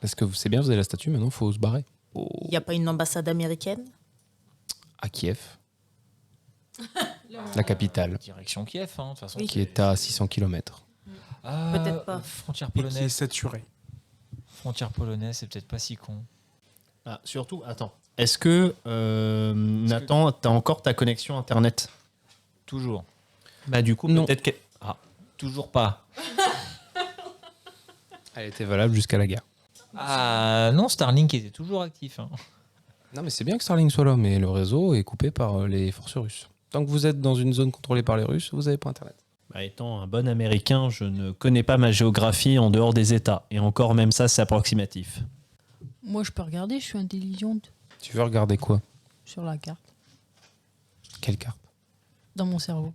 Parce que c'est bien, vous avez la statue, maintenant il faut se barrer. Il n'y a pas une ambassade américaine? À Kiev, la capitale, Direction Kiev, de toute façon. Oui. qui est à 600 km. Peut-être pas. Frontière Et qui est polonaise. saturé. Frontière polonaise, c'est peut-être pas si con. Ah, surtout, attends. Est-ce que, Nathan, t'as encore ta connexion Internet? Toujours. Bah du coup, Non. peut-être que... Ah, Toujours pas. Elle était valable jusqu'à la guerre. Ah non, Starlink était toujours actif. Hein. Non, mais c'est bien que Starlink soit là, mais le réseau est coupé par les forces russes. Tant que vous êtes dans une zone contrôlée par les Russes, vous n'avez pas Internet. bah, étant un bon Américain, je ne connais pas ma géographie en dehors des États. Et encore, même ça, c'est approximatif. Moi, je peux regarder, je suis intelligente Tu veux regarder quoi? sur la carte, Quelle carte? dans mon cerveau.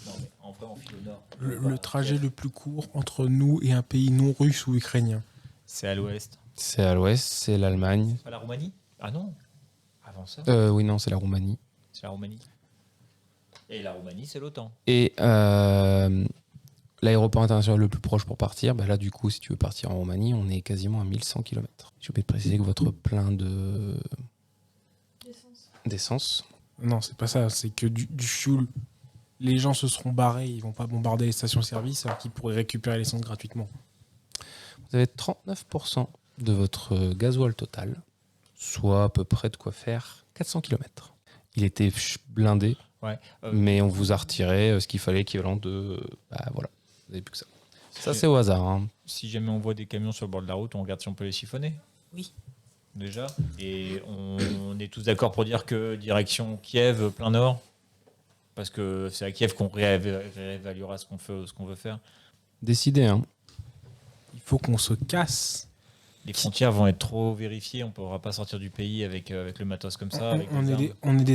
Non, mais en vrai, on file au nord. Le trajet le plus court entre nous et un pays non russe ou ukrainien. C'est à l'ouest. C'est à l'ouest, c'est l'Allemagne. Pas la Roumanie? Ah non. Avant ça, Oui, non, c'est la Roumanie. c'est la Roumanie. Et la Roumanie, c'est l'OTAN. Et l'aéroport international le plus proche pour partir, bah là, du coup, si tu veux partir en Roumanie, on est quasiment à 1100 km. J'ai oublié de préciser que votre plein d'essence. Non, c'est pas ça, c'est que du fuel. Les gens se seront barrés, ils vont pas bombarder les stations-service alors qu'ils pourraient récupérer l'essence gratuitement. Vous avez 39% de votre gasoil total, soit à peu près de quoi faire 400 km. Il était blindé, Ouais. mais on vous a retiré ce qu'il fallait, équivalent de... Bah voilà, vous n'avez plus que ça. Ça, c'est au hasard. Hein. Si jamais on voit des camions sur le bord de la route, on regarde si on peut les siphonner. Oui. Déjà. Et on est tous d'accord pour dire que direction Kiev, plein nord. Parce que c'est à Kiev qu'on réévaluera ce qu'on veut faire. Décidez, hein. Il faut qu'on se casse. Les frontières vont être trop vérifiées. On ne pourra pas sortir du pays avec le matos comme ça. Avec On des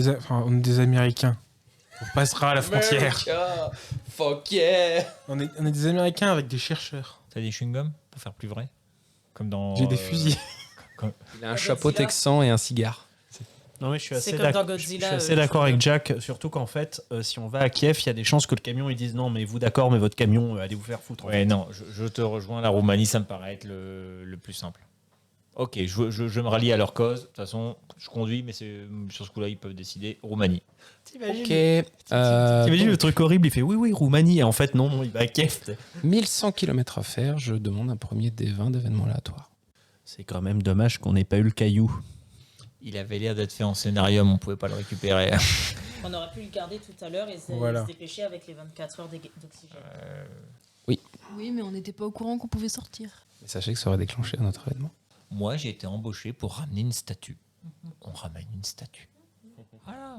est armes. on est des Américains. On passera à la frontière. Fuck yeah. On est des Américains avec des chercheurs. T'as des chewing-gums pour faire plus vrai? Comme dans. J'ai des fusils. Il a un chapeau texan et un cigare. Non, mais je suis C'est assez comme dans d'accord. Je Godzilla, suis assez d'accord avec Jack, surtout qu'en fait, si on va à Kiev, il y a des chances que le camion ils disent non, mais vous d'accord, mais votre camion, allez vous faire foutre. en Ouais, fait. non, je te rejoins. La Roumanie, ça me paraît être le plus simple. Ok, je me rallie à leur cause. De toute façon, je conduis, mais sur ce coup-là, ils peuvent décider. Roumanie. Ok. T'imagines le truc horrible, il fait oui, Roumanie, et en fait, non, il va à Kiev. 1100 km à faire, je demande un premier D20 d'événement aléatoire. C'est quand même dommage qu'on n'ait pas eu le caillou. Il avait l'air d'être fait en scénarium, on pouvait pas le récupérer. On aurait pu le garder tout à l'heure et Voilà. se dépêcher avec les 24 heures d'oxygène. Oui, mais on n'était pas au courant qu'on pouvait sortir. Et sachez que ça aurait déclenché un autre événement. Moi, j'ai été embauché pour ramener une statue. On ramène une statue. Voilà.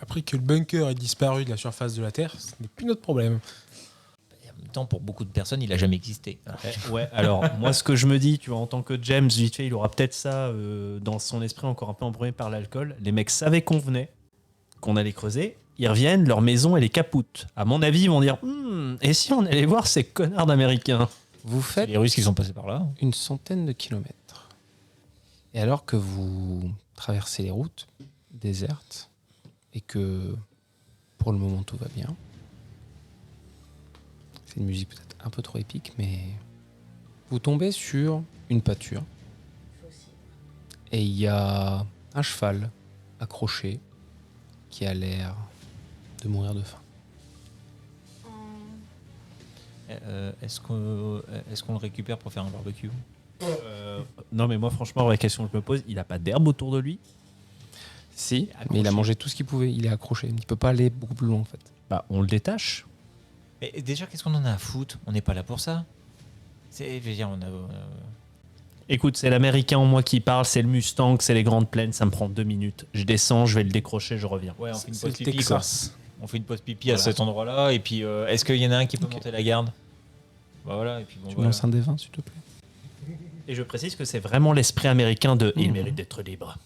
Après que le bunker ait disparu de la surface de la Terre, ce n'est plus notre problème. Et en même temps, pour beaucoup de personnes, il a jamais existé. Ouais, alors moi ce que je me dis, tu vois, en tant que James, vite fait, il aura peut-être ça dans son esprit encore un peu embrumé par l'alcool. Les mecs savaient qu'on venait, qu'on allait creuser. Ils reviennent, leur maison elle est capoute. À mon avis, ils vont dire et si on allait voir ces connards d'Américains? Vous C'est faites les Russes qui sont passés par là. une centaine de kilomètres. Et alors que vous traversez les routes désertes et que pour le moment tout va bien, c'est une musique peut-être un peu trop épique, mais vous tombez sur une pâture et il y a un cheval accroché qui a l'air de mourir de faim. Est-ce qu'on le récupère pour faire un barbecue? Non mais moi franchement, la question que je me pose, il a pas d'herbe autour de lui? Si, Accroché. mais il a mangé tout ce qu'il pouvait, il est accroché, il ne peut pas aller beaucoup plus loin en fait. Bah on le détache. Mais déjà, qu'est-ce qu'on en a à foutre? On n'est pas là pour ça. Je veux dire, Écoute, c'est l'américain en moi qui parle, c'est le Mustang, c'est les grandes plaines, ça me prend 2 minutes. Je descends, je vais le décrocher, je reviens. Ouais, on fait une C'est pause le pipi, quoi. Texas. On fait une pause pipi à cet endroit-là. Et puis, est-ce qu'il y en a un qui peut monter la garde? Bah voilà. Et puis bon, Tu me voilà. lances un des 20 s'il te plaît. Et je précise que c'est vraiment l'esprit américain de il mérite d'être libre.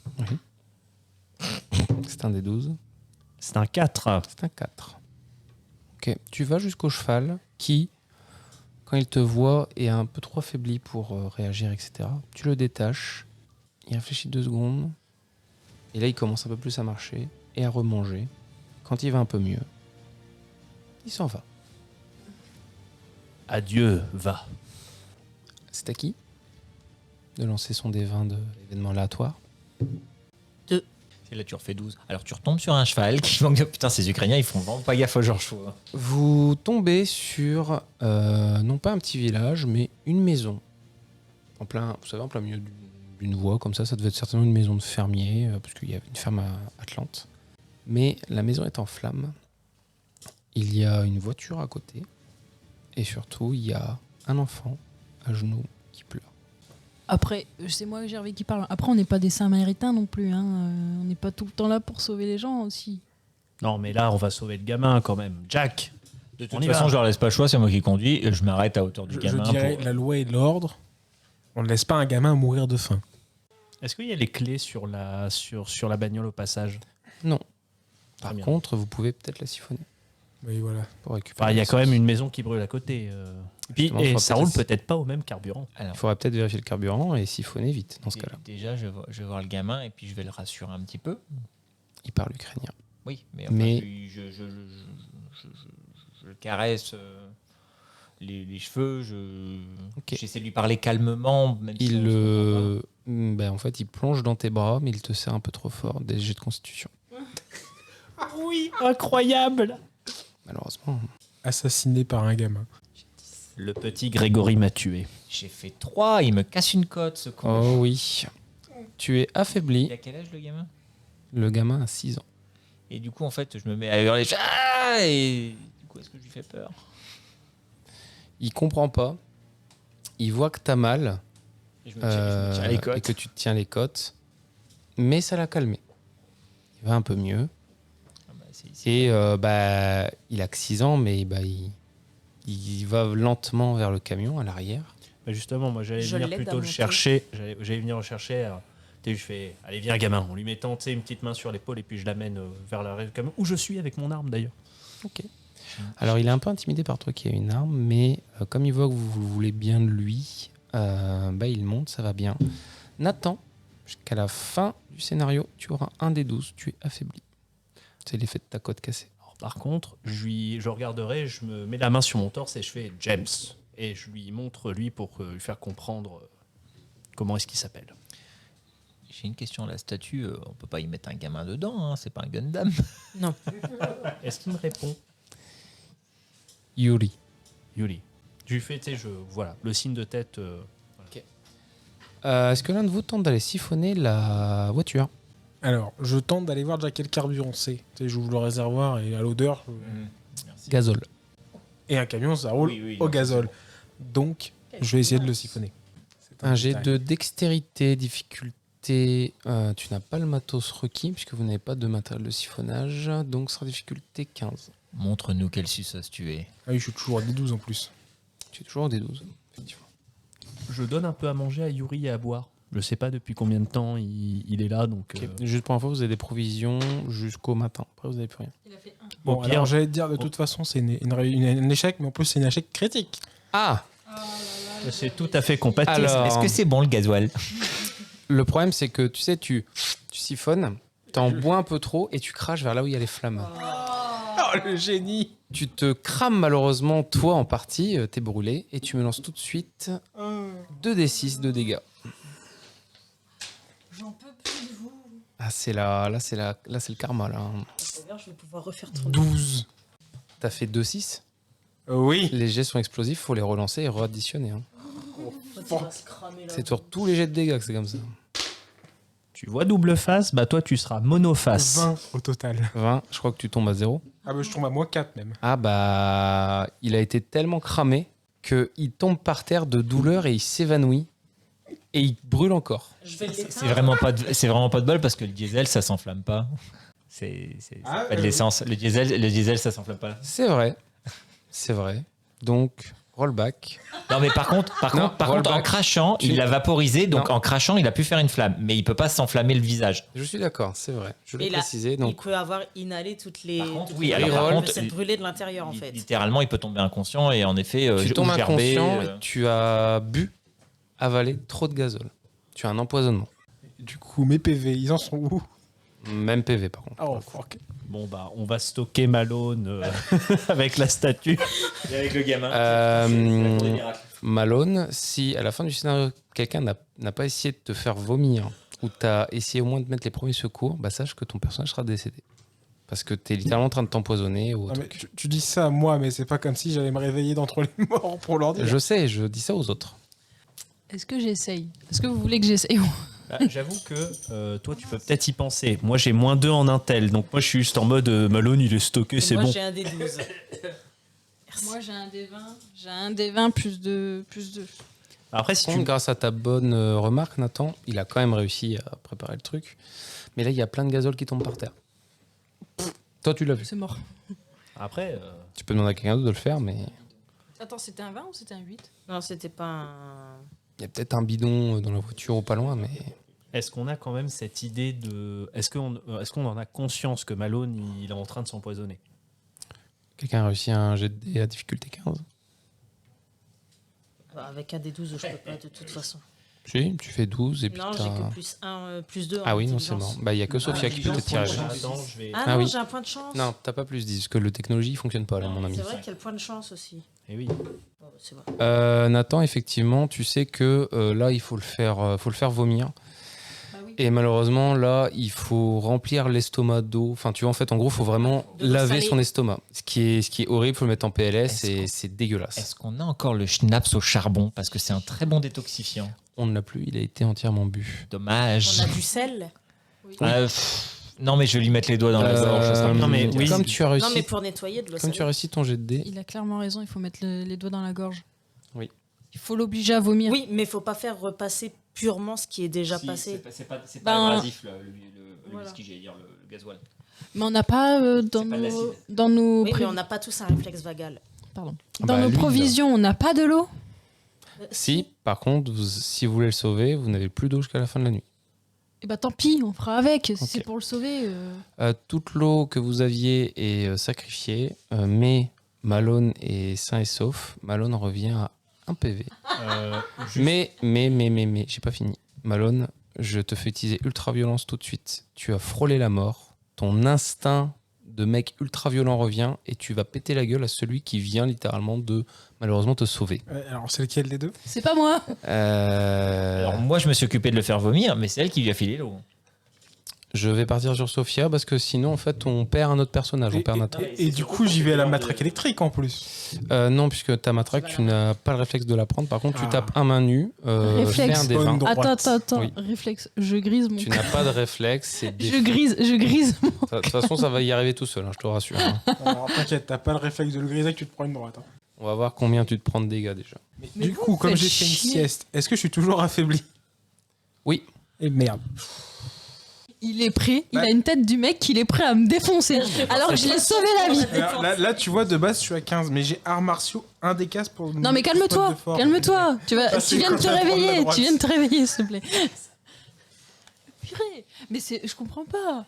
C'est un des 12. C'est un 4. C'est un 4. Ok, tu vas jusqu'au cheval qui, quand il te voit, est un peu trop affaibli pour réagir, etc. Tu le détaches, il réfléchit 2 secondes, et là il commence un peu plus à marcher et à remanger. Quand il va un peu mieux, il s'en va. Adieu, va. C'est à qui? de lancer son D20 d'événements aléatoires. Et là, tu refais 12. Alors, tu retombes sur un cheval qui manque de... Putain, ces Ukrainiens, ils font vraiment pas gaffe aux gens chevaux. Hein. Vous tombez sur, non pas un petit village, mais une maison. En plein milieu d'une voie, comme ça devait être certainement une maison de fermier, parce qu'il y avait une ferme à Atlante. Mais la maison est en flammes. Il y a une voiture à côté. Et surtout, il y a un enfant à genoux qui pleure. Après, c'est moi, Gervais, qui parle. Après, on n'est pas des Samaritains non plus. Hein. On n'est pas tout le temps là pour sauver les gens aussi. Non, mais là, on va sauver le gamin quand même. Jack. De toute façon, je leur laisse pas le choix, c'est moi qui conduis. Et je m'arrête à hauteur du Je gamin. dirais pour- la loi et l'ordre. On ne laisse pas un gamin mourir de faim. Est-ce qu'il y a les clés sur la bagnole au passage? Non. Très Par bien. contre, vous pouvez peut-être la siphonner Oui, voilà. pour récupérer. Enfin, il y a quand même l'essence. une maison qui brûle à côté. Puis, Justement, et faudra ça peut-être roule la- peut-être pas au même carburant. Alors, Il faudra peut-être vérifier le carburant et siphonner vite dans ce cas-là. déjà, je vais voir le gamin et puis je vais le rassurer un petit peu. Il parle ukrainien. Oui, mais, Mais- je le caresse les cheveux. Ok. J'essaie de lui parler calmement. Même si on se comprend pas. En fait, il plonge dans tes bras, mais il te serre un peu trop fort. Des jets de constitution. Oui, incroyable. Malheureusement. Assassiné par un gamin. Le petit Grégory m'a tué. J'ai fait 3, il me casse une côte, ce con. Oh oui. Tu es Il affaibli. a quel âge, le gamin? Le gamin a 6 ans. Et du coup, en fait, je me mets à hurler. Ah et du coup, est-ce que je lui fais peur? Il comprend pas. Il voit que t'as mal Et je me tiens les et côtes. que tu te tiens les côtes. Mais ça l'a calmé. Il va un peu mieux. Ah bah, c'est- Et il a que 6 ans, mais il va lentement vers le camion à l'arrière. Bah justement, moi j'allais Je venir l'aide à plutôt le monter. chercher. J'allais venir le chercher. Je fais, allez viens gamin, en lui mettant une petite main sur l'épaule et puis je l'amène vers l'arrière du camion où je suis avec mon arme d'ailleurs. Alors il est un peu intimidé par toi qui a une arme, mais comme il voit que vous voulez bien de lui, il monte, ça va bien. Nathan, jusqu'à la fin du scénario, tu auras un des 12, tu es affaibli. C'est l'effet de ta côte cassée. Alors, par contre, je regarderai, je me mets la main sur mon torse et je fais James et je lui montre lui pour lui faire comprendre comment est-ce qu'il s'appelle. J'ai une question. La statue, on peut pas y mettre un gamin dedans, hein, c'est pas un Gundam. Non. Est-ce qu'il me répond? Yuri. Yuli. Je lui fais, voilà, le signe de tête. Est-ce que l'un de vous tente d'aller siphonner la voiture? Alors, je tente d'aller voir déjà quel carburant c'est. Tu sais, j'ouvre le réservoir et à l'odeur. Merci. Gazole. Et un camion, ça roule Oui, au non, gazole. Donc, je vais essayer de le siphonner. C'est Un jet détail. de dextérité, difficulté. Tu n'as pas le matos requis, puisque vous n'avez pas de matériel de siphonnage. Donc, ce sera difficulté 15. Montre-nous quel suceuse tu es. Ah oui, je suis toujours à D12 en plus. Tu es toujours au D12. Effectivement. Je donne un peu à manger à Yuri et à boire. Je sais pas depuis combien de temps il est là, donc. Ok. Juste pour info, vous avez des provisions jusqu'au matin. Après, vous n'avez plus rien. Il a fait un. Bon, Au pire- alors j'allais te dire, de toute façon, c'est un échec, mais en plus, c'est un échec critique. Ah, C'est tout à fait compatible. Alors- Est-ce que c'est bon le gasoil? le problème, c'est que tu sais, tu siphonnes, t'en bois un peu trop et tu craches vers là où il y a les flammes. Oh, le génie! Tu te crames malheureusement, toi en partie, t'es brûlé, et tu me lances tout de suite 2d6 de dégâts. J'en peux plus de vous. Ah, c'est le karma là. D'ailleurs, je vais pouvoir refaire 30. 12. T'as fait 2-6. Oui. Les jets sont explosifs, faut les relancer et re-additionner. hein. C'est sur tous les jets de dégâts que c'est comme ça. Tu vois double face, bah toi tu seras monoface. 20 au total. 20, je crois que tu tombes à 0. Ah bah je tombe à moins 4 même. Ah bah, il a été tellement cramé qu'il tombe par terre de douleur et il s'évanouit. Et il brûle encore. Je vais l'éteindre. C'est vraiment pas de bol parce que le diesel, ça s'enflamme pas. C'est Ah, pas de l'essence. Le diesel, ça s'enflamme pas. C'est vrai. C'est vrai. Donc, rollback. Non, mais par contre, rollback. en crachant, il l'a vaporisé. Donc, Non. en crachant, il a pu faire une flamme. Mais il peut pas s'enflammer le visage. Je suis d'accord, c'est vrai. Je l'ai Et là, précisé. Il Donc, peut avoir inhalé toutes les. Par contre, toutes oui, les- alors, par il contre, peut s'être brûlé de l'intérieur en fait. Littéralement, il peut tomber inconscient et en effet, tu tombes ou gerber, inconscient et tu as bu, avalé trop de gazole. Tu as un empoisonnement. Du coup, mes PV, ils en sont où? Même PV par contre. Oh fuck. Bon bah on va stocker Malone avec la statue. Et avec le gamin. Euh, Malone, si à la fin du scénario, quelqu'un n'a pas essayé de te faire vomir ou t'as essayé au moins de mettre les premiers secours, bah sache que ton personnage sera décédé. Parce que t'es littéralement en train de t'empoisonner ou Non, mais truc. tu dis ça à moi, mais c'est pas comme si j'allais me réveiller d'entre les morts pour leur dire. Je sais, je dis ça aux autres. Est-ce que j'essaye? Est-ce que vous voulez que j'essaye? Bah, j'avoue que toi, tu peux peut-être y penser. Moi, j'ai -2 en Intel, donc moi, je suis juste en mode Malone, il est stocké, Et c'est moi, bon. j'ai un des 12. Merci. Moi j'ai un des 20. J'ai un des 20 plus 2. Après, si Par tu contre, grâce à ta bonne remarque, Nathan, il a quand même réussi à préparer le truc. Mais là, il y a plein de gazole qui tombent par terre. Toi, tu l'as vu. C'est mort. Après, Tu peux demander à quelqu'un d'autre de le faire, mais Attends, c'était un 20 ou c'était un 8? Non, c'était pas un. il y a peut-être un bidon dans la voiture ou pas loin, mais est-ce qu'on a quand même cette idée de... Est-ce qu'on en a conscience que Malone, il est en train de s'empoisonner? quelqu'un a réussi un jet de dés à difficulté 15. Bah, avec un des 12, je peux pas de toute façon. Si, tu fais 12 et puis Non, j'ai t'as... que plus 1, plus 2. Ah oui, non, c'est mort. Bah, il y a que Sophia qui peut te tirer. Attends, je vais... Ah Ah non, oui. j'ai un point de chance. Non, t'as pas plus 10, parce que le technologie fonctionne pas, là, mon ami. C'est vrai qu'il y a le point de chance aussi. Eh oui. Bon, c'est vrai. Nathan, effectivement, tu sais que là, il faut le faire vomir. Bah oui. Et malheureusement, là, il faut remplir l'estomac d'eau. Enfin, tu vois, en fait, en gros, il faut vraiment De l'eau laver salée. son estomac. Ce qui est horrible, il faut le mettre en PLS Est-ce et qu'on- c'est dégueulasse. Est-ce qu'on a encore le schnapps au charbon? Parce que c'est un très bon détoxifiant. On ne l'a plus, il a été entièrement bu. Dommage. On a du sel. Non, mais je vais lui mettre les doigts dans la gorge. ça sera non, mais plus oui. Comme tu as réussi, Non, mais pour nettoyer de l'eau comme tu as salée. réussi ton jet de dés, Il a clairement raison, il faut mettre les doigts dans la gorge. Oui. Il faut l'obliger à vomir. Oui, mais faut pas faire repasser purement ce qui est déjà passé. C'est pas Ben, abrasif, le voilà. whisky, j'allais dire, le gasoil. Mais on n'a pas dans, C'est pas de nos, l'acide. dans nos Oui, pré- mais on n'a pas tous un réflexe vagal. Pardon. Ah Dans bah, nos l'huile. provisions, on n'a pas de l'eau. si, par contre, si vous voulez le sauver, vous n'avez plus d'eau jusqu'à la fin de la nuit. Et bah tant pis, on fera avec. Si Ok. c'est pour le sauver. Toute l'eau que vous aviez est sacrifiée, mais Malone est sain et sauf. Malone revient à 1 PV. Mais, j'ai pas fini. Malone, je te fais utiliser ultra-violence tout de suite. Tu as frôlé la mort. Ton instinct de mec ultra-violent revient et tu vas péter la gueule à celui qui vient littéralement de, malheureusement, te sauver. Alors, c'est lequel des deux? C'est pas moi. Alors, moi, je me suis occupé de le faire vomir, mais c'est elle qui lui a filé l'eau. Je vais partir sur Sophia parce que sinon, en fait, on perd un autre personnage. On perd Nathan. Et du coup, j'y vais à la matraque électrique en plus. Non, puisque ta matraque, tu n'as pas le réflexe de la prendre. Par contre, tu Ah. tapes un main nue. Réflexe. Fais un des 20. Bonne droite. Attends. Oui. Réflexe. Je grise mon. Tu n'as pas de réflexe. C'est Je grise. De toute façon, ça va y arriver tout seul, hein, je te rassure. hein. Alors, t'inquiète, t'as pas le réflexe de le griser que tu te prends une droite. hein. On va voir combien tu te prends de dégâts déjà. Mais Du vous coup, comme faites j'ai fait une chier. sieste, est-ce que je suis toujours affaibli? Oui. Et merde. Il est prêt. Il Bah. a une tête du mec qu'il est prêt à me défoncer. Alors que je l'ai sauvé la vie. Là, tu vois, de base, je suis à 15, mais j'ai arts martiaux, un des cases pour. Non mais calme-toi. Calme-toi. Tu Ça, c'est viens de te quand même prendre la réveiller. droite. Tu viens de te réveiller, s'il te plaît. Purée. Mais je comprends pas.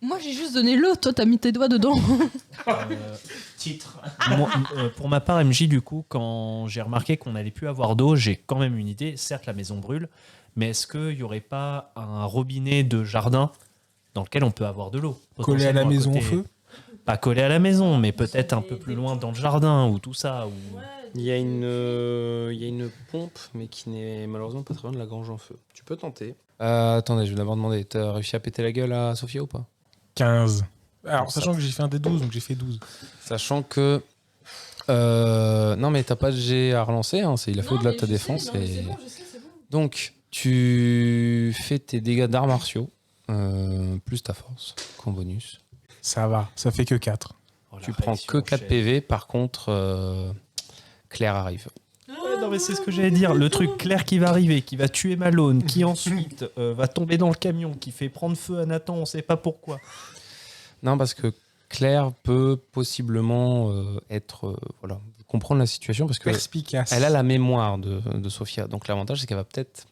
Moi j'ai juste donné l'eau. Toi t'as mis tes doigts dedans. Titre. Moi, pour ma part, MJ, du coup, quand j'ai remarqué qu'on n'allait plus avoir d'eau, j'ai quand même une idée. Certes, la maison brûle, mais est-ce qu'il n'y aurait pas un robinet de jardin dans lequel on peut avoir de l'eau Collé à la potentiellement maison au côté- feu. Pas collé à la maison, mais peut-être un peu plus loin dans le jardin ou tout ça. Ou... Il y a une pompe, mais qui n'est malheureusement pas très loin de la grange en feu. Tu peux tenter. Attendez, je vais d'abord demander. T'as réussi à péter la gueule à Sophia ou pas? 15. Alors, Bon, sachant que j'ai fait un des 12, donc j'ai fait 12. Sachant que. Non, mais t'as pas de jet à relancer. Hein, il a fait au-delà de ta défense. Et... Donc, tu fais tes dégâts d'arts martiaux, plus ta force, qu'en bonus. Ça va, ça fait que 4. Oh, la Tu prends réaction que 4 chef. PV. Par contre, Claire arrive. Ouais, non, mais c'est ce que j'allais dire. Le truc clair qui va arriver, qui va tuer Malone, qui ensuite va tomber dans le camion, qui fait prendre feu à Nathan, on sait pas pourquoi. Non, parce que Claire peut possiblement voilà, comprendre la situation parce que Perspicace. elle a la mémoire de Sophia. Donc l'avantage, c'est qu'elle va peut-être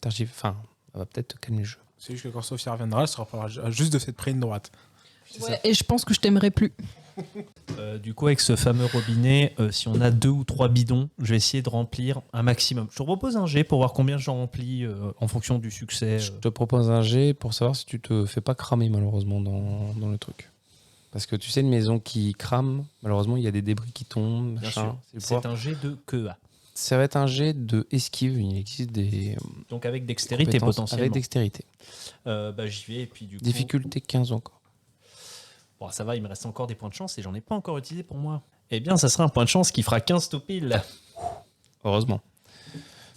elle va peut-être te calmer le jeu. C'est juste que quand Sophia reviendra, elle se rappellera juste de cette près une droite. Ouais, et je pense que je t'aimerais plus. Du coup, avec ce fameux robinet, si on a 2 ou 3 bidons, je vais essayer de remplir un maximum. Je te propose un jet pour voir combien j'en remplis en fonction du succès. Je te propose un jet pour savoir si tu te fais pas cramer malheureusement dans le truc. Parce que tu sais, une maison qui crame, malheureusement, il y a des débris qui tombent. Bien machin. sûr. C'est le C'est pouvoir. un jet de QA. Ça va être un jet de esquive. Il existe des Donc avec dextérité compétences potentiellement. avec dextérité. J'y vais et puis du coup. Difficulté 15 encore. Bon, ça va, il me reste encore des points de chance et j'en ai pas encore utilisé pour moi. Eh bien, ça sera un point de chance qui fera 15 tout pile. Heureusement.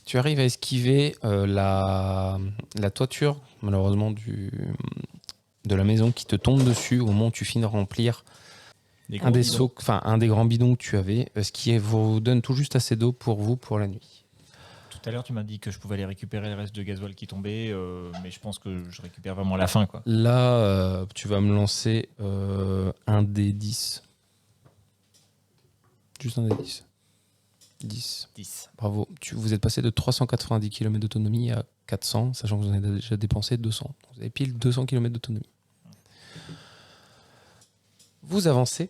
Tu arrives à esquiver la toiture, malheureusement, de la maison qui te tombe dessus au moment où tu finis de remplir Des un des gros seaux, enfin un des grands bidons que tu avais, ce qui vous donne tout juste assez d'eau pour vous pour la nuit. Tout à l'heure, tu m'as dit que je pouvais aller récupérer le reste de gasoil qui tombait, mais je pense que je récupère vraiment à la fin, quoi. Là, tu vas me lancer un des 10. Juste un des 10. 10. 10. Bravo. Vous êtes passé de 390 km d'autonomie à 400, sachant que vous en avez déjà dépensé 200. Vous avez pile 200 km d'autonomie. Vous avancez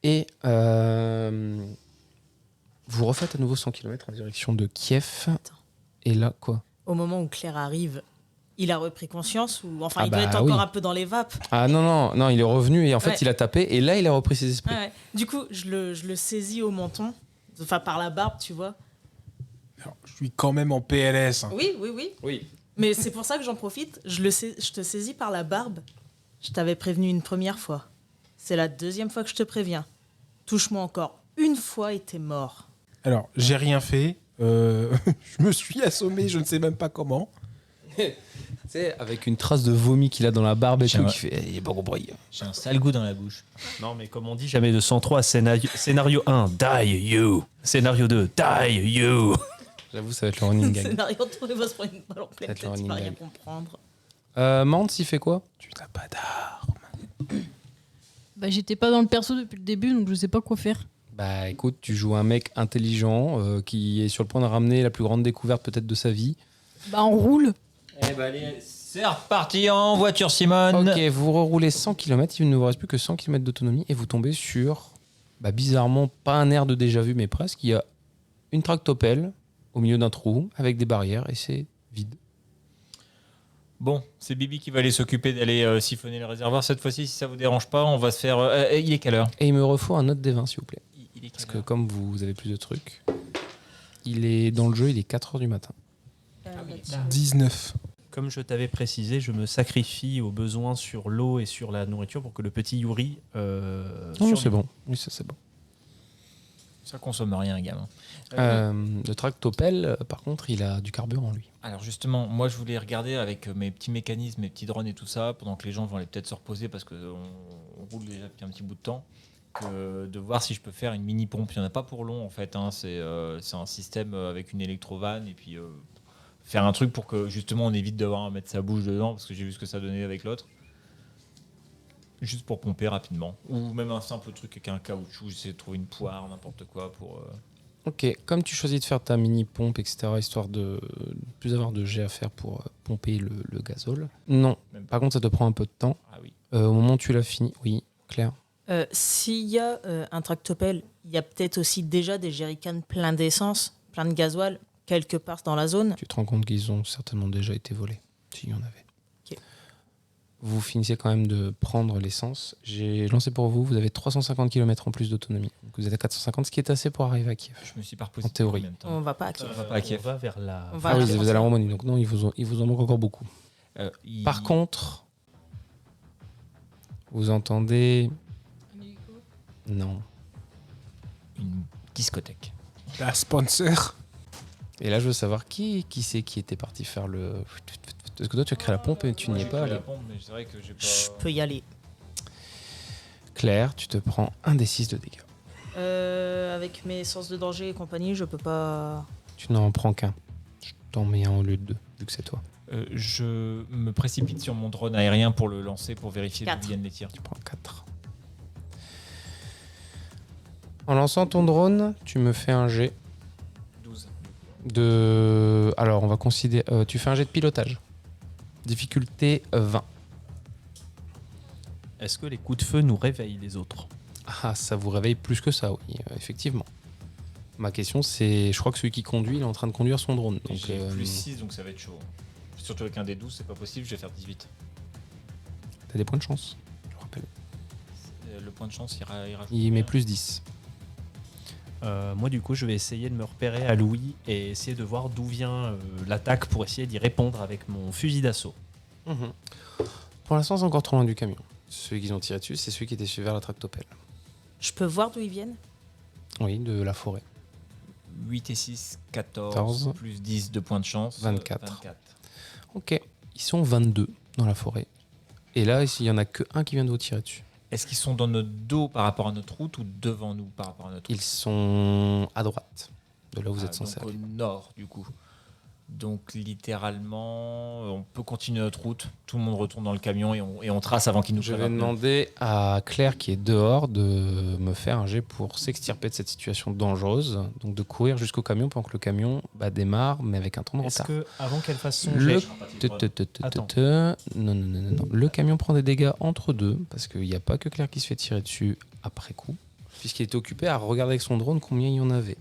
et vous refaites à nouveau 100 km en direction de Kiev. Attends. Et là, quoi? Au moment où Claire arrive, il a repris conscience ou enfin Ah il doit bah être encore oui. un peu dans les vapes. Ah non, il est revenu et en fait, Ouais. il a tapé et là, il a repris ses esprits. Ouais. Du coup, je le saisis au menton, enfin par la barbe, tu vois. Alors, je suis quand même en PLS. hein. Oui. Oui. Mais c'est pour ça que j'en profite. Je te saisis par la barbe. Je t'avais prévenu une première fois. C'est la deuxième fois que je te préviens. Touche-moi encore une fois et t'es mort. Alors, j'ai rien fait. Je me suis assommé, je ne sais même pas comment. Tu sais, avec une trace de vomi qu'il a dans la barbe et Tiens, tout, ouais. qui fait. Il est pas compris. J'ai un sale goût dans la bouche. Non, mais comme on dit, jamais de 103. Scénario 1, die you. Scénario 2, die you. J'avoue, ça va être le running gag. Scénario tourné va se prendre une balle en pleine Peut-être tête, le tu vas running rien gag. comprendre. Mance, il fait quoi? Tu n'as pas d'art. Bah, j'étais pas dans le perso depuis le début, donc je sais pas quoi faire. Bah écoute, tu joues un mec intelligent qui est sur le point de ramener la plus grande découverte peut-être de sa vie. Bah, on roule. Eh ben allez, c'est reparti en voiture, Simone. Ok, vous reroulez 100 km, il ne vous reste plus que 100 km d'autonomie et vous tombez sur, bizarrement, pas un air de déjà vu, mais presque. Il y a une tractopelle au milieu d'un trou avec des barrières et c'est vide. Bon, c'est Bibi qui va aller s'occuper d'aller siphonner le réservoir cette fois-ci. Si ça vous dérange pas, on va se faire. Il est quelle heure? Et il me refaut un autre des 20, s'il vous plaît. Il est Parce quelle que heure comme vous avez plus de trucs, il est dans le jeu, il est 4h du matin. 19. Comme je t'avais précisé, je me sacrifie aux besoins sur l'eau et sur la nourriture pour que le petit Yuri. Non, survive. c'est bon. Oui, ça c'est bon. Ça consomme rien, gamin. Le tractopelle, par contre, il a du carburant, lui. Alors justement, moi je voulais regarder avec mes petits mécanismes, mes petits drones et tout ça, pendant que les gens vont aller peut-être se reposer parce qu'on roule déjà depuis un petit bout de temps, de voir si je peux faire une mini pompe. Il n'y en a pas pour long en fait, hein. C'est un système avec une électrovanne et puis faire un truc pour que justement on évite d'avoir à mettre sa bouche dedans parce que j'ai vu ce que ça donnait avec l'autre. Juste pour pomper rapidement. Ou même un simple truc avec un caoutchouc, j'essaie de trouver une poire, n'importe quoi pour... Ok, comme tu choisis de faire ta mini pompe, etc., histoire de plus avoir de jet à faire pour pomper le gazole. Non, Même pas. par contre, ça te prend un peu de temps. Ah oui. Au moment où tu l'as fini, oui, Claire. S'il y a un tractopelle, il y a peut-être aussi déjà des jerrycans pleins d'essence, plein de gasoil, quelque part dans la zone. Tu te rends compte qu'ils ont certainement déjà été volés, s'il y en avait. Ok. Vous finissez quand même de prendre l'essence. J'ai lancé pour vous, vous avez 350 km en plus d'autonomie. Donc vous êtes à 450, ce qui est assez pour arriver à Kiev. Je me suis pas reposé En théorie. en même temps. On va pas à Kiev. va pas à Kiev. On va vers la. On va Ah à oui, la vous allez à la frontière. Roumanie, donc non, il vous en manque encore beaucoup. Par contre, vous entendez... Non. une discothèque. La sponsor. Et là, je veux savoir qui c'est qui était parti faire le... Parce que toi, tu as créé la pompe et tu n'y es pas allé. La pompe, mais c'est vrai que j'ai pas... Je peux y aller. Claire, tu te prends un des 6 de dégâts. Avec mes sens de danger et compagnie, je peux pas. Tu n'en prends qu'un. Je t'en mets un au lieu de 2, vu que c'est toi. Je me précipite sur mon drone aérien pour le lancer, pour vérifier d'où 4. viennent les tirs. Tu prends 4. En lançant ton drone, tu me fais un jet 12. de... Alors, on va considérer... tu fais un jet de pilotage. Difficulté 20. Est-ce que les coups de feu nous réveillent les autres? Ah, ça vous réveille plus que ça, oui, effectivement. Ma question, c'est... Je crois que celui qui conduit, il est en train de conduire son drone. Donc, J'ai plus 6, donc ça va être chaud. Surtout avec un des 12, c'est pas possible, je vais faire 18. t'as des points de chance, je vous rappelle. Le point de chance ira Il met plus 10. Moi, du coup, je vais essayer de me repérer à Louis et essayer de voir d'où vient l'attaque pour essayer d'y répondre avec mon fusil d'assaut. Mhm. Pour l'instant, c'est encore trop loin du camion. Celui qu'ils ont tiré dessus, c'est celui qui était suivi vers la tractopelle. Je peux voir d'où ils viennent? Oui, de la forêt. 8 et 6, 14, 14. plus 10 de points de chance. 24. Ok, ils sont 22 dans la forêt. Et là, il n'y en a que un qui vient de vous tirer dessus. Est-ce qu'ils sont dans notre dos par rapport à notre route ou devant nous par rapport à notre route? Ils sont à droite, de là où vous êtes censé donc au aller. nord, du coup. Donc littéralement, on peut continuer notre route. Tout le monde retourne dans le camion et on trace avant qu'ils nous Je vais prennent un pneu. demander à Claire, qui est dehors, de me faire un jet pour s'extirper de cette situation dangereuse. Donc de courir jusqu'au camion pendant que le camion démarre, mais avec un temps de Est-ce retard. que, avant qu'elle fasse son Le... jet, Attends. Non. Le camion prend des dégâts entre deux, parce qu'il n'y a pas que Claire qui se fait tirer dessus après coup, puisqu'il était occupé à regarder avec son drone combien il y en avait.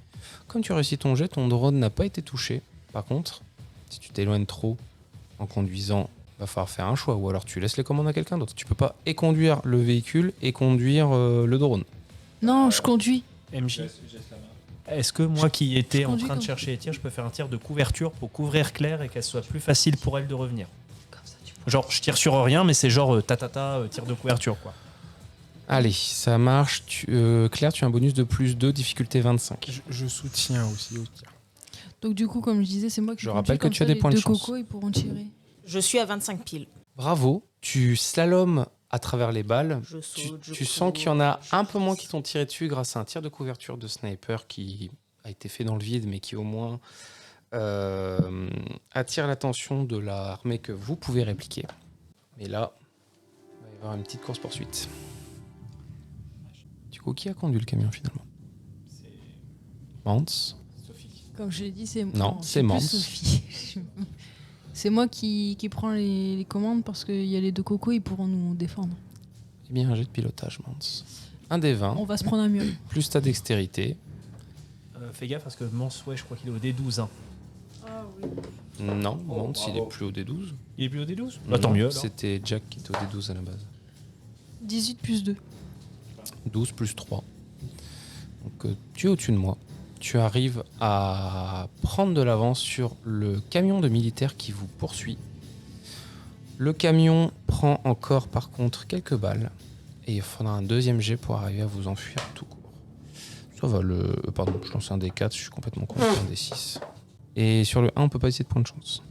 Comme tu réussis ton jet, ton drone n'a pas été touché. Par contre, si tu t'éloignes trop en conduisant, va falloir faire un choix, ou alors tu laisses les commandes à quelqu'un d'autre. Tu peux pas et conduire le véhicule et conduire le drone. Non, je conduis. MJ, est-ce que moi qui étais en conduis train de comme- chercher les tirs, je peux faire un tir de couverture pour couvrir Claire et qu'elle soit plus facile pour elle de revenir? Comme ça, tu Genre, je tire sur rien, mais c'est genre tir de couverture, quoi. Allez, ça marche. Claire, tu as un bonus de plus 2, difficulté 25. Je soutiens aussi au tir. Donc du coup, comme je disais, c'est moi qui Je conduis, rappelle que comme tu as ça, des points de les deux chance. cocos, ils pourront tirer. Je suis à 25 piles. Bravo, tu slalomes à travers les balles. Je Tu, saute, je tu cours, sens qu'il y en a je un peu moins glisse. qui t'ont tiré dessus grâce à un tir de couverture de sniper qui a été fait dans le vide, mais qui au moins attire l'attention de l'armée que vous pouvez répliquer. Mais là, il va y avoir une petite course-poursuite. Du coup, qui a conduit le camion finalement? Mance. Comme je l'ai dit, c'est Non, c'est plus Mance. Sophie. C'est moi qui prends les commandes parce qu'il y a les deux cocos, ils pourront nous défendre. Eh bien, un jet de pilotage, Mance. Un des 20, On va se prendre un mur. plus ta dextérité. Fais gaffe parce que Mance, ouais, je crois qu'il est au D12. Hein. Non, Mance, il est plus au D12. Il est plus au D12? Non, Bah, tant mieux. alors. C'était Jack qui était au D12 à la base. 18 plus 2. 12 plus 3. Donc tu es au-dessus de moi. Tu arrives à prendre de l'avance sur le camion de militaires qui vous poursuit. Le camion prend encore par contre quelques balles. Et il faudra un deuxième jet pour arriver à vous enfuir tout court. Ça va, pardon, je lance un D4, je suis complètement con, un D6. Et sur le 1, on peut pas essayer de points de chance.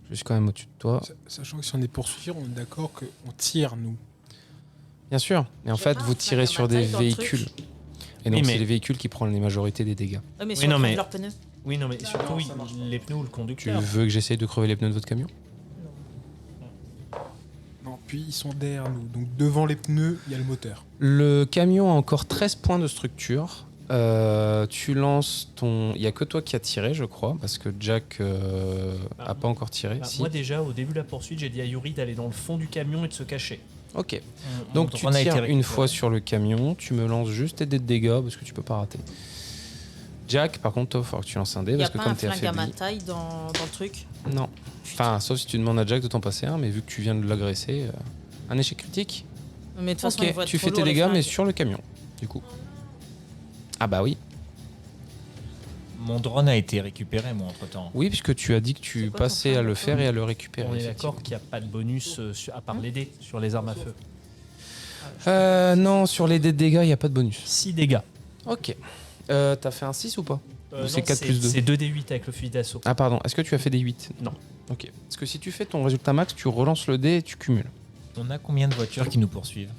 Je suis quand même au-dessus de toi. Sachant que si on est poursuivi, on est d'accord qu'on tire, nous. Bien sûr. Et en J'ai fait, pas un vous flingue tirez à sur ma des taille dans le véhicules. truc. Et donc, Oui, c'est mais- les véhicules qui prennent la majorité des dégâts. Ouais, mais Oui, si non, on mais- crève leurs pneus. Oui, non, mais surtout, les pneus ou le Tu conducteur. veux que j'essaye de crever les pneus de votre camion? Non, puis ils sont derrière nous. Donc devant les pneus, il y a le moteur. Le camion a encore 13 points de structure. Tu lances ton... Il n'y a que toi qui as tiré, je crois, parce que Jack Bah, a pas encore tiré. Bah, Si. moi, déjà, au début de la poursuite, j'ai dit à Yuri d'aller dans le fond du camion et de se cacher. Ok. Mon Donc tu drone a été tires une récupéré. fois sur le camion, tu me lances juste tes dés de dégâts parce que tu peux pas rater. Jack, par contre, toi, il faut que tu lances un dé Il n'y a parce que pas comme un t'es flingue à ma affaibli... taille dans le truc. Non. Enfin, sauf si tu demandes à Jack de t'en passer un, mais vu que tu viens de l'agresser, un échec critique. Mais de toute façon, Ok, ils vont être tu trop fais tes lourds, les dégâts, mais flingues. sur le camion, du coup. Ah bah oui. Mon drone a été récupéré, moi, entre-temps. Oui, puisque tu as dit que tu C'est quoi ton passais à flingue, le toi faire et à le récupérer. On est effectivement. d'accord qu'il n'y a pas de bonus à part les dés sur les armes à feu. Non, sur les dés de dégâts, il n'y a pas de bonus. 6 dégâts. Ok. T'as fait un 6 ou pas? Ou c'est Non, 4 plus 2? C'est 2d8 avec le fusil d'assaut. Ah pardon, est-ce que tu as fait des 8? Non. Ok. Parce que si tu fais ton résultat max, tu relances le dé et tu cumules. On a combien de voitures qui nous poursuivent?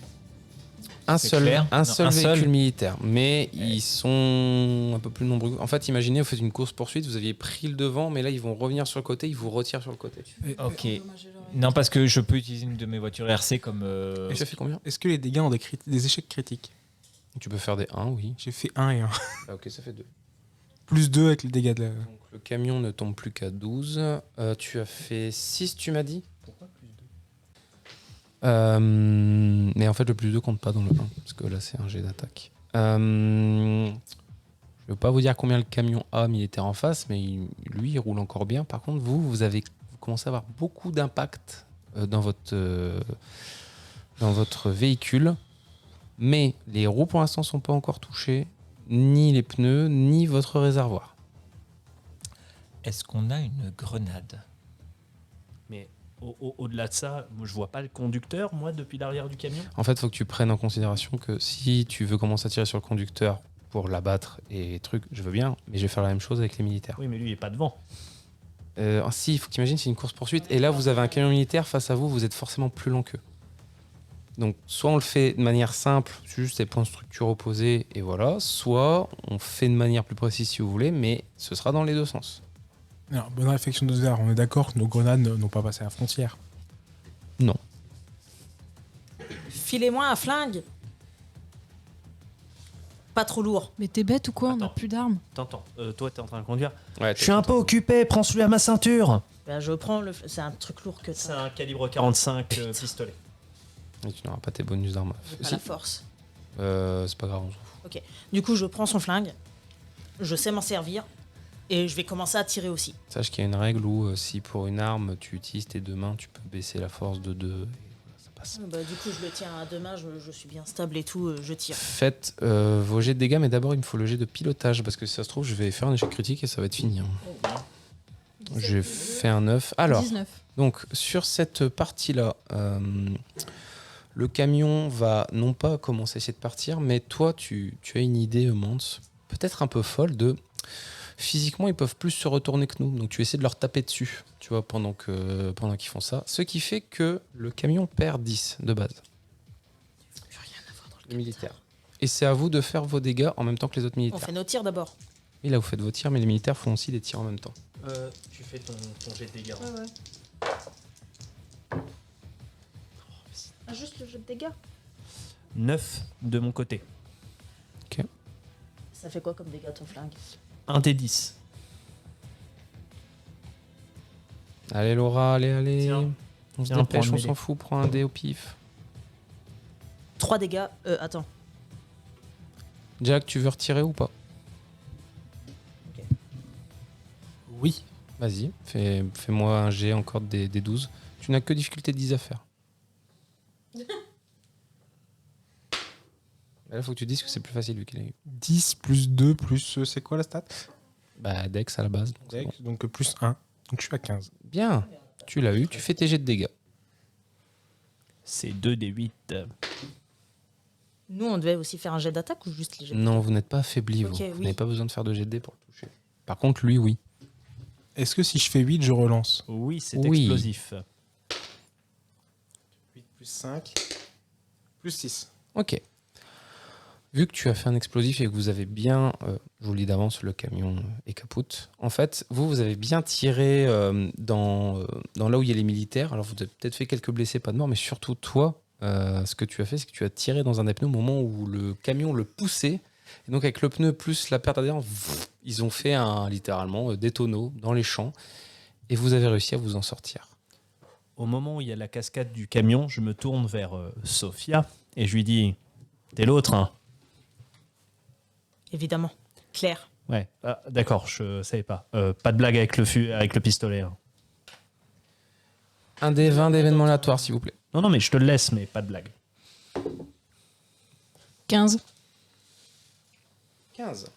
Un C'est seul, clair un Non, seul un véhicule seul. militaire. Mais ils sont un peu plus nombreux. En fait, imaginez, vous faites une course-poursuite, vous aviez pris le devant, mais là, ils vont revenir sur le côté, ils vous retirent sur le côté. Ok. Non, parce que je peux utiliser une de mes voitures RC comme. Et tu as fait combien? Est-ce que les dégâts ont des échecs critiques? Tu peux faire des 1, oui. J'ai fait 1 et 1. Ah, ok, ça fait 2. Plus 2 avec les dégâts de la... Donc le camion ne tombe plus qu'à 12. Tu as fait 6, tu m'as dit? Pourquoi plus 2? Mais en fait, le plus 2 compte pas dans le 1, parce que là, c'est un jet d'attaque. Je ne veux pas vous dire combien le camion a militaire en face, mais lui, il roule encore bien. Par contre, vous commencez à avoir beaucoup d'impact dans votre véhicule. Mais les roues pour l'instant sont pas encore touchées, ni les pneus, ni votre réservoir. Est-ce qu'on a une grenade? Mais au-delà de ça, moi, je vois pas le conducteur, moi, depuis l'arrière du camion. En fait, il faut que tu prennes en considération que si tu veux commencer à tirer sur le conducteur pour l'abattre et trucs, je veux bien, mais je vais faire la même chose avec les militaires. Oui, mais lui, il est pas devant. Si, il faut que tu imagines, c'est une course-poursuite. Et là, vous avez un camion militaire face à vous, vous êtes forcément plus lent qu'eux. Donc, soit on le fait de manière simple, juste des points de structure opposés, et voilà. Soit on fait de manière plus précise si vous voulez, mais ce sera dans les deux sens. Alors, bonne réflexion de Zar, on est d'accord que nos grenades n'ont pas passé la frontière. Non. Filez-moi un flingue. Pas trop lourd. Mais t'es bête ou quoi? On a Attends. plus d'armes. T'entends, toi, t'es en train de conduire. Ouais, Je suis un peu occupé, prends celui à ma ceinture. Ben, je prends le. C'est un truc lourd que C'est t'as. un calibre 45 pistolet. Et tu n'auras pas tes bonus d'armes. J'ai pas Si. la force. C'est pas grave, on s'en fout. Du coup, je prends son flingue. Je sais m'en servir. Et je vais commencer à tirer aussi. Sache qu'il y a une règle où si pour une arme tu utilises tes deux mains, tu peux baisser la force de 2 et voilà, ça passe. Bah, du coup, je le tiens à deux mains. Je suis bien stable et tout. Je tire. Faites vos jets de dégâts, mais d'abord il me faut le jet de pilotage parce que si ça se trouve, je vais faire un échec critique et ça va être fini. Hein. J'ai fait un 9. Alors, 19. donc sur cette partie-là, le camion va non pas commencer à essayer de partir, mais toi tu as une idée, Mance, peut-être un peu folle de. Physiquement, ils peuvent plus se retourner que nous, donc tu essaies de leur taper dessus, tu vois, pendant qu'ils font ça. Ce qui fait que le camion perd 10 de base. Plus rien à voir dans le Les militaires. Et c'est à vous de faire vos dégâts en même temps que les autres On militaires. fait nos tirs d'abord. Et là, vous faites vos tirs, mais les militaires font aussi des tirs en même temps. Tu fais ton jet de dégâts. Ah, juste le jeu de dégâts. 9 de mon côté. Ça fait quoi comme dégâts ton flingue? 1 des 10. Allez, Laura, allez. Tiens. On se Tiens, dépêche, prends on le s'en mêlée. fout, prends un dé au pif. 3 dégâts. Attends. Jack, tu veux retirer ou pas? Oui. Vas-y, fais-moi un jet encore des 12. Tu n'as que difficulté de 10 à faire. Là, il faut que tu dises que c'est plus facile vu qu'il a eu. 10 plus 2 plus... c'est quoi la stat? Bah, Dex à la base. Donc c'est bon. Donc plus 1. Donc je suis à 15. Bien, tu l'as eu, tu fais tes jets de dégâts. C'est 2 des 8. Nous, on devait aussi faire un jet d'attaque ou juste les jets de Non, vous n'êtes pas affaibli, vous. Ok, Vous oui. n'avez pas besoin de faire de jet de dés pour le toucher. Par contre, lui, oui. Est-ce que si je fais 8, je relance? Oui, c'est Oui. explosif. 8 plus 5 plus 6. Ok. Vu que tu as fait un explosif et que vous avez bien, je vous le dis d'avance, le camion est capote. En fait, vous avez bien tiré dans là où il y a les militaires. Alors, vous avez peut-être fait quelques blessés, pas de mort, mais surtout toi, ce que tu as fait, c'est que tu as tiré dans un des pneus au moment où le camion le poussait. Et donc, avec le pneu plus la perte d'adhérence, ils ont fait littéralement des tonneaux dans les champs. Et vous avez réussi à vous en sortir. Au moment où il y a la cascade du camion, je me tourne vers Sophia et je lui dis t'es l'autre, hein? Évidemment. Claire. Ouais, ah, d'accord, je savais pas. Pas de blague avec le pistolet. Hein. Un des 20 d'événements aléatoires, s'il vous plaît. Non, non, mais je te le laisse, mais pas de blague. 15. 15.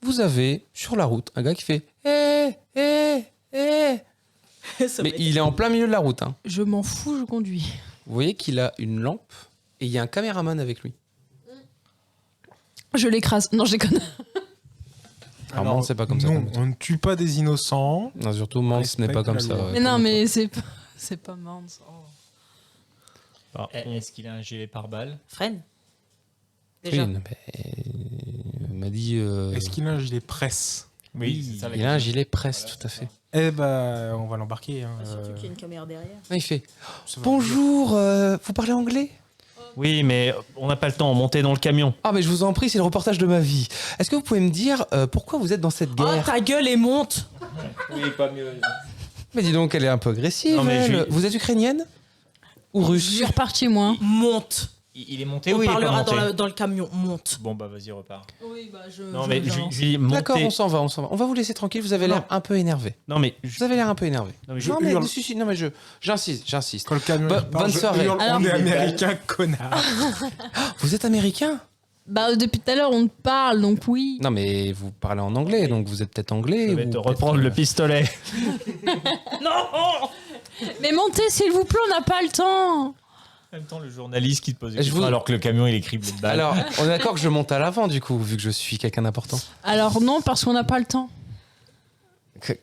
Vous avez sur la route un gars qui fait hé, hé, hé. Mais il est en plein milieu de la route. Hein. Je m'en fous, je conduis. Vous voyez qu'il a une lampe et il y a un caméraman avec lui. Je l'écrase. Non, je déconne. Alors, Mance, c'est pas comme ça. Non, qu'on on ne tue pas des innocents. Non, surtout, Mance n'est pas comme ça. Respecte la loi. Mais non, mais c'est pas marrant. Ça. Oh. Ah, Est-ce qu'il a un gilet pare-balles? Fren. Oui, Déjà. non, mais il m'a dit. Est-ce qu'il a un gilet presse? Oui, c'est ça la Il a un question. gilet presse, tout à fait. Eh ben, on va l'embarquer. Hein. Surtout qu'il y a une caméra derrière. Ah, il fait Ça va. bonjour, vous parlez anglais? oui, mais on n'a pas le temps, montez dans le camion. Ah, mais je vous en prie, c'est le reportage de ma vie. Est-ce que vous pouvez me dire pourquoi vous êtes dans cette Oh, guerre? ta gueule et monte. Oui, pas mieux. Mais dis donc, elle est un peu agressive. Non, mais elle. je lui- Vous êtes ukrainienne ou Je russe? suis reparti, moi. Monte. Il est monté On ou il est pas parlera monté dans le camion. Monte. Bon, bah vas-y, repars. Oui, bah je. Non, mais Julie, D'accord, monter. on s'en va. On va vous laisser tranquille. Vous avez l'air un peu énervé. Non, mais. Vous avez l'air un peu énervé. Non, mais Non, mais, hurle. non, mais j'insiste. Quand le camion Bo- il part, bonne je soirée. hurle, Alors- on est américain, connard. Vous êtes américain? Bah depuis tout à l'heure on te parle, donc oui. Non, mais vous parlez en anglais, donc vous êtes peut-être anglais. Je vais ou te peut-être- reprendre le pistolet. Non. Mais montez s'il vous plaît, on n'a pas le temps. En même temps, le journaliste qui te pose des Je questions vous- alors que le camion il est criblé de balles. Alors, on est d'accord que je monte à l'avant, du coup, vu que je suis quelqu'un d'important. Alors non, parce qu'on n'a pas le temps.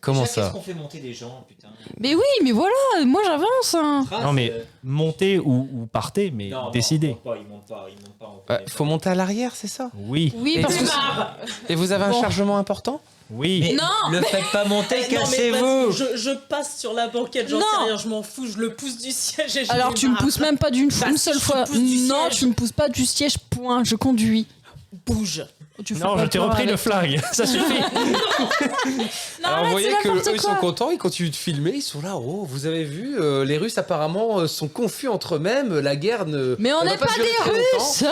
Comment ça? fait monter des gens, putain? Mais oui, mais voilà, moi j'avance. Hein. Non, mais montez ou partez, mais décidez. Il monte pas. Faut monter à l'arrière, c'est ça? Oui, Oui, Et parce tu- que Et vous avez un Bon. chargement important? oui. non. Le faites pas monter, Non, mais cassez-vous! vas-y, je passe sur la banquette, j'en Non. sais rien, je m'en fous, je le pousse du siège et je Alors tu me démarre. pousses même pas d'une Bah, une si, seule je te fois. pousse du Non, siège. tu me pousses pas du siège. Point. Je conduis. Bouge. Tu fais Non, pas je t'ai peur repris avec- le flingue. Ça suffit. Non, Alors, vous voyez arrête, c'est que n'importe eux, ils quoi. sont contents, ils continuent de filmer, ils sont là. Oh, vous avez vu, les Russes apparemment sont confus entre eux-mêmes. La guerre ne. Mais on elle va n'est pas durer des très longtemps. Russes.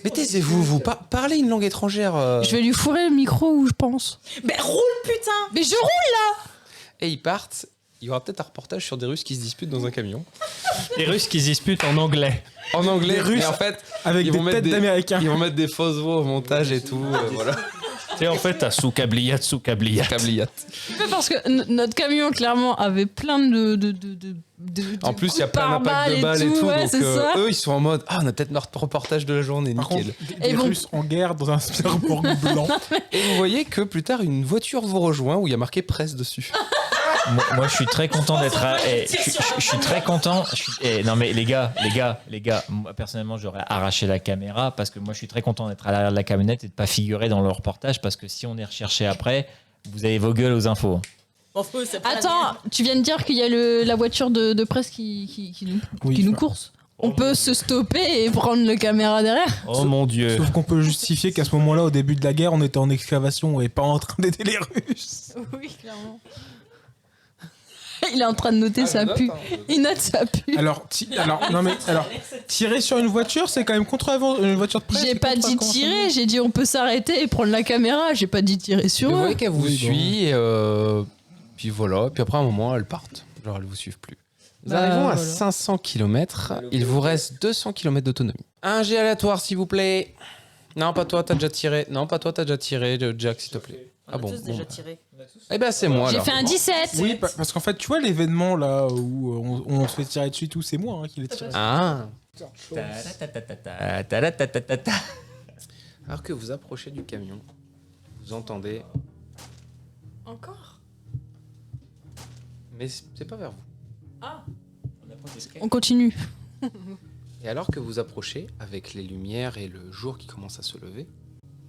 Mais taisez-vous, vous parlez une langue étrangère. Je vais lui fourrer le micro où je pense. Mais roule, putain. Mais je roule. Et ils partent. Il y aura peut-être un reportage sur des Russes qui se disputent dans un camion. Les Russes qui se disputent en anglais. En anglais, Des Russes mais en fait, Avec ils des vont mettre têtes des- d'américains. ils vont mettre des fausses voix au montage et tout. Voilà. Et en fait, t'as Soukabliat. Kabliat. Parce que notre camion clairement avait plein de En plus, il y a coups plein d'impacts pare-balles de balles et tout. ouais, Donc, c'est ça. eux, ils sont en mode ah, on a peut-être notre reportage de la journée, Par nickel. contre, des Et bon. Russes en guerre dans un Spielberg blanc. Et vous voyez que plus tard, une voiture vous rejoint où il y a marqué presse dessus. Moi, je suis très content d'être. Je suis très content. Non, mais les gars, moi, personnellement, j'aurais arraché la caméra parce que moi, je suis très content d'être à l'arrière de la camionnette et de pas figurer dans le reportage parce que si on est recherché après, vous avez vos gueules aux infos. Enfin, c'est pas la Attends, mienne. tu viens de dire qu'il y a la voiture de presse qui Oui, nous enfin, course. On peut se stopper et prendre le caméra derrière. Oh mon dieu. Sauf qu'on peut justifier qu'à ce moment-là, au début de la guerre, on était en excavation et pas en train d'aider les Russes. Oui, clairement. Il est en train de noter sa pu. Il note sa pu. Alors, tirer sur une voiture, c'est quand même contre une voiture de presse. J'ai c'est pas contre dit la convention. tirer, j'ai dit on peut s'arrêter et prendre la caméra. J'ai pas dit tirer sur Et vous eux. voyez qu'elle vous Oui, bon. suit. Puis voilà. Puis après, un moment, elles partent. Genre, elles vous suivent plus. Nous Bah, arrivons à voilà. 500 km. Il vous reste 200 km d'autonomie. Un jet aléatoire, s'il vous plaît. Non, pas toi, t'as déjà tiré. Non, pas toi, t'as déjà tiré, Jack, s'il te plaît. On Ah a bon, tous bon. déjà tiré. Eh ben, c'est moi, J'ai alors. fait un 17. Oui, parce qu'en fait, tu vois l'événement là où on se fait tirer dessus, tout, c'est moi qui l'ai tiré. Ah. Ta-ta-ta-ta-ta-ta-ta-ta-ta-ta. Alors que vous approchez du camion, vous entendez, Encore. mais c'est pas vers vous. On continue. Et alors que vous approchez, avec les lumières et le jour qui commence à se lever,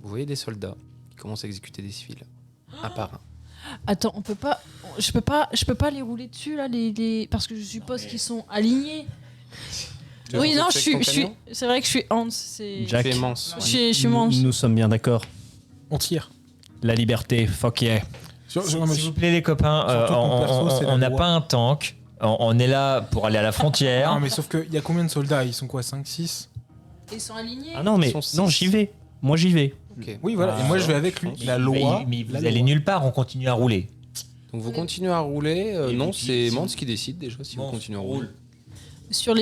vous voyez des soldats qui commencent à exécuter des civils, un par un. Attends, on peut pas. Je peux pas les rouler dessus là, parce que je suppose qu'ils sont alignés. Oui, non, je suis. C'est vrai que je suis Hans. C'est. Jack. Tu es mince. Je suis manche. Nous sommes bien d'accord. On tire. La liberté, fuck yeah. Non, mais S'il vous plaît, les copains, Surtout que mon perso, c'est la on n'a loi. pas un tank. On est là pour aller à la frontière. non, mais sauf qu'il y a combien de soldats? Ils sont quoi, 5, 6? Ils sont alignés. Ah non, mais Ils sont non, six. j'y vais. Moi, j'y vais. Ok. Oui, voilà. Ah, et moi, je vais avec lui. La loi. Mais vous la allez loi. nulle part, on continue à rouler. Donc vous continuez à rouler. Et Non, puis, c'est si Mans vous- qui décide déjà si vous Mans, continuez à roule. rouler. Sur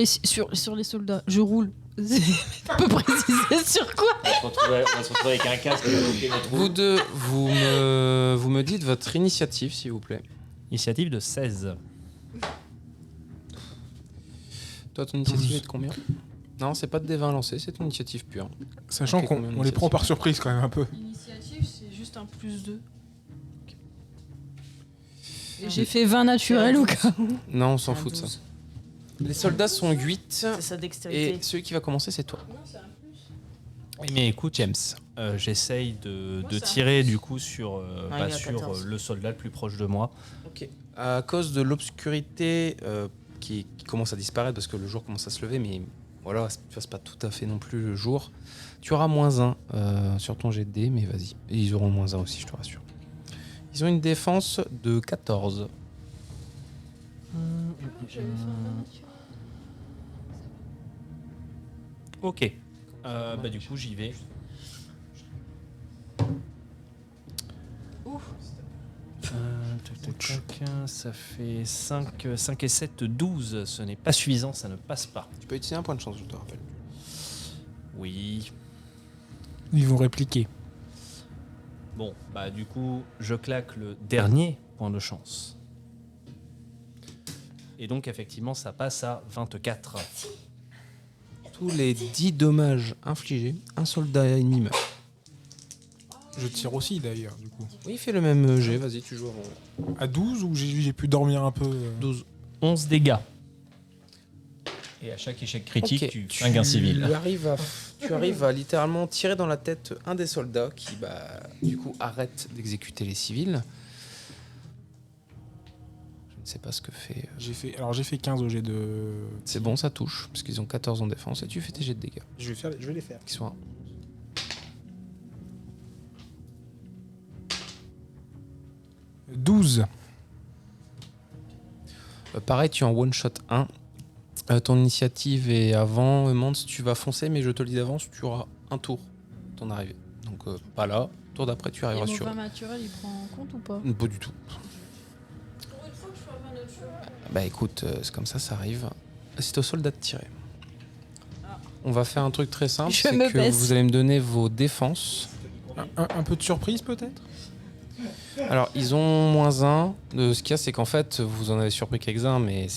les soldats, je roule. On peut préciser sur quoi? On va se retrouver avec un casque. Vous deux, vous me dites votre initiative, s'il vous plaît. Initiative de 16. Toi, ton initiative est de combien? Non, c'est pas de D20 lancé, c'est ton initiative pure. Sachant Ok, qu'on combien on les prend d'initiative par surprise quand même un peu. L'initiative, c'est juste un +2. Et j'ai fait 20 naturels au cas où. Non, on s'en fout de ça. Les soldats sont 8 C'est sa dextérité. et celui qui va commencer, c'est toi. Oui, mais écoute, James, j'essaye de tirer du coup sur, il y a sur 14. le soldat le plus proche de moi. Ok. À cause de l'obscurité qui commence à disparaître parce que le jour commence à se lever, mais voilà, c'est pas tout à fait non plus le jour. Tu auras -1 sur ton jet de dés, mais vas-y. Et ils auront -1 aussi, je te rassure. Ils ont une défense de 14. Ok. Du coup, j'y vais. Ça fait 5 et 7, 12. Ce n'est pas suffisant, ça ne passe pas. Tu peux utiliser un point de chance, je te rappelle. Oui. Ils vont répliquer. Bon, du coup, je claque le dernier point de chance. Et donc, effectivement, ça passe à 24. Tous les 10 dommages infligés, un soldat ennemi meurt. Je tire aussi d'ailleurs, du coup. Oui, fais le même jet, vas-y, tu joues avant. À 12 ou j'ai pu dormir un peu 12. 11 dégâts. Et à chaque échec critique, Ok, tu flingues un civil. Tu arrives à littéralement tirer dans la tête un des soldats qui, du coup, arrête d'exécuter les civils. Je ne sais pas ce que fait. J'ai fait 15 au jet de... C'est bon, ça touche, parce qu'ils ont 14 en défense, et tu fais tes jets de dégâts. Je vais les faire. Qui sont 12. pareil, tu en one-shot 1. Ton initiative est avant. Mans, tu vas foncer, mais je te le dis d'avance, tu auras un tour ton arrivée. Donc, pas là. Tour d'après, tu Et arriveras mon sur. vin naturel, il prend en compte ou pas? Pas du tout. Bah écoute, c'est comme ça arrive. C'est au soldat de tirer. On va faire un truc très simple, Je c'est me que baisse. vous allez me donner vos défenses. Un peu de surprise peut-être. Alors, ils ont -1. Ce qu'il y a, c'est qu'en fait, vous en avez surpris quelques-uns, mais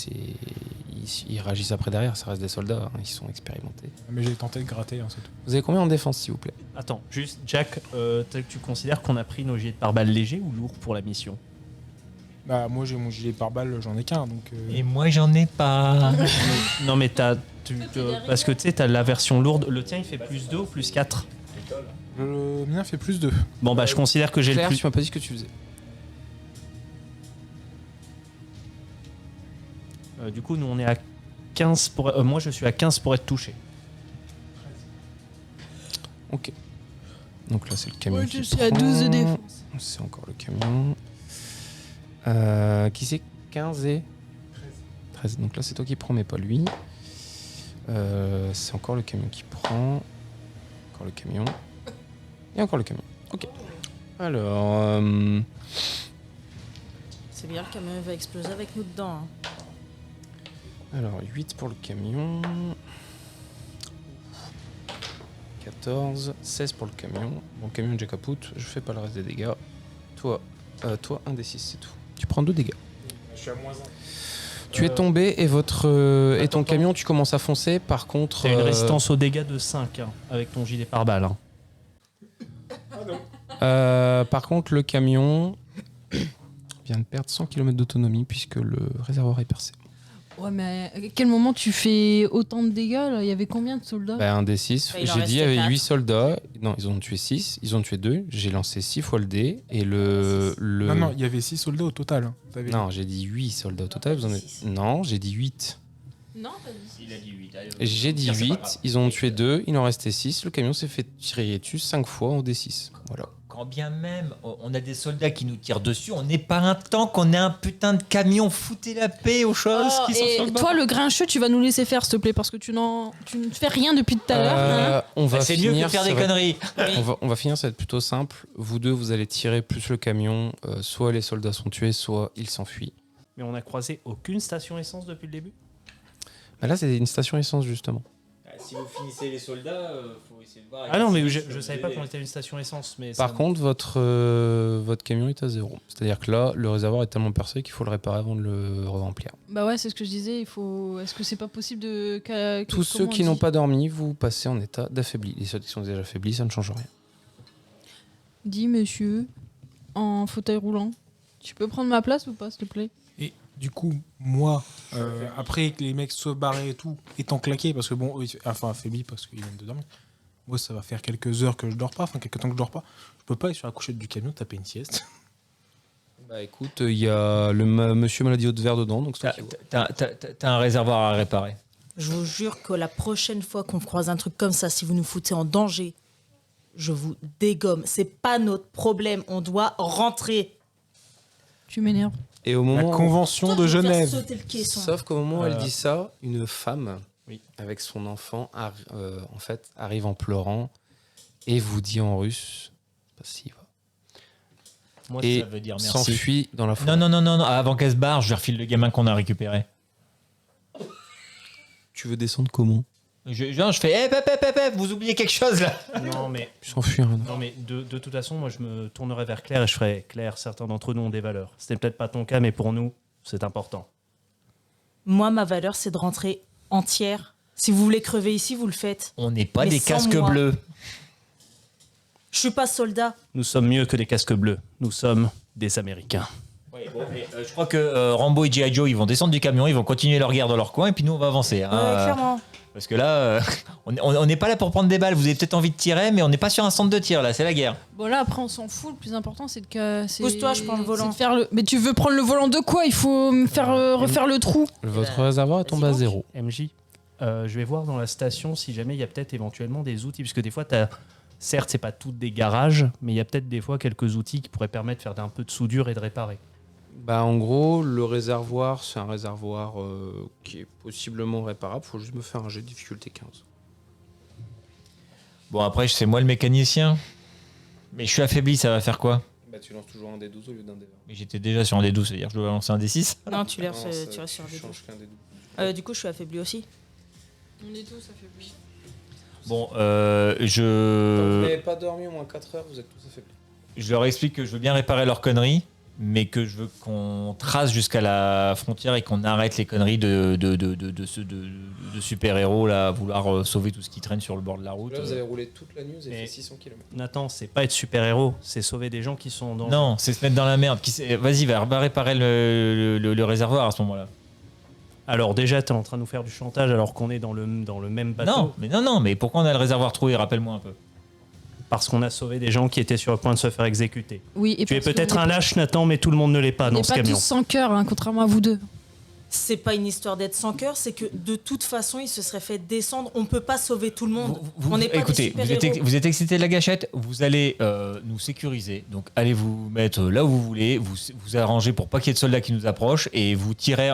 ils réagissent après derrière, ça reste des soldats, hein, ils sont expérimentés. Mais j'ai tenté de gratter, hein, c'est tout. Vous avez combien en défense, s'il vous plaît? Attends, juste, Jack, tu considères qu'on a pris nos gilets de pare-balles légers ou lourds pour la mission? Bah moi j'ai mon gilet pare-balles, j'en ai qu'un donc... Et moi, j'en ai pas. Non, mais parce que tu sais, t'as la version lourde. Le tien, il fait +2 ou +4? Le mien fait +2. Bon, je considère que j'ai le Claire, plus. tu m'as pas dit ce que tu faisais. Du coup, nous, on est à 15 pour. Moi, je suis à 15 pour être touché. Ok. Donc là, c'est le camion Moi, qui je suis à prend. 12 de défense. C'est encore le camion. Qui c'est 15 et 13. Donc là, c'est toi qui prends, mais pas lui. C'est encore le camion qui prend. Encore le camion. Et encore le camion. Ok. Alors... C'est bien, le camion va exploser avec nous dedans. Hein. Alors, 8 pour le camion. 14. 16 pour le camion. Bon, le camion est déjà capote. Je fais pas le reste des dégâts. Toi, 1 des 6, c'est tout. Tu prends 2 dégâts. Je suis à -1. Tu es tombé et et ton Attends. camion, tu commences à foncer. Par contre... T'as une résistance aux dégâts de 5 avec ton gilet pare-balles. Hein. par contre, le camion vient de perdre 100 km d'autonomie puisque le réservoir est percé. Ouais, mais à quel moment tu fais autant de dégâts là? Il y avait combien de soldats? Bah, un des 6. Bah, il en J'ai dit, il y restait avait 8 4. soldats. Non, ils ont tué 6. Ils ont tué 2. J'ai lancé 6 fois le dé. Et le... Non, il y avait 6 soldats au total. Hein. Non, j'ai dit 8 soldats au total. Vous en avez... Six. Non, j'ai dit 8. Non, t'as dit. Il a dit 8. J'ai dit 8. Ils ont tué 2. Il en restait 6. Le camion s'est fait tirer dessus 5 fois en D6. Voilà. Quand bien même on a des soldats qui nous tirent dessus, on n'est pas un tank, on est un putain de camion. Foutez la paix aux choses Oh, qui sont sur le et bord. toi, le grincheux, tu vas nous laisser faire, s'il te plaît, parce que tu ne fais rien depuis tout à l'heure. Hein. On va C'est finir, mieux que faire des ça va- conneries. On va finir, ça va être plutôt simple. Vous deux, vous allez tirer plus le camion. Soit les soldats sont tués, soit ils s'enfuient. Mais on a croisé aucune station essence depuis le début. Bah là, c'est une station essence, justement. Si vous finissez les soldats, faut essayer de voir. Ah non, mais je savais pas qu'on était à une station essence. Mais Par ça- contre, votre camion est à 0. C'est-à-dire que là, le réservoir est tellement percé qu'il faut le réparer avant de le remplir. Bah ouais, c'est ce que je disais. Il faut. Est-ce que c'est pas possible de. Tous ceux qui n'ont pas dormi, vous passez en état d'affaibli. Les ceux qui sont déjà affaiblis, ça ne change rien. Dis, monsieur, en fauteuil roulant, tu peux prendre ma place ou pas, s'il te plaît? Et du coup, moi, après que les mecs soient barrés et tout, étant claqués, parce que bon, eux, enfin affaiblis parce qu'ils viennent de dormir, moi ça va faire quelques heures que je dors pas, enfin quelques temps que je dors pas, je peux pas aller sur la couchette du camion taper une sieste. Bah écoute, il y a le monsieur maladie haute vert dedans, donc c'est toi qui vois. T'as un réservoir à réparer. Je vous jure que la prochaine fois qu'on croise un truc comme ça, si vous nous foutez en danger, je vous dégomme. C'est pas notre problème. On doit rentrer. Tu m'énerves. Et au La moment convention de Toi, tu vas faire Genève. sauter le caisson. Sauf qu'au moment où elle dit ça, une femme avec son enfant, en fait, arrive en pleurant et vous dit en russe, pas s'il va, Moi, et ça veut dire merci. s'enfuit dans la forêt. Non, avant qu'elle se barre, je lui refile le gamin qu'on a récupéré. Tu veux descendre comment? Je fais, vous oubliez quelque chose là. Non, mais, Tu s'enfuis. Hein. non, mais de toute façon, moi, je me tournerai vers Claire et je ferai Claire, certains d'entre nous ont des valeurs. C'était peut-être pas ton cas, mais pour nous, c'est important. Moi, ma valeur, c'est de rentrer entière. Si vous voulez crever ici, vous le faites. On n'est pas Mais des sans casques moi. bleus. Je suis pas soldat. Nous sommes mieux que des casques bleus. Nous sommes des Américains. Je crois que Rambo et G.I. Joe, ils vont descendre du camion, ils vont continuer leur guerre dans leur coin et puis nous, on va avancer. Hein. Clairement. Parce que là, on n'est pas là pour prendre des balles. Vous avez peut-être envie de tirer, mais on n'est pas sur un centre de tir là, c'est la guerre. Bon là après on s'en fout, le plus important c'est de Pousse-toi, je prends le volant. c'est de faire le... Mais tu veux prendre le volant de quoi? Il faut me faire refaire le trou. Votre réservoir est tombé à vas-y, 0. MJ, je vais voir dans la station si jamais il y a peut-être éventuellement des outils, parce que des fois, certes, c'est pas toutes des garages, mais il y a peut-être des fois quelques outils qui pourraient permettre de faire un peu de soudure et de réparer. Bah, en gros, le réservoir, c'est un réservoir qui est possiblement réparable. Faut juste me faire un jet de difficulté 15. Bon, après, c'est moi le mécanicien. Mais je suis affaibli, ça va faire quoi? Bah, tu lances toujours un des 12 au lieu d'un des 20. Mais j'étais déjà sur un des 12, c'est-à-dire que je dois lancer un des 6. Non, tu restes sur des changes qu'un des 12. Du coup, je suis affaibli aussi. On est tous affaiblis. Bon, Quand vous je n'avez pas dormi au moins 4 heures, vous êtes tous affaiblis. leur explique que je veux bien réparer leurs conneries, mais que je veux qu'on trace jusqu'à la frontière et qu'on arrête les conneries de super-héros là, à vouloir sauver tout ce qui traîne sur le bord de la route. Là, vous avez roulé toute la nuit, vous avez Et- fait 600 km. Nathan, c'est pas être super-héros, c'est sauver des gens qui sont en danger. Non, c'est se mettre dans la merde. Vas-y, va réparer le réservoir à ce moment-là. Alors déjà, t'es en train de nous faire du chantage alors qu'on est dans le même bateau. Non, mais pourquoi on a le réservoir troué? Rappelle-moi un peu. Parce qu'on a sauvé des gens qui étaient sur le point de se faire exécuter. Oui, et Tu es parce qu'on peut-être un est- lâche, Nathan, mais tout le monde ne l'est pas on dans n'est ce pas camion. tous sans cœur, hein, contrairement à vous deux. C'est pas une histoire d'être sans cœur, c'est que de toute façon, il se serait fait descendre. On peut pas sauver tout le monde. On n'est pas Écoutez, des super-héros. vous êtes excité de la gâchette, vous allez nous sécuriser. Donc allez vous mettre là où vous voulez, vous arrangez pour pas qu'il y ait de soldats qui nous approchent et vous tirez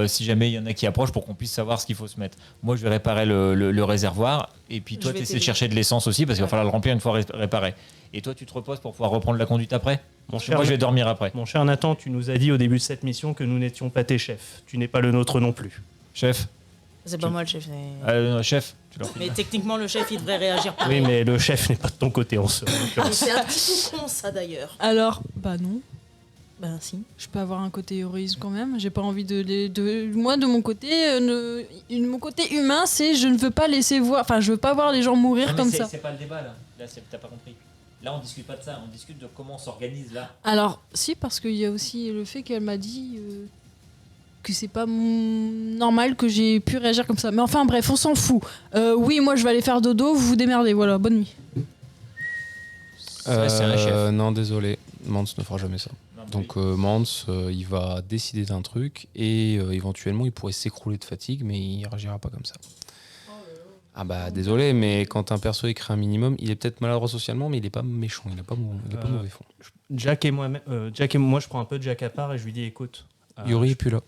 si jamais il y en a qui approchent pour qu'on puisse savoir ce qu'il faut se mettre. Moi je vais réparer le réservoir et puis toi Je vais tu essaies de t'aider. chercher de l'essence aussi parce qu'il va Ouais. falloir le remplir une fois réparé. Et toi tu te reposes pour pouvoir reprendre la conduite après. Mon Moi je vais dormir après. Mon cher Nathan, tu nous as dit au début de cette mission que nous n'étions pas tes chefs. Tu n'es pas le nôtre non plus. Chef, C'est pas moi le chef. mais- chef, tu leur Mais techniquement, le chef, il devrait réagir Oui, pareil. mais le chef n'est pas de ton côté en ce Mais l'occurrence. c'est un petit peu con, ça, d'ailleurs. Alors, bah non. Ben, si. Je peux avoir un côté héroïsme quand même. J'ai pas envie moi de mon côté, mon côté humain, c'est je ne veux pas laisser voir. Enfin, je veux pas voir les gens mourir comme ça. C'est pas le débat là. Là t'as pas compris. Là on discute pas de ça, on discute de comment on s'organise là. Alors, si, parce qu'il y a aussi le fait qu'elle m'a dit que c'est pas normal que j'ai pu réagir comme ça. Mais enfin, bref, on s'en fout. Oui, moi je vais aller faire dodo, vous vous démerdez. Voilà, bonne nuit. C'est un chef. Non, désolé. Mans ne fera jamais ça. Donc Mans, il va décider d'un truc et éventuellement il pourrait s'écrouler de fatigue, mais il réagira pas comme ça. Ah bah désolé, mais quand un perso écrit un minimum, il est peut-être maladroit socialement, mais il est pas méchant, il a pas mauvais fond. Jack et moi, je prends un peu de Jack à part et je lui dis écoute. Yuri est plus là.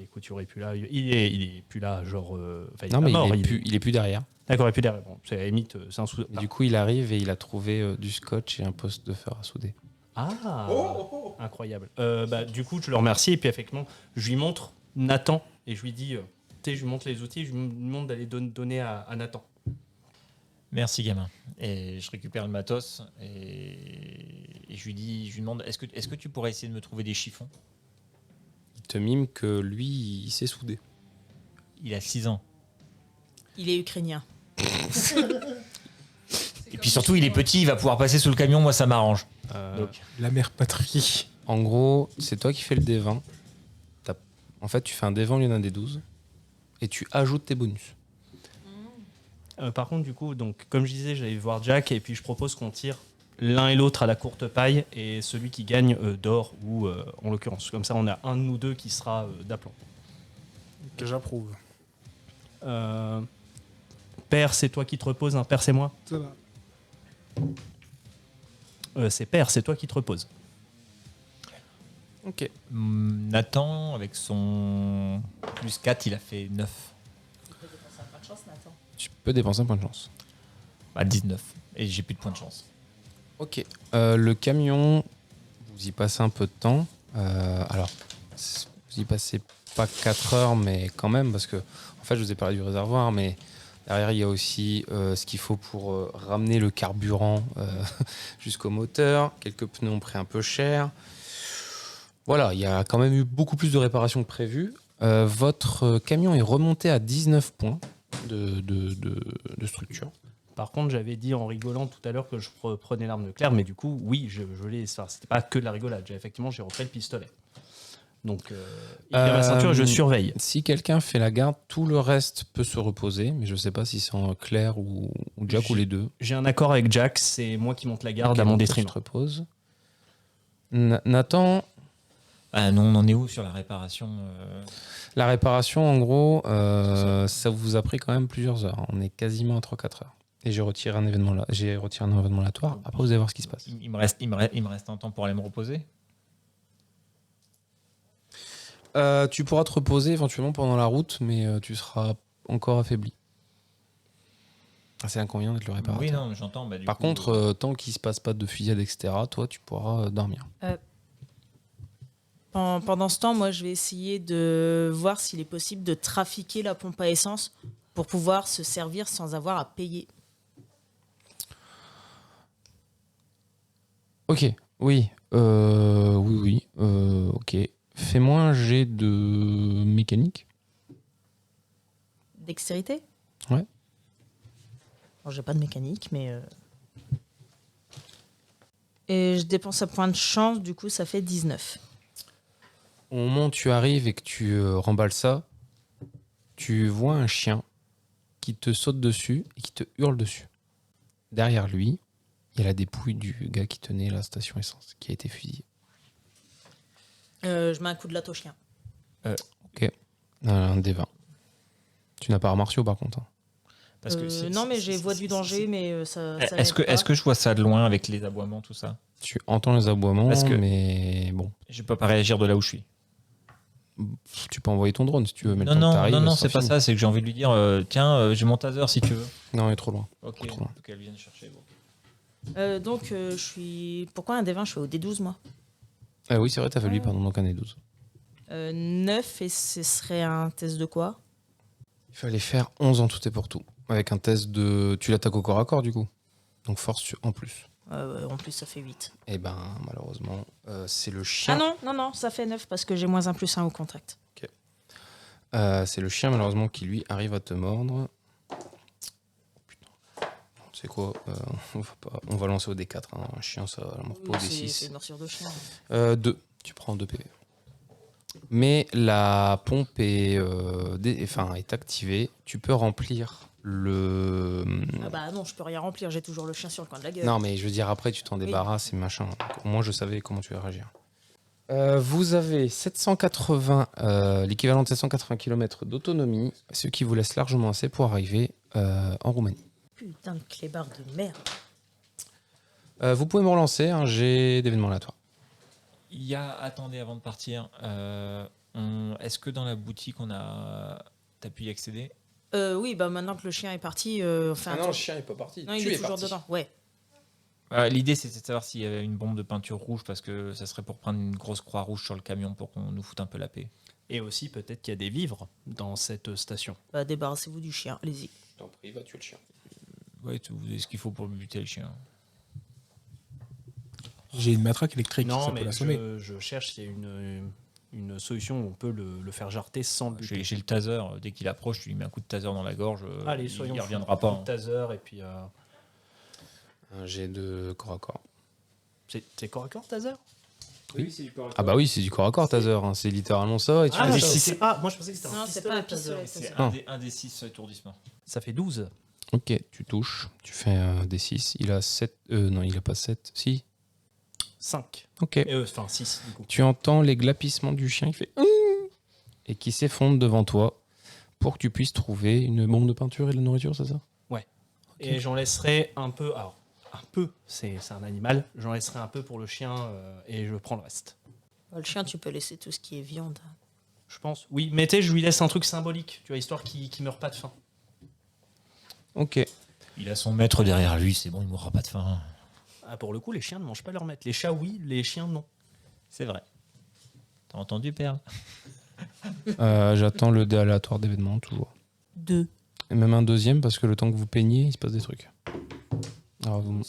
Écoute, Yuri est plus là. Il est plus là, genre. Enfin, Non, mais mort, il est plus derrière. D'accord, il est plus derrière. Bon, c'est à la limite, c'est un sous. Et du coup, il arrive et il a trouvé du scotch et un poste de fer à souder. Ah, incroyable. Du coup, je le remercie et puis effectivement, je lui montre Nathan et je lui dis, je lui montre les outils, je lui demande d'aller donner à Nathan. Merci gamin. Et je récupère le matos et je lui demande est-ce que tu pourrais essayer de me trouver des chiffons? Il te mime que lui, il sait souder. Il a 6 ans. Il est ukrainien. Et puis surtout, il est petit, il va pouvoir passer sous le camion, moi ça m'arrange. Donc, La mère patrie. En gros, c'est toi qui fais le D20. En fait, tu fais un D20 au lieu d'un D12 et tu ajoutes tes bonus. Par contre, du coup, donc, comme je disais, j'allais voir Jack et puis je propose qu'on tire l'un et l'autre à la courte paille et celui qui gagne dort ou en l'occurrence. Comme ça, on a un de nous deux qui sera d'aplomb. Que j'approuve. Père, c'est toi qui te reposes, hein. Père, c'est moi. Ça va. C'est Père, c'est toi qui te reposes. Ok. Nathan, avec son plus 4, il a fait 9. Tu peux dépenser un point de chance. Bah, 19. Et j'ai plus de points de chance. Ok. Le camion, vous y passez un peu de temps. Alors, vous y passez pas 4 heures, mais quand même, parce que, en fait, je vous ai parlé du réservoir, mais derrière, il y a aussi ce qu'il faut pour ramener le carburant jusqu'au moteur. Quelques pneus ont pris un peu cher. Voilà, il y a quand même eu beaucoup plus de réparations que prévu. Votre camion est remonté à 19 points de structure. Par contre, j'avais dit en rigolant tout à l'heure que je prenais l'arme nucléaire, mais du coup, oui, je l'ai. Enfin, c'était pas que de la rigolade. Effectivement, j'ai repris le pistolet. Donc, il y a ma ceinture et je surveille. Si quelqu'un fait la garde, tout le reste peut se reposer, mais je sais pas si c'est en Claire ou Jack ou les deux. J'ai un accord avec Jack, c'est moi qui monte la garde Ok, à mon donc toi, détriment. tu te reposes. Nathan, Ah non, on en est où sur la réparation la réparation, en gros, ça vous a pris quand même plusieurs heures. On est quasiment à 3-4 heures. Et j'ai retiré un événement là. J'ai retiré un événement aléatoire. Après, vous allez voir ce qui se passe. il me reste un temps pour aller me reposer. Tu pourras te reposer éventuellement pendant la route, mais tu seras encore affaibli. C'est l'inconvénient d'être le réparateur. Oui, non, j'entends. Bah, Par contre, tant qu'il se passe pas de fusillade, etc., toi, tu pourras dormir. Pendant ce temps, moi, je vais essayer de voir s'il est possible de trafiquer la pompe à essence pour pouvoir se servir sans avoir à payer. Ok, oui. Oui. Ok. Fais-moi un jet de mécanique. Dextérité? Ouais. Bon, j'ai pas de mécanique, mais... Et je dépense un point de chance, du coup, ça fait 19. Au moment où tu arrives et que tu remballes ça, tu vois un chien qui te saute dessus et qui te hurle dessus. Derrière lui, il y a la dépouille du gars qui tenait la station essence, qui a été fusillé. Je mets un coup de latte au chien. Ok. Un des 20. Tu n'as pas arts martiaux par contre. Hein. Parce que non, mais j'ai voix du danger, mais ça Est-ce que je vois ça de loin avec les aboiements, tout ça? Tu entends les aboiements, Parce que- mais bon. Je peux pas réagir de là où je suis. Tu peux envoyer ton drone si tu veux. Mais le Non, temps que non, t'arrives, non, non, ça sera c'est pas fini. ça. C'est que j'ai envie de lui dire tiens, j'ai mon taser si tu veux. Non, il est trop loin. Ok, Trop loin. faut qu'elle vienne chercher. Bon. Donc, je suis... Pourquoi un D20? Je suis au D12, moi. Ah oui, c'est vrai, t'as fait lui, pardon, donc un des 12. 9, et ce serait un test de quoi? Il fallait faire 11 en tout et pour tout. Avec un test de... Tu l'attaques au corps à corps, du coup. Donc force en plus. En plus, ça fait 8. Eh ben, malheureusement, c'est le chien. Ah non, ça fait 9 parce que j'ai moins 1 plus 1 au contact. C'est le chien, malheureusement, qui lui arrive à te mordre. Putain. Tu sais quoi on va lancer au D4. Hein. Un chien, ça ne mord pas au C'est D6. une morsure de chien. 2. Tu prends 2 PV. Mais la pompe est activée. Tu peux remplir le. Ah bah non, je peux rien remplir, j'ai toujours le chien sur le coin de la gueule. Non, mais je veux dire, après, tu t'en Oui. débarrasses et machin. Donc, au moins, je savais comment tu vas réagir. Vous avez 780, l'équivalent de 780 km d'autonomie, ce qui vous laisse largement assez pour arriver en Roumanie. Putain de clébard de merde. Vous pouvez me relancer un jet d'événements aléatoires. Attendez, avant de partir, est-ce que dans la boutique, t'as pu y accéder? Oui, bah maintenant que le chien est parti, chien n'est pas parti. Non, il est toujours dedans, ouais. L'idée, c'était de savoir s'il y avait une bombe de peinture rouge, parce que ça serait pour prendre une grosse croix rouge sur le camion pour qu'on nous foute un peu la paix. Et aussi, peut-être qu'il y a des vivres dans cette station. Bah débarrassez-vous du chien, allez-y. Je t'en prie, va tuer le chien. Ouais, vous avez ce qu'il faut pour buter le chien. J'ai une matraque électrique, Non, ça peut mais l'assommer. je cherche s'il y a une solution où on peut le faire jarter sans le buter. J'ai le taser, dès qu'il approche, tu lui mets un coup de taser dans la gorge, Allez, soyons il fous. reviendra pas. Un taser et puis... Un jet de corps à corps. C'est corps à corps, taser? Oui, c'est du corps à corps. Ah bah oui, c'est du corps à corps, taser. Hein. C'est littéralement ça. Et tu Ah, fais mais ça. si c'est pas... Moi, je pensais que c'était Non, un c'est pistolet, pas un taser. pistolet. C'est Ah. un des 6 étourdissements. Ça fait 12. Ok, tu touches. Tu fais un D6. Il a 7. Non, il a pas 7. Si. 5. Ok. Enfin, 6, du coup. Tu entends les glapissements du chien qui fait et qui s'effondre devant toi pour que tu puisses trouver une bombe de peinture et de la nourriture, c'est ça? Et j'en laisserai un peu... Alors, un peu, c'est un animal. J'en laisserai un peu pour le chien et je prends le reste. Le chien, tu peux laisser tout ce qui est viande. Je pense. Oui, mettez, je lui laisse un truc symbolique, tu vois, histoire qu'il meure pas de faim. Ok. Il a son maître derrière lui, c'est bon, il mourra pas de faim. Ah, pour le coup, les chiens ne mangent pas leur maître. Les chats, oui, les chiens, non. C'est vrai. T'as entendu, Perle? J'attends le dé aléatoire d'événement, toujours. 2. Et même un deuxième, parce que le temps que vous peignez, il se passe des trucs. Alors, vous...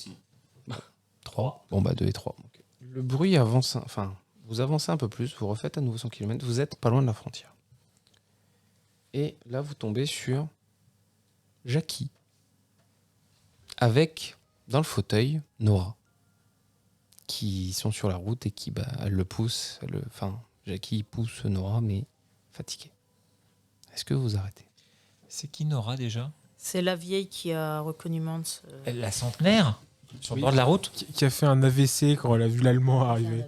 3. Bon, bah 2 et 3. Le bruit avance... Enfin, vous avancez un peu plus, vous refaites à nouveau 100 km, vous êtes pas loin de la frontière. Et là, vous tombez sur Jackie. Avec, dans le fauteuil, Nora. Qui sont sur la route et qui, bah, elle le pousse. Enfin, Jackie pousse Nora, mais fatiguée. Est-ce que vous arrêtez? C'est qui Nora déjà? C'est la vieille qui a reconnu Mans. La centenaire? Sur le Oui. bord de la route? Qui a fait un AVC quand elle a vu l'Allemand arriver.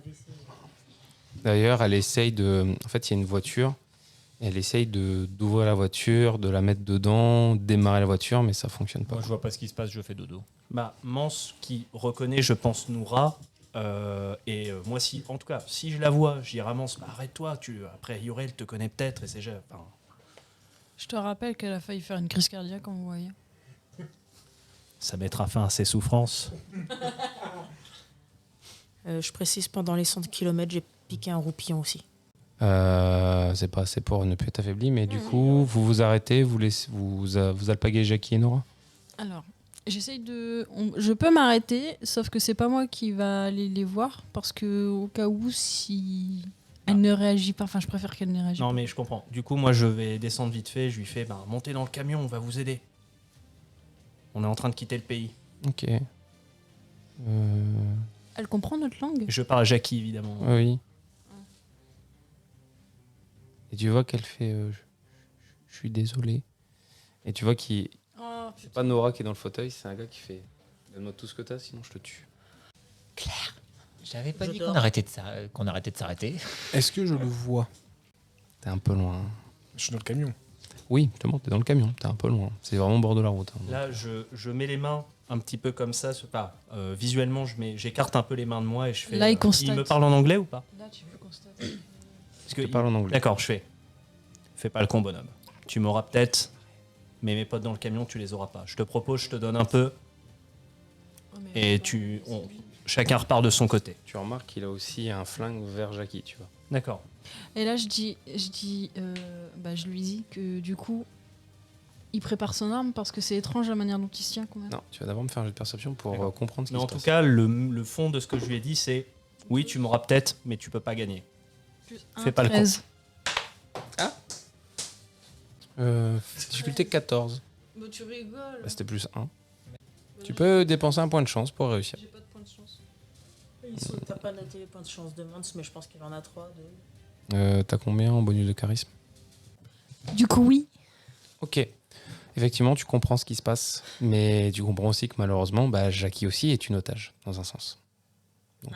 D'ailleurs, elle essaye de... En fait, il y a une voiture. Elle essaye d'ouvrir la voiture, de la mettre dedans, de démarrer la voiture, mais ça fonctionne pas. Moi, je vois pas ce qui se passe, je fais dodo. Bah, Mans qui reconnaît, je pense, Noura. Moi, si, en tout cas, si je la vois, je dirais à Mans, bah, arrête-toi. Après, Yorel te connaît peut-être. Et c'est enfin, Je te rappelle qu'elle a failli faire une crise cardiaque en vous voyant. ça mettra fin à ses souffrances. Je précise, pendant les 100 km, j'ai piqué un roupillon aussi. C'est pas assez pour ne plus être affaibli, mais du coup, vous vous arrêtez, vous alpaguez Jackie et Nora. Alors, j'essaye de... Je peux m'arrêter, sauf que c'est pas moi qui va aller les voir, parce que au cas où, si elle ne réagit pas, enfin, je préfère qu'elle ne réagisse Non, pas. mais je comprends. Du coup, moi, je vais descendre vite fait. Je lui fais, bah, montez dans le camion, on va vous aider. On est en train de quitter le pays. Ok. Elle comprend notre langue? Je parle à Jackie, évidemment. Oui. Et tu vois qu'elle fait je suis désolé. Et tu vois qu'il... Oh, C'est pas Nora qui est dans le fauteuil, c'est un gars qui fait donne-moi tout ce que t'as, sinon je te tue. J'avais pas Je dit dors. qu'on arrêtait de s'arrêter. Est-ce que je le vois? T'es un peu loin. Je suis dans le camion. Oui, justement, t'es dans le camion, t'es un peu loin. C'est vraiment au bord de la route. hein. Là, je mets les mains un petit peu comme ça. Visuellement, j'écarte un peu les mains de moi et je fais. Là, il constate. Il me parle en anglais ou pas? Là, tu peux constater. Parce que Je parle en anglais. D'accord, je fais. Fais pas le con, bonhomme. Tu m'auras peut-être, mais mes potes dans le camion, tu les auras pas. Je te propose, je te donne un peu et chacun repart de son côté. Tu remarques qu'il a aussi un flingue vers Jackie, tu vois. D'accord. Et là, je lui dis que du coup, il prépare son arme parce que c'est étrange la manière dont il se tient quand même. Non, tu vas d'abord me faire un jeu de perception pour D'accord. comprendre ce qui Mais se en passe. tout cas, le fond de ce que je lui ai dit, c'est oui, tu m'auras peut-être, mais tu peux pas gagner. Plus Fais pas le con. 13. Difficulté 14. Bah, tu rigoles. Bah, c'était plus 1. Tu peux dépenser un point de chance pour réussir. J'ai pas de point de chance. T'as pas noté les points de chance de Mans, mais je pense qu'il en a 3. T'as combien en bonus de charisme? Du coup, oui. Ok. Effectivement, tu comprends ce qui se passe, mais tu comprends aussi que malheureusement, bah, Jackie aussi est une otage, dans un sens. Donc,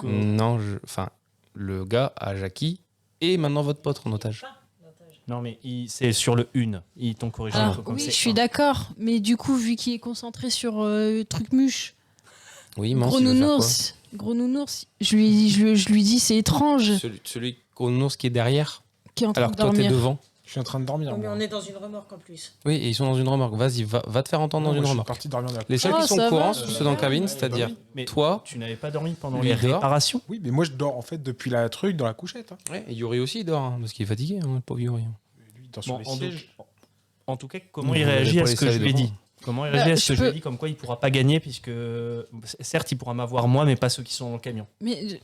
non, enfin, le gars a Jackie et maintenant votre pote en otage. Non, mais c'est sur le une. Ils t'ont corrigé un Alors, peu comme oui, c'est je suis un. d'accord, mais du coup, vu qu'il est concentré sur truc muche, Oui, Mans, gros il veut faire nounours, je lui dis c'est étrange quoi celui gros nounours qui est derrière, qui est en train alors de que toi t'es dormir. devant. Je suis en train de dormir. mais moi. on est dans une remorque en plus. Oui, et ils sont dans une remorque. Vas-y, va te faire entendre Non, dans moi, une je suis remorque. parti dormir dans la Les couchette. seuls Oh, qui sont ça au courant, va, c'est ça ceux dans la va. cabine, Ouais, c'est-à-dire bah oui. Mais toi. tu n'avais pas dormi pendant lui les dort. réparations? Oui, mais moi je dors en fait depuis la truc dans la couchette. hein. Ouais, et Yuri aussi il dort, hein, parce qu'il est fatigué, hein, le pauvre Yuri. Et lui, il dort sur Bon, les en, sièges. en tout cas, comment Vous il l'avez réagit pas à ce laissé que je aller lui ai devant. dit? Comment il réagit à ce je que je lui ai peux- dit comme quoi il pourra pas gagner puisque certes il pourra m'avoir moi mais pas ceux qui sont dans le camion. Mais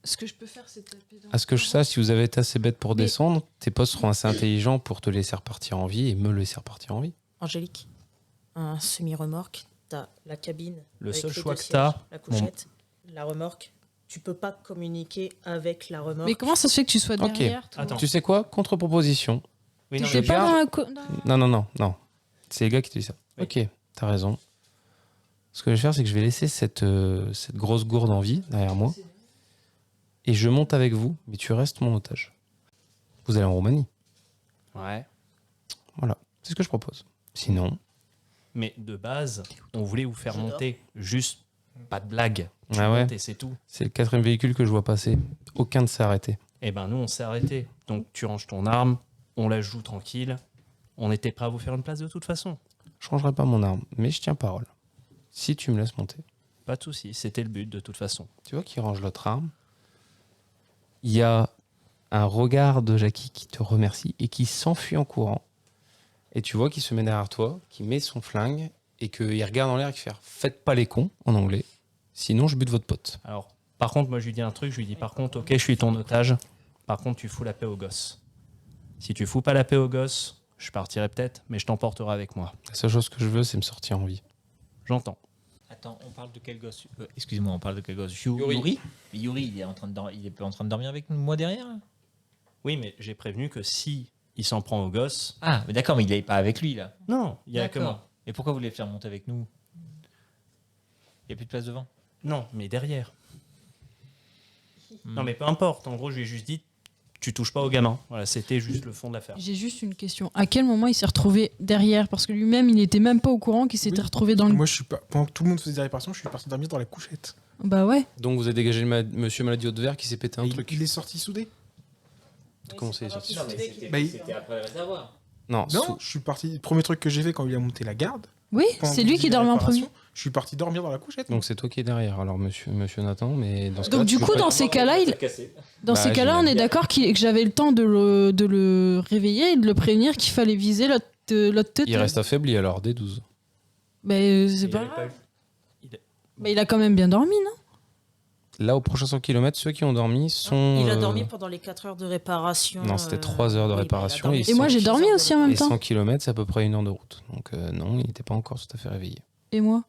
ce que je peux faire, c'est taper dans À ce que je sache, si vous avez été assez bête pour Mais- descendre, tes potes seront assez intelligents pour te laisser repartir en vie et me laisser repartir en vie. Angélique, un semi-remorque, t'as la cabine. Le avec seul les choix deux que t'as, sièges, la couchette, la remorque. Tu peux pas communiquer avec la remorque. Mais comment ça se fait que tu sois Ok. derrière toi Attends. Tu sais quoi? Contre-proposition. Oui, non, T'étais je pas garde- dans la Non. C'est les gars qui te disent ça. Oui. Ok, t'as raison. Ce que je vais faire, c'est que je vais laisser cette grosse gourde en vie derrière moi. Et je monte avec vous, mais tu restes mon otage. Vous allez en Roumanie. Ouais. Voilà, c'est ce que je propose. Sinon, Mais de base, on voulait vous faire J'adore. monter juste Pas de blague. Tu Ah ouais. montes et c'est tout. C'est le 4e véhicule que je vois passer. Aucun ne s'est arrêté. Eh ben nous, on s'est arrêté. Donc tu ranges ton arme, on la joue tranquille. On était prêt à vous faire une place de toute façon. Je changerai pas mon arme, mais je tiens parole. Si tu me laisses monter. Pas de souci, c'était le but de toute façon. Tu vois qu'il range l'autre arme. Il y a un regard de Jackie qui te remercie et qui s'enfuit en courant. Et tu vois qu'il se met derrière toi, qui met son flingue et qu'il regarde en l'air et qu'il fait « Faites pas les cons » en anglais. Sinon, je bute votre pote. Alors, par contre, moi je lui dis un truc, je lui dis par contre, ok, je suis ton otage. Par contre, tu fous la paix aux gosses. Si tu fous pas la paix aux gosses, je partirai peut-être, mais je t'emporterai avec moi. La seule chose que je veux, c'est me sortir en vie. J'entends. Attends, on parle de quel gosse excuse-moi, on parle de quel gosse Yuri. Mais Yuri, il est en train de il est en train de dormir avec moi derrière là. Oui, mais j'ai prévenu que si il s'en prend aux gosses... Ah, mais d'accord, mais il est pas avec lui là. Non, il y a D'accord. comment? Et pourquoi vous voulez le faire monter avec nous? Il n'y a plus de place devant. Non, mais derrière. Non, mais peu importe. En gros, je lui ai juste dit, tu touches pas au gamin. Voilà, c'était juste le fond de l'affaire. J'ai juste une question. À quel moment il s'est retrouvé derrière? Parce que lui-même, il n'était même pas au courant qu'il s'était Oui. retrouvé dans le... Moi, je suis pas. Pendant que tout le monde faisait des réparations, je suis parti dormir dans la couchette. Bah ouais. Donc vous avez dégagé monsieur Maladie de Vert qui s'est pété un Et truc. il est sorti soudé. Comment c'est sorti? Bah, il- C'était après le réservoir. Non, Non, je suis parti. Le premier truc que j'ai fait quand il a monté la garde. Oui, pendant c'est que lui je qui faisais dormait en la premier. réparation, Je suis parti dormir dans la couchette. donc c'est toi qui es derrière. Alors monsieur Nathan, mais dans ce Donc cas-là, du tu coup, peux dans pas- ces cas-là, dans Bah, ces cas-là, on est d'accord que j'avais le temps de le réveiller et de le prévenir qu'il fallait viser l'autre tête. il reste affaibli alors, dès 12. Mais c'est Il pas avait grave. eu- Mais il a quand même bien dormi, non? Là, au prochain 100 km, ceux qui ont dormi sont. Il a dormi pendant les 4 heures de réparation. Non, c'était 3 heures de oui, réparation, il a dormi et Et moi, j'ai 6 dormi heures de aussi en même Et temps. 100 km, c'est à peu près 1 heure de route. Donc non, il n'était pas encore tout à fait réveillé. Et moi?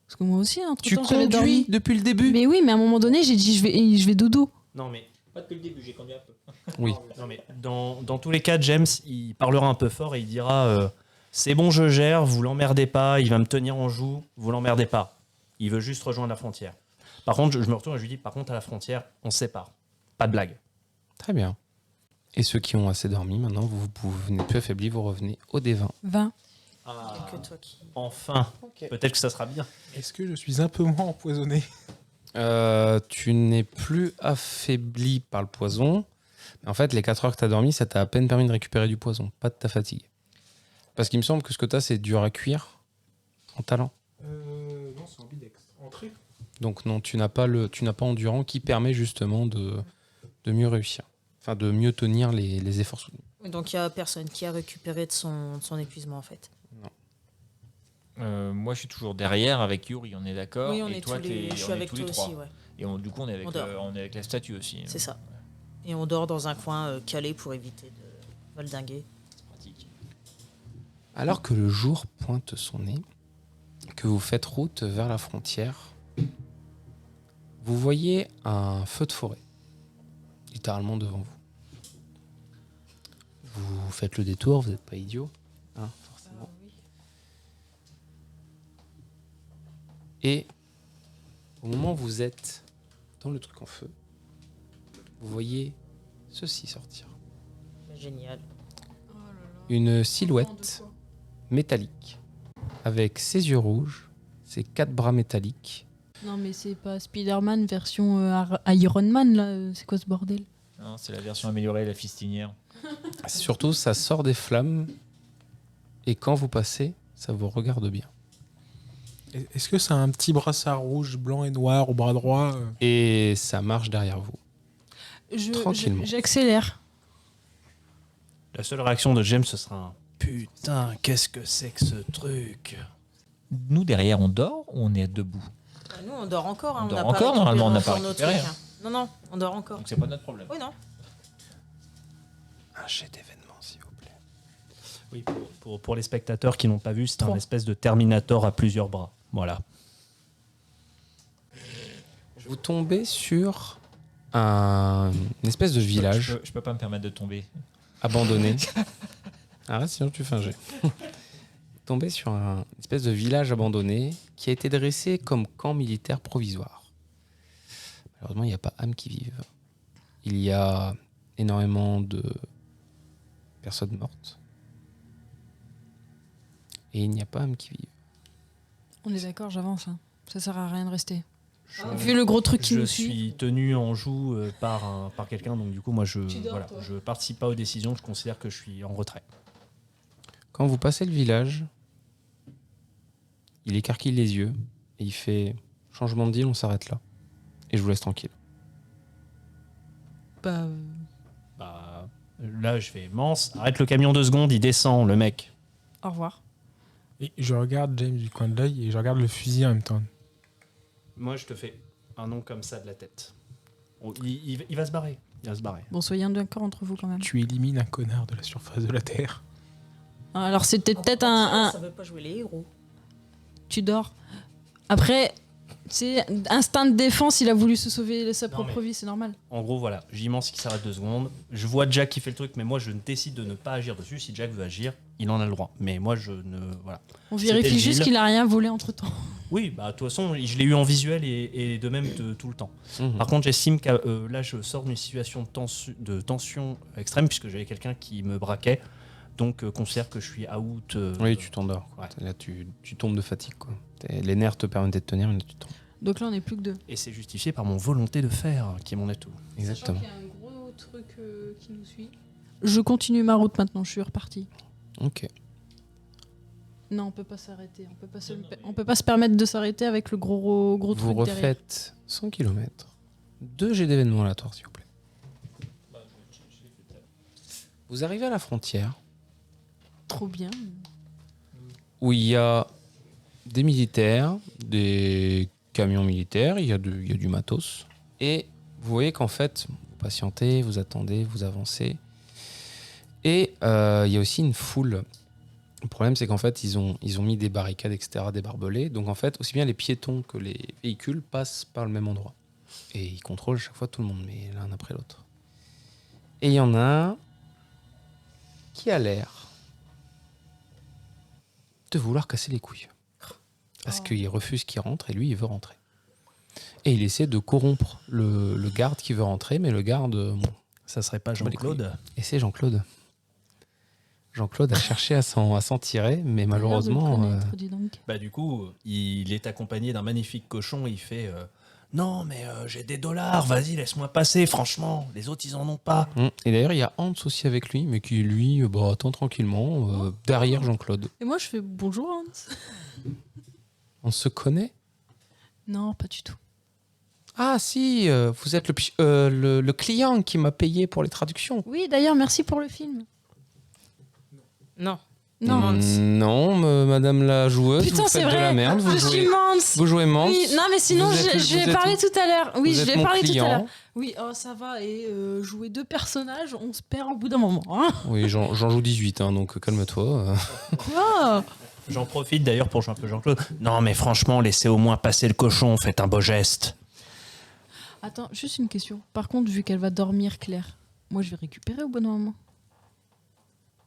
Parce que moi aussi, entre Tu temps, j'avais dormi. depuis le début. Mais oui, mais à un moment donné, j'ai dit je vais dodo. Non, mais, Pas depuis le début, j'ai conduit un peu. Oui. non, mais dans tous les cas, James, il parlera un peu fort et il dira c'est bon, je gère, vous l'emmerdez pas, il va me tenir en joue, vous l'emmerdez pas. Il veut juste rejoindre la frontière. Par contre, je me retourne et je lui dis par contre, à la frontière, on se sépare. Pas de blague. Très bien. Et ceux qui ont assez dormi, maintenant, vous venez plus affaibli, vous revenez au D20. 20. Que toi qui. Enfin, peut-être que ça sera bien. Est-ce que je suis un peu moins empoisonné? Tu n'es plus affaibli par le poison. En fait, les 4 heures que tu as dormi, ça t'a à peine permis de récupérer du poison, pas de ta fatigue. Parce qu'il me semble que ce que tu as, c'est dur à cuire en talent. Non, c'est ambidex. Entrée. Donc non, tu n'as pas endurant qui permet justement de mieux réussir. Enfin, de mieux tenir les efforts soutenus. Donc il n'y a personne qui a récupéré de son épuisement en fait. Moi, je suis toujours derrière avec Yuri, on est d'accord. Oui, on et est toi, tous les. t'es- Je on suis est avec tous toi les aussi, trois. ouais. Et du coup, on est avec, On dort. on est avec la statue aussi. C'est ça. Et on dort dans un coin calé pour éviter de valdinguer. C'est pratique. Alors que le jour pointe son nez, que vous faites route vers la frontière, vous voyez un feu de forêt, littéralement devant vous. Vous faites le détour, vous n'êtes pas idiot, hein, forcément. Et au moment où vous êtes dans le truc en feu, vous voyez ceci sortir. Génial. Une silhouette métallique, avec ses yeux rouges, ses 4 bras métalliques. Non, mais c'est pas Spider-Man version Iron Man, là. C'est quoi ce bordel? Non, c'est la version améliorée, la fistinière. Surtout, ça sort des flammes, et quand vous passez, ça vous regarde bien. Est-ce que c'est un petit brassard rouge, blanc et noir au bras droit Et ça marche derrière vous. Tranquillement. J'accélère. La seule réaction de James, ce sera un putain, qu'est-ce que c'est que ce truc? Nous, derrière, on dort ou on est debout? Nous, on dort encore. Hein. On dort n'a encore, récupéré normalement, on n'a encore pas nos récupéré, trucs, hein. Non, non, on dort encore. Donc, c'est pas notre problème. Oui, non. Un jet d'événement, s'il vous plaît. Oui, pour les spectateurs qui n'ont pas vu, c'est un 3. espèce de Terminator à plusieurs bras. Voilà. Vous tombez sur une espèce de village Je peux pas me permettre de tomber. abandonné. Arrête, sinon tu fais un jet. Tombé sur une espèce de village abandonné qui a été dressé comme camp militaire provisoire. Malheureusement, il n'y a pas âme qui vive. Il y a énormément de personnes mortes. Et il n'y a pas âme qui vive. On est d'accord, j'avance. Hein. Ça sert à rien de rester. Vu le gros truc qui Je nous suit. suis tenu en joue par quelqu'un, donc du coup, moi, je dors, toi. je participe pas aux décisions, je considère que je suis en retrait. Quand vous passez le village, il écarquille les yeux et il fait changement de deal, on s'arrête là. Et je vous laisse tranquille. Bah, Bah, là, je fais Mance, arrête le camion 2 secondes, il descend, le mec. au revoir. Et je regarde James du coin de l'œil et je regarde le fusil en même temps. Moi, je te fais un nom comme ça de la tête. Il va se barrer. Il va se barrer. Bon, soyez d'accord entre vous quand même. Tu élimines un connard de la surface de la Terre. Alors c'était peut-être un... Ça veut pas jouer les héros. Tu dors. Après, c'est instinct de défense, il a voulu se sauver sa Non, propre mais- vie, c'est normal. En gros, voilà, j'immense qui s'arrête 2 secondes. Je vois Jack qui fait le truc, mais moi, je décide de ne pas agir dessus. Si Jack veut agir, il en a le droit. Mais moi, je ne. Voilà. On C'était vérifie le juste deal. qu'il a rien volé entre temps. Oui, bah, de toute façon, je l'ai eu en visuel et de même tout le temps. Mhm. Par contre, j'estime que là, je sors d'une situation de tension extrême, puisque j'avais quelqu'un qui me braquait. Donc, considère que je suis out. Oui, tu t'endors. Ouais. Là, tu tombes de fatigue. Quoi. Les nerfs te permettaient de tenir, mais là, tu tombes. Donc là, on n'est plus que deux. Et c'est justifié par mon volonté de faire, qui est mon atout. Exactement. Sachant qu'il y a un gros truc qui nous suit. Je continue ma route maintenant, je suis reparti. Ok. Non, on peut pas s'arrêter. On peut pas se permettre de s'arrêter avec le gros Vous truc derrière. refaites 100 km. 2 jets d'événements aléatoires, s'il vous plaît. Vous arrivez à la frontière Trop bien. où il y a des militaires, des camions militaires, il y a du matos. Et vous voyez qu'en fait, vous patientez, vous attendez, vous avancez. Et il y a aussi une foule. Le problème, c'est qu'en fait, ils ont mis des barricades, etc., des barbelés. Donc en fait, aussi bien les piétons que les véhicules passent par le même endroit. Et ils contrôlent chaque fois tout le monde, mais l'un après l'autre. Et il y en a un qui a l'air de vouloir casser les couilles. Parce Oh. qu'il refuse qu'il rentre et lui, il veut rentrer. Et il essaie de corrompre le garde qui veut rentrer, mais le garde, bon. Ça serait pas Bah, les Jean-Claude? Et c'est Jean-Claude. Jean-Claude a cherché à s'en tirer, mais malheureusement, Dis donc. Bah du coup, il est accompagné d'un magnifique cochon et il fait non mais j'ai des dollars, vas-y laisse-moi passer, franchement, les autres ils en ont pas. Et d'ailleurs, il y a Hans aussi avec lui, mais qui, lui, attend tranquillement, derrière Jean-Claude. Et moi, je fais bonjour Hans. On se connaît? Non, pas du tout. Ah si, vous êtes le client qui m'a payé pour les traductions. Oui, d'ailleurs, merci pour le film. Non. Non. Non, madame la joueuse, Putain, vous c'est faites de vrai. la merde, Je suis Mans. vous jouez Mans. Oui, non, mais sinon, Vous êtes- je vous l'ai êtes- parlé tout à l'heure. Oui, vous je êtes l'ai mon parlé tout à client. l'heure. Oui, oh, ça va. Et jouer 2 personnages, on se perd au bout d'un moment. Hein. Oui, j'en joue 18, hein, donc calme-toi. Quoi? J'en profite d'ailleurs pour jouer un peu Jean-Claude. Non mais franchement, laissez au moins passer le cochon, faites un beau geste. Attends, juste une question. Par contre, vu qu'elle va dormir, Claire, moi, je vais récupérer au bon moment.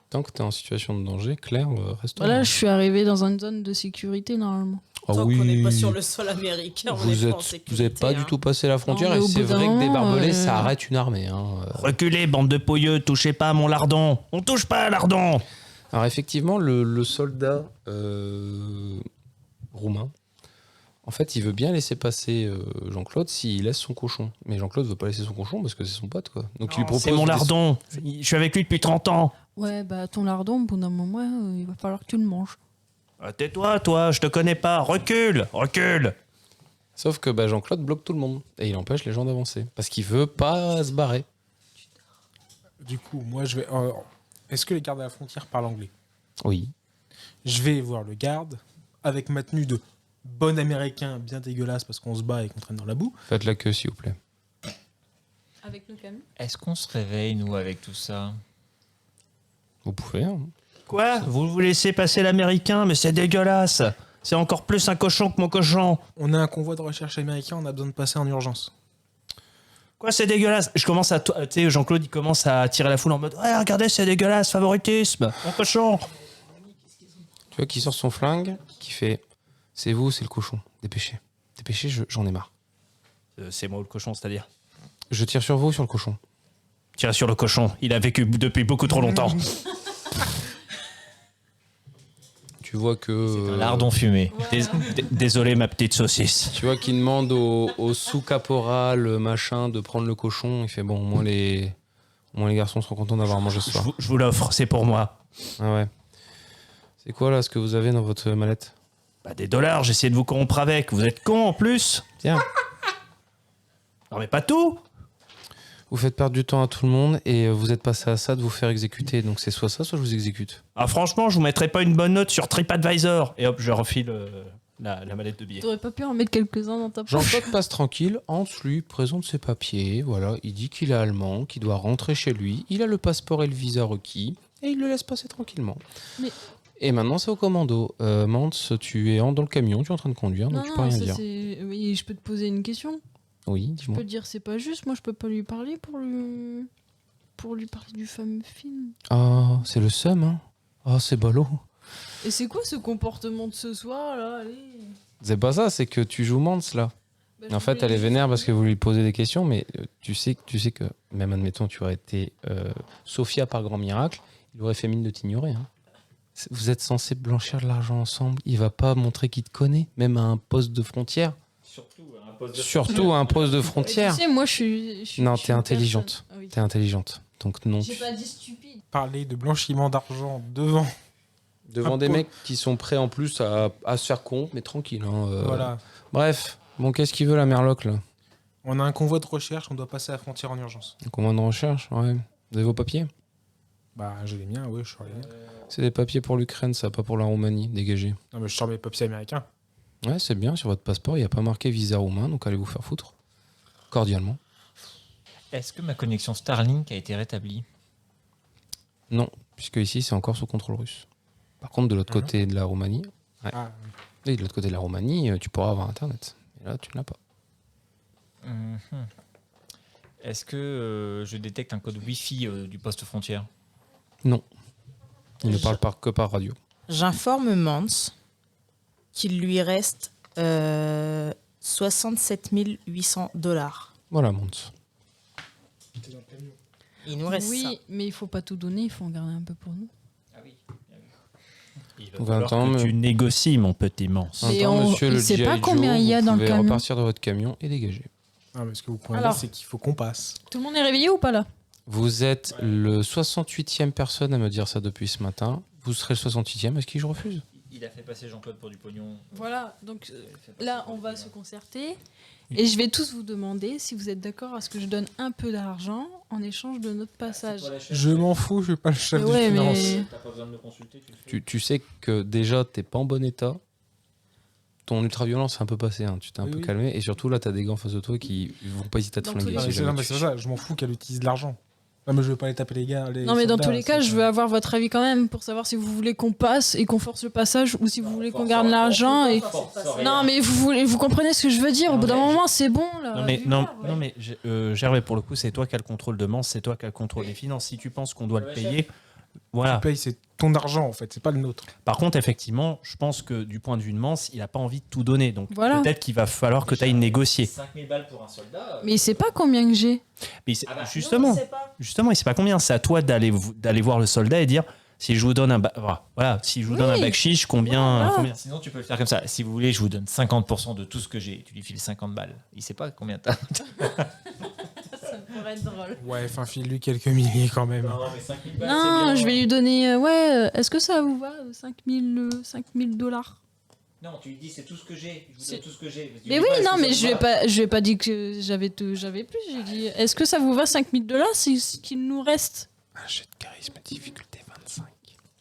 Tant que tu es en situation de danger, Claire, reste Voilà, je suis arrivé dans une zone de sécurité, normalement. Ah Tant oui. qu'on n'est pas sur le sol américain, on est Vous pas en êtes, sécurité, vous n'avez pas du hein. tout passé la frontière, Non, mais et au c'est bout d'un vrai que des moment, barbelés, ça arrête une armée. Hein. Reculez, bande de pouilleux, touchez pas à mon lardon. On touche pas à lardon. Alors effectivement, le soldat roumain, en fait, il veut bien laisser passer Jean-Claude s'il laisse son cochon. Mais Jean-Claude veut pas laisser son cochon parce que c'est son pote, quoi. Donc il lui propose C'est mon de- lardon. Je suis avec lui depuis 30 ans. Ouais, bah, ton lardon, au bout d'un moment, il va falloir que tu le manges. Tais-toi, toi, je te connais pas. Recule, recule. Sauf que bah, Jean-Claude bloque tout le monde et il empêche les gens d'avancer parce qu'il veut pas se barrer. Du coup, moi, je vais. Est-ce que les gardes à la frontière parlent anglais? Oui. Je vais voir le garde avec ma tenue de bon américain bien dégueulasse parce qu'on se bat et qu'on traîne dans la boue. Faites la queue, s'il vous plaît. Avec le camion. Est-ce qu'on se réveille, nous, avec tout ça? Vous pouvez. Hein. Quoi? Vous laissez passer l'américain, mais c'est dégueulasse. C'est encore plus un cochon que mon cochon. On a un convoi de recherche américain, on a besoin de passer en urgence. Quoi, c'est dégueulasse? Je commence à. Tu sais, Jean-Claude, il commence à tirer la foule en mode ouais, regardez, c'est dégueulasse, favoritisme, mon cochon. Tu vois qui sort son flingue, qui fait c'est vous, c'est le cochon. Dépêchez. Dépêchez, j'en ai marre. C'est moi le cochon, c'est-à-dire. Je tire sur vous, sur le cochon. Tire sur le cochon, il a vécu depuis beaucoup trop longtemps. tu vois que... C'est un lardon fumé. Désolé, ma petite saucisse. Tu vois qu'il demande au sous-caporal, machin, de prendre le cochon. Il fait bon, au moins les garçons seront contents d'avoir mangé ce soir. Je vous l'offre, c'est pour moi. Ah ouais. C'est quoi là ce que vous avez dans votre mallette? Bah, des dollars, j'essaie de vous corrompre avec. Vous êtes con en plus. Tiens, Non, mais pas tout. vous faites perdre du temps à tout le monde et vous êtes passé à ça de vous faire exécuter. Donc c'est soit ça, soit je vous exécute. Ah, franchement, je vous mettrai pas une bonne note sur TripAdvisor. Et hop, je refile la mallette de billets. T'aurais pas pu en mettre quelques-uns dans ta poche? Jean-Claude passe tranquille. Hans lui présente ses papiers. Voilà, il dit qu'il est allemand, qu'il doit rentrer chez lui. Il a le passeport et le visa requis et il le laisse passer tranquillement. Mais- Et maintenant c'est au commando. Mans, tu es dans le camion, tu es en train de conduire, donc tu peux rien ça dire. c'est. Oui, je peux te poser une question. Oui, Je dis-moi. peux te dire c'est pas juste. Moi, je peux pas lui parler pour lui parler du fameux film. Ah, c'est le seum, hein. Ah, c'est ballot. Et c'est quoi ce comportement de ce soir là? Allez. C'est pas ça, c'est que tu joues Mans là. Bah, En fait, elle est vénère parce que vous lui posez des questions, mais tu sais que, même admettons, tu aurais été Sophia par grand miracle, il aurait fait mine de t'ignorer. Hein. Vous êtes censés blanchir de l'argent ensemble, il va pas montrer qu'il te connaît, même à un poste de frontière. Surtout à un poste de frontière. Tu sais, moi, je suis. Non, je suis t'es une intelligente. personne- Ah oui. T'es intelligente. Donc non. J'ai pas dit stupide. Parler de blanchiment d'argent devant. Devant un des po- mecs qui sont prêts en plus à se faire con, mais tranquille. Hein, Voilà. Bref, bon, qu'est-ce qu'il veut la Merloc là? On a un convoi de recherche, on doit passer à la frontière en urgence. Un commande de recherche, ouais. Vous avez vos papiers? Bah, j'ai les miens, oui, je sors les miens. C'est des papiers pour l'Ukraine, ça, pas pour la Roumanie. Dégagez. Non, mais je sors mes papiers américains. Ouais, c'est bien, sur votre passeport, il n'y a pas marqué visa roumain, donc allez vous faire foutre. Cordialement. Est-ce que ma connexion Starlink a été rétablie? Non, puisque ici, c'est encore sous contrôle russe. Par contre, de l'autre côté de la Roumanie, Ah, oui, de l'autre côté de la Roumanie, tu pourras avoir Internet. Et là, tu ne l'as pas. Mhm. Est-ce que je détecte un code Wi-Fi du poste frontière? Non. Il ne parle que par radio. J'informe Mans qu'il lui reste 67 800 $. Voilà, Mons. Il nous reste ça. Oui, mais il faut pas tout donner, il faut en garder un peu pour nous. Il va On va falloir attendre, que tu négocies, mon petit Mance. Mais Attends, on- monsieur il le sait pas G.I. combien Joe, il y a vous dans le pouvez camion. repartir de votre camion et dégager. Ah, mais ce que vous pouvez Alors. dire, c'est qu'il faut qu'on passe. Tout le monde est réveillé ou pas là? Vous êtes le 68e personne à me dire ça depuis ce matin. Vous serez le 68e. Est-ce que je refuse? Il a fait passer Jean-Claude pour du pognon. Voilà, donc là, on va se concerter. Et je vais tous vous demander si vous êtes d'accord à ce que je donne un peu d'argent en échange de notre passage. Je m'en fous, je suis pas le chef Mais de ouais, finance. mais- T'as pas besoin de me consulter, tu le fais. Tu sais que déjà, t'es pas en bon état. Ton ultra-violence est un peu passé. Hein. Tu t'es un Oui, peu oui. calmé. Et surtout, là, t'as des gars en face de toi qui vont pas hésiter à te Dans flinguer. tous les Ah, si mais c'est jamais non, mais tu- c'est ça, je m'en fous qu'elle utilise de l'argent. Non, mais je veux pas les taper les gars. Non, mais dans tous les cas, je veux avoir votre avis quand même pour savoir si vous voulez qu'on passe et qu'on force le passage ou si vous voulez qu'on garde l'argent. Et... Non, mais vous comprenez ce que je veux dire. Au bout d'un moment, c'est bon là. Non, mais Gervais, pour le coup, c'est toi qui as le contrôle de Mance, c'est toi qui as le contrôle des finances. Si tu penses qu'on doit le payer, voilà. Tu payes, c'est ton argent en fait, c'est pas le nôtre. Par contre, effectivement, je pense que du point de vue de Mance, il n'a pas envie de tout donner. Donc Voilà. peut-être qu'il va falloir que tu ailles négocier. 5000 balles pour un soldat. Mais il sait pas combien que j'ai. Mais justement, il sait pas combien. C'est à toi d'aller voir le soldat et dire si je vous donne un si je vous donne un bac chiche, combien. Sinon, tu peux le faire comme ça. Si vous voulez, je vous donne 50% de tout ce que j'ai. Tu lui files 50 balles. Il sait pas combien t'as. Ça pourrait être drôle. Ouais, enfin, file-lui quelques milliers quand même. mais 5000 balles, Non, je vais lui donner. Est-ce que ça vous va 5000 $? Non, tu lui dis c'est tout ce que j'ai. Je vous C'est- donne tout ce que j'ai. Mais oui, non, mais je lui ai pas dit que j'avais plus. J'ai dit, est-ce que ça vous va 5000 $? C'est ce qu'il nous reste. Un jet de charisme, difficulté 25.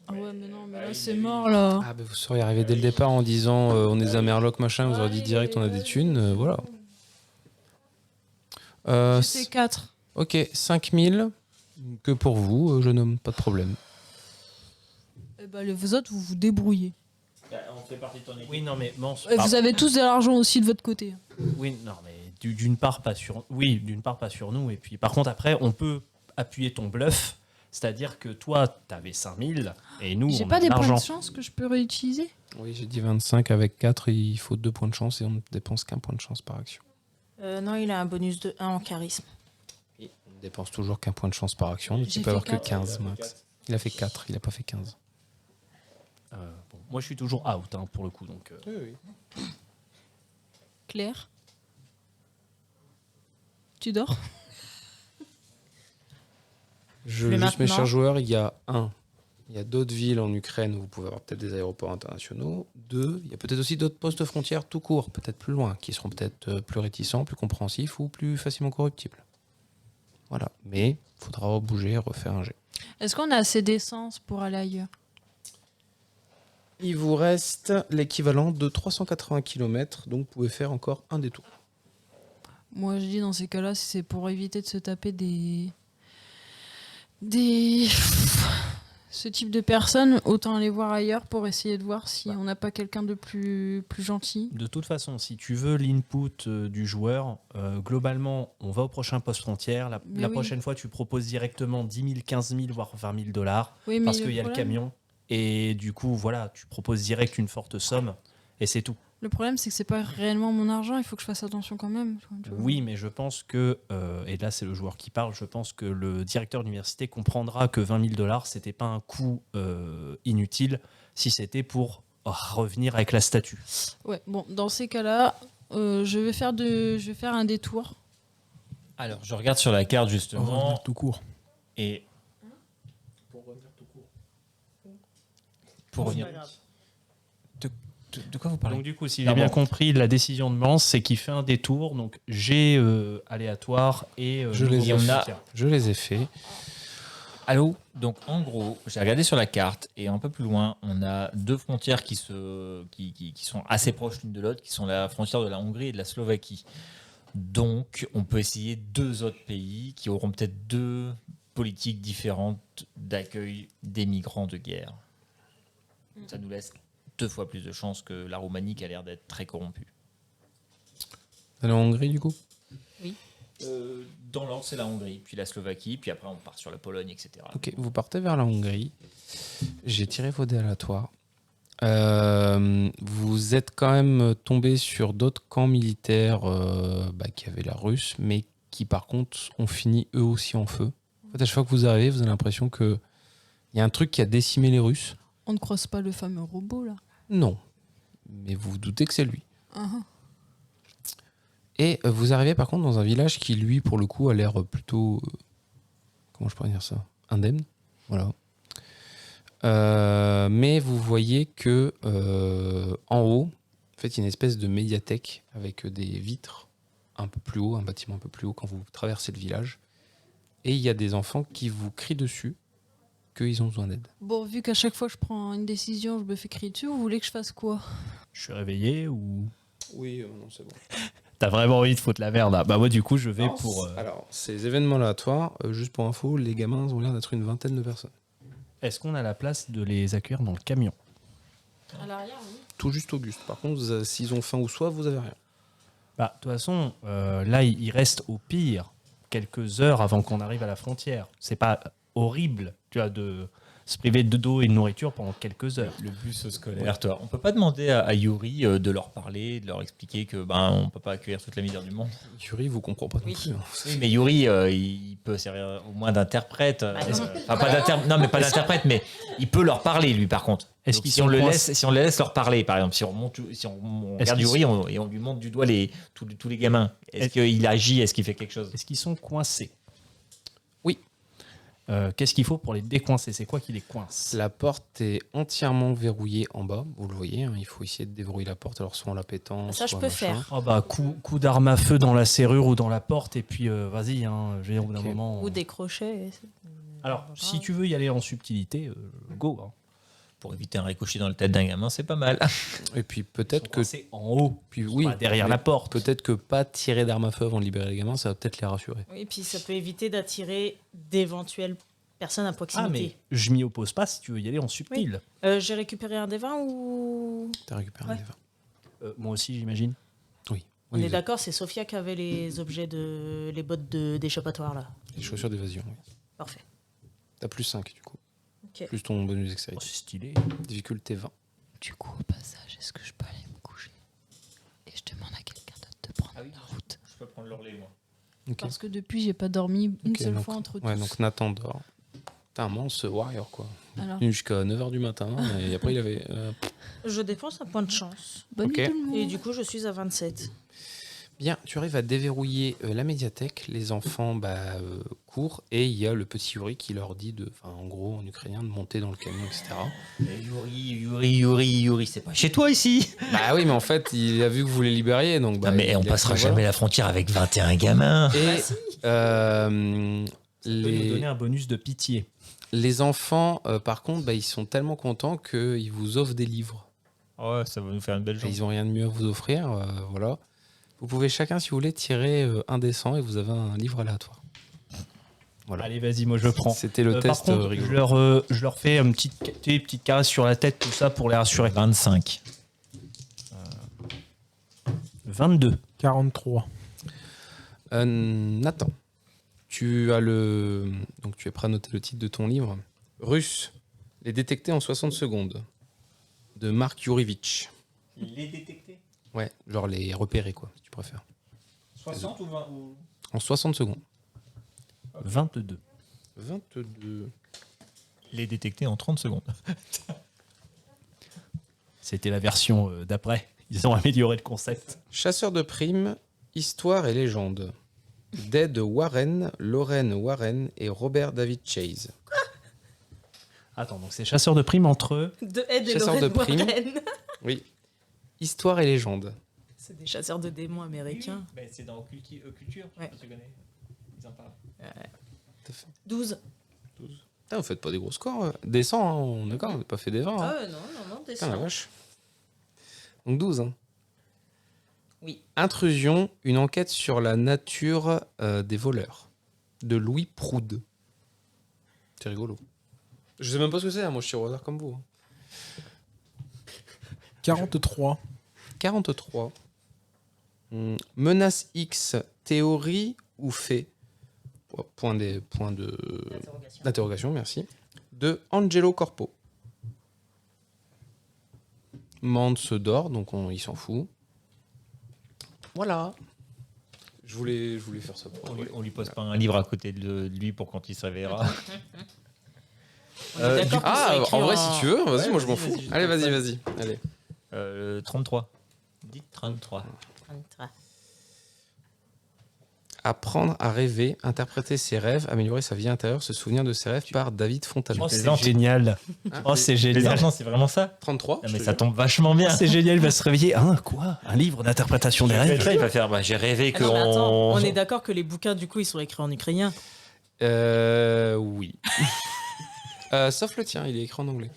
Ah ouais, mais non, mais là, c'est mort, là. Ah, bah vous seriez arrivé dès le départ en disant on est à Merloc, machin. Vous auriez dit direct on a des thunes. Voilà. C'est 4. Ok, 5000. Que pour vous, jeune homme, pas de problème. Eh ben, vous autres, vous vous débrouillez. On fait partie de ton équipe. Oui, non, mais Mance. Et vous avez tous de l'argent aussi de votre côté. Oui, non, mais d'une part pas sur. Oui, d'une part pas sur nous. Et puis, par contre, après, on peut appuyer ton bluff. C'est-à-dire que toi, t'avais 5000 et nous, J'ai on pas a des de points l'argent. de chance que je peux réutiliser? Oui, j'ai dit 25 avec 4. Il faut 2 points de chance et on ne dépense qu'un point de chance par action. Non, il a un bonus de 1 en charisme. Et on ne dépense toujours qu'un point de chance par action. Donc J'ai il peut avoir fait que 15 max. Il a fait 4, il a pas fait 15. Bon, Moi, je suis toujours out hein, pour le coup. Donc, Claire, tu dors? Mais Juste mes maintenant- chers joueurs, il y a d'autres villes en Ukraine où vous pouvez avoir peut-être des aéroports internationaux. 2, il y a peut-être aussi d'autres postes de frontières tout court, peut-être plus loin, qui seront peut-être plus réticents, plus compréhensifs ou plus facilement corruptibles. Voilà. Mais il faudra bouger, refaire un jet. Est-ce qu'on a assez d'essence pour aller ailleurs? Il vous reste l'équivalent de 380 km, donc vous pouvez faire encore un détour. Moi, je dis dans ces cas-là, si c'est pour éviter de se taper ce type de personnes, autant aller voir ailleurs pour essayer de voir si on n'a pas quelqu'un de plus gentil. de toute façon, si tu veux l'input du joueur, globalement, on va au prochain poste frontière. La Mais oui. prochaine fois, tu proposes directement 10 000, 15 000, voire 20 000 dollars. Oui, mais Parce qu'il y a le problème- camion. Et du coup, voilà, tu proposes direct une forte somme. Et c'est tout. Le problème, c'est que c'est pas réellement mon argent, il faut que je fasse attention quand même. tu vois. Oui, mais je pense que, et là c'est le joueur qui parle, je pense que le directeur d'université comprendra que 20 000 dollars, c'était pas un coût inutile si c'était pour revenir avec la statue. Ouais, bon, dans ces cas-là, je vais faire un détour. Alors, je regarde sur la carte On justement, va tout court. et pour revenir. De quoi vous parlez? Donc du coup, si j'ai bien compris, la décision de Mance, c'est qu'il fait un détour, donc G aléatoire et Je les ai nouveau fait. frontière. Je les ai faits. Allô? Donc en gros, j'ai regardé sur la carte et un peu plus loin, on a deux frontières qui sont assez proches l'une de l'autre, qui sont la frontière de la Hongrie et de la Slovaquie. Donc on peut essayer deux autres pays qui auront peut-être deux politiques différentes d'accueil des migrants de guerre. Ça nous laisse 2 fois plus de chances que la Roumanie qui a l'air d'être très corrompue. Allez en Hongrie, du coup? Dans l'ordre, c'est la Hongrie, puis la Slovaquie, puis après on part sur la Pologne, etc. Ok, vous partez vers la Hongrie. J'ai tiré vos dés aléatoires. Vous êtes quand même tombé sur d'autres camps militaires qui avaient la russe, mais qui par contre ont fini eux aussi en feu. En fait, à chaque fois que vous arrivez, vous avez l'impression qu'il y a un truc qui a décimé les Russes. On ne croise pas le fameux robot, là. Non, mais vous vous doutez que c'est lui. Uh-huh. Et vous arrivez par contre dans un village qui, lui, pour le coup, a l'air plutôt... comment je pourrais dire ça? Indemne. Voilà. Mais vous voyez que en haut, en fait, il y a une espèce de médiathèque avec des vitres un peu plus haut, un bâtiment un peu plus haut quand vous traversez le village. Et il y a des enfants qui vous crient dessus qu'ils ont besoin d'aide. Bon, vu qu'à chaque fois que je prends une décision, je me fais crier dessus, vous voulez que je fasse quoi? Je suis réveillé ou... Oui, non, c'est bon. T'as vraiment envie de foutre la merde là. Bah moi du coup je vais pour... Alors, ces événements aléatoires, juste pour info, les gamins ont l'air d'être une vingtaine de personnes. Est-ce qu'on a la place de les accueillir dans le camion? À l'arrière, oui. Tout juste Auguste. Par contre, s'ils ont faim ou soif, vous avez rien. Bah de toute façon, là il reste au pire quelques heures avant qu'on arrive à la frontière. C'est pas horrible, tu vois, de se priver d'eau et de nourriture pendant quelques heures. Le bus scolaire, toi. On peut pas demander à Yuri de leur parler, de leur expliquer que on peut pas accueillir toute la misère du monde. Yuri vous comprend pas non Oui. plus. hein. Oui, mais Yuri, il peut servir au moins d'interprète. non. Enfin, pas non, mais pas d'interprète, mais il peut leur parler, lui, par contre. Est-ce Donc, qu'ils si sont on le coincés- laisse, si on les laisse leur parler, par exemple, si on regarde qu'ils Yuri et on lui montre du doigt tous les gamins, est-ce Est- qu'il agit, est-ce qu'il fait quelque chose? Est-ce qu'ils sont coincés? Oui. Qu'est-ce qu'il faut pour les décoincer? C'est quoi qui les coince? La porte est entièrement verrouillée en bas, vous le voyez. Hein, il faut essayer de déverrouiller la porte, alors soit en la pétant. Ça, je soit peux machin. faire. Oh bah coup d'arme à feu dans la serrure ou dans la porte et puis vas-y, hein, je vais dire, au bout d'un Ok. moment... Ou des crochets. Alors, si tu veux y aller en subtilité, go. Hein. Pour éviter un ricochet dans la tête d'un gamin, c'est pas mal. Et puis peut-être que, C'est en haut, puis oui, derrière mais la porte. peut-être que pas tirer d'armes à feu avant de libérer les gamins, ça va peut-être les rassurer. Oui, et puis ça peut éviter d'attirer d'éventuelles personnes à Ah proximité. mais je m'y oppose pas si tu veux y aller en subtil. J'ai récupéré un des 20 ou... T'as récupéré Ouais. des vins. Moi aussi j'imagine. Oui. On Oui, est d'accord, c'est Sophia qui avait les objets les bottes d'échappatoire là. les chaussures d'évasion. Oui. Parfait. T'as plus 5 du coup. Ok. Plus ton bonus Oh, dextérité. c'est stylé. Difficulté 20. Du coup, au passage, est-ce que je peux aller me coucher? Et je demande à quelqu'un d'autre de prendre la route. Je peux prendre l'orlé, moi. Ok. Parce que depuis, j'ai pas dormi une Ok, seule donc- fois entre tous. Ouais, donc Nathan dort. T'as un monstre warrior, quoi. Alors, Venu jusqu'à 9h du matin, et après il avait... Je dépense un point de chance. bonne Ok. nuit tout le monde. Et du coup, je suis à 27. Bien, tu arrives à déverrouiller la médiathèque, les enfants courent, et il y a le petit Yuri qui leur dit, en gros en ukrainien, de monter dans le camion, etc. Yuri, c'est pas chez toi ici. Bah oui, mais en fait, il a vu que vous les libériez, donc... Ah, mais il on a passera dit, jamais la frontière avec 21 gamins. Et Ça peut nous les, donner un bonus de pitié. les enfants, par contre, ils sont tellement contents qu'ils vous offrent des livres. Ouais, ça va nous faire une belle journée. Ils n'ont rien de mieux à vous offrir, voilà. Vous pouvez chacun, si vous voulez, tirer un des 100 et vous avez un livre aléatoire. Voilà. Allez, vas-y, moi je prends. C'était le Par test contre, rigolo. je leur fais une petite caresse sur la tête, tout ça, pour les rassurer. 25. 22. 43. Nathan, tu es prêt à noter le titre de ton livre. Russe, les détecter en 60 secondes. De Mark Yurevich. Les détecter Ouais, genre les repérer, quoi, si tu préfères. 60 ou 20 En 60 secondes. 22. 22. Les détecter en 30 secondes. C'était la version d'après. Ils ont amélioré le concept. Chasseur de primes, histoire et légende. D'Ed Warren, Lorraine Warren et Robert David Chase. Attends, donc c'est chasseur de primes entre eux. De Ed et Chasseur de Lorraine primes. Warren. Oui. Histoire et légende. C'est des chasseurs de démons américains. C'est dans Culture. Ouais. Tu connais. Ils en parlent. 12. Putain, vous faites pas des gros scores. Décent, hein, on est d'accord, on n'a pas fait des 20. Hein. Ah non, Putain, la descends. vache. Donc 12. Hein. Oui. Intrusion, une enquête sur la nature des voleurs. De Louis Proud. C'est rigolo. Je sais même pas ce que c'est, hein, moi je suis au hasard comme vous. Hein. 43. 43. Menace X, théorie ou fait? Point d'interrogation, merci. De Angelo Corpo. Mande se dort, donc il s'en fout. Voilà. Je voulais faire ça pour On lui pose pas un livre à côté de lui pour quand il se réveillera. On est d'accord que c'est écrit en vrai, si tu veux, vas-y, Ouais, moi je m'en vas-y, fous. vas-y, Allez, je vas-y. Allez. 33. Dites 33. Apprendre à rêver, interpréter ses rêves, améliorer sa vie intérieure, se souvenir de ses rêves par David Fontana. Oh, c'est plaisantes. génial. Hein, Oh, c'est Les génial. enfants, c'est vraiment ça 33. Non, je mais te ça jure. tombe vachement bien. C'est génial, il va se réveiller. Hein, quoi? Un livre d'interprétation des rêves? Il va faire j'ai rêvé Ah non, mais attends, qu'on. on est d'accord que les bouquins, du coup, ils sont écrits en ukrainien. Oui. Sauf le tien, il est écrit en anglais.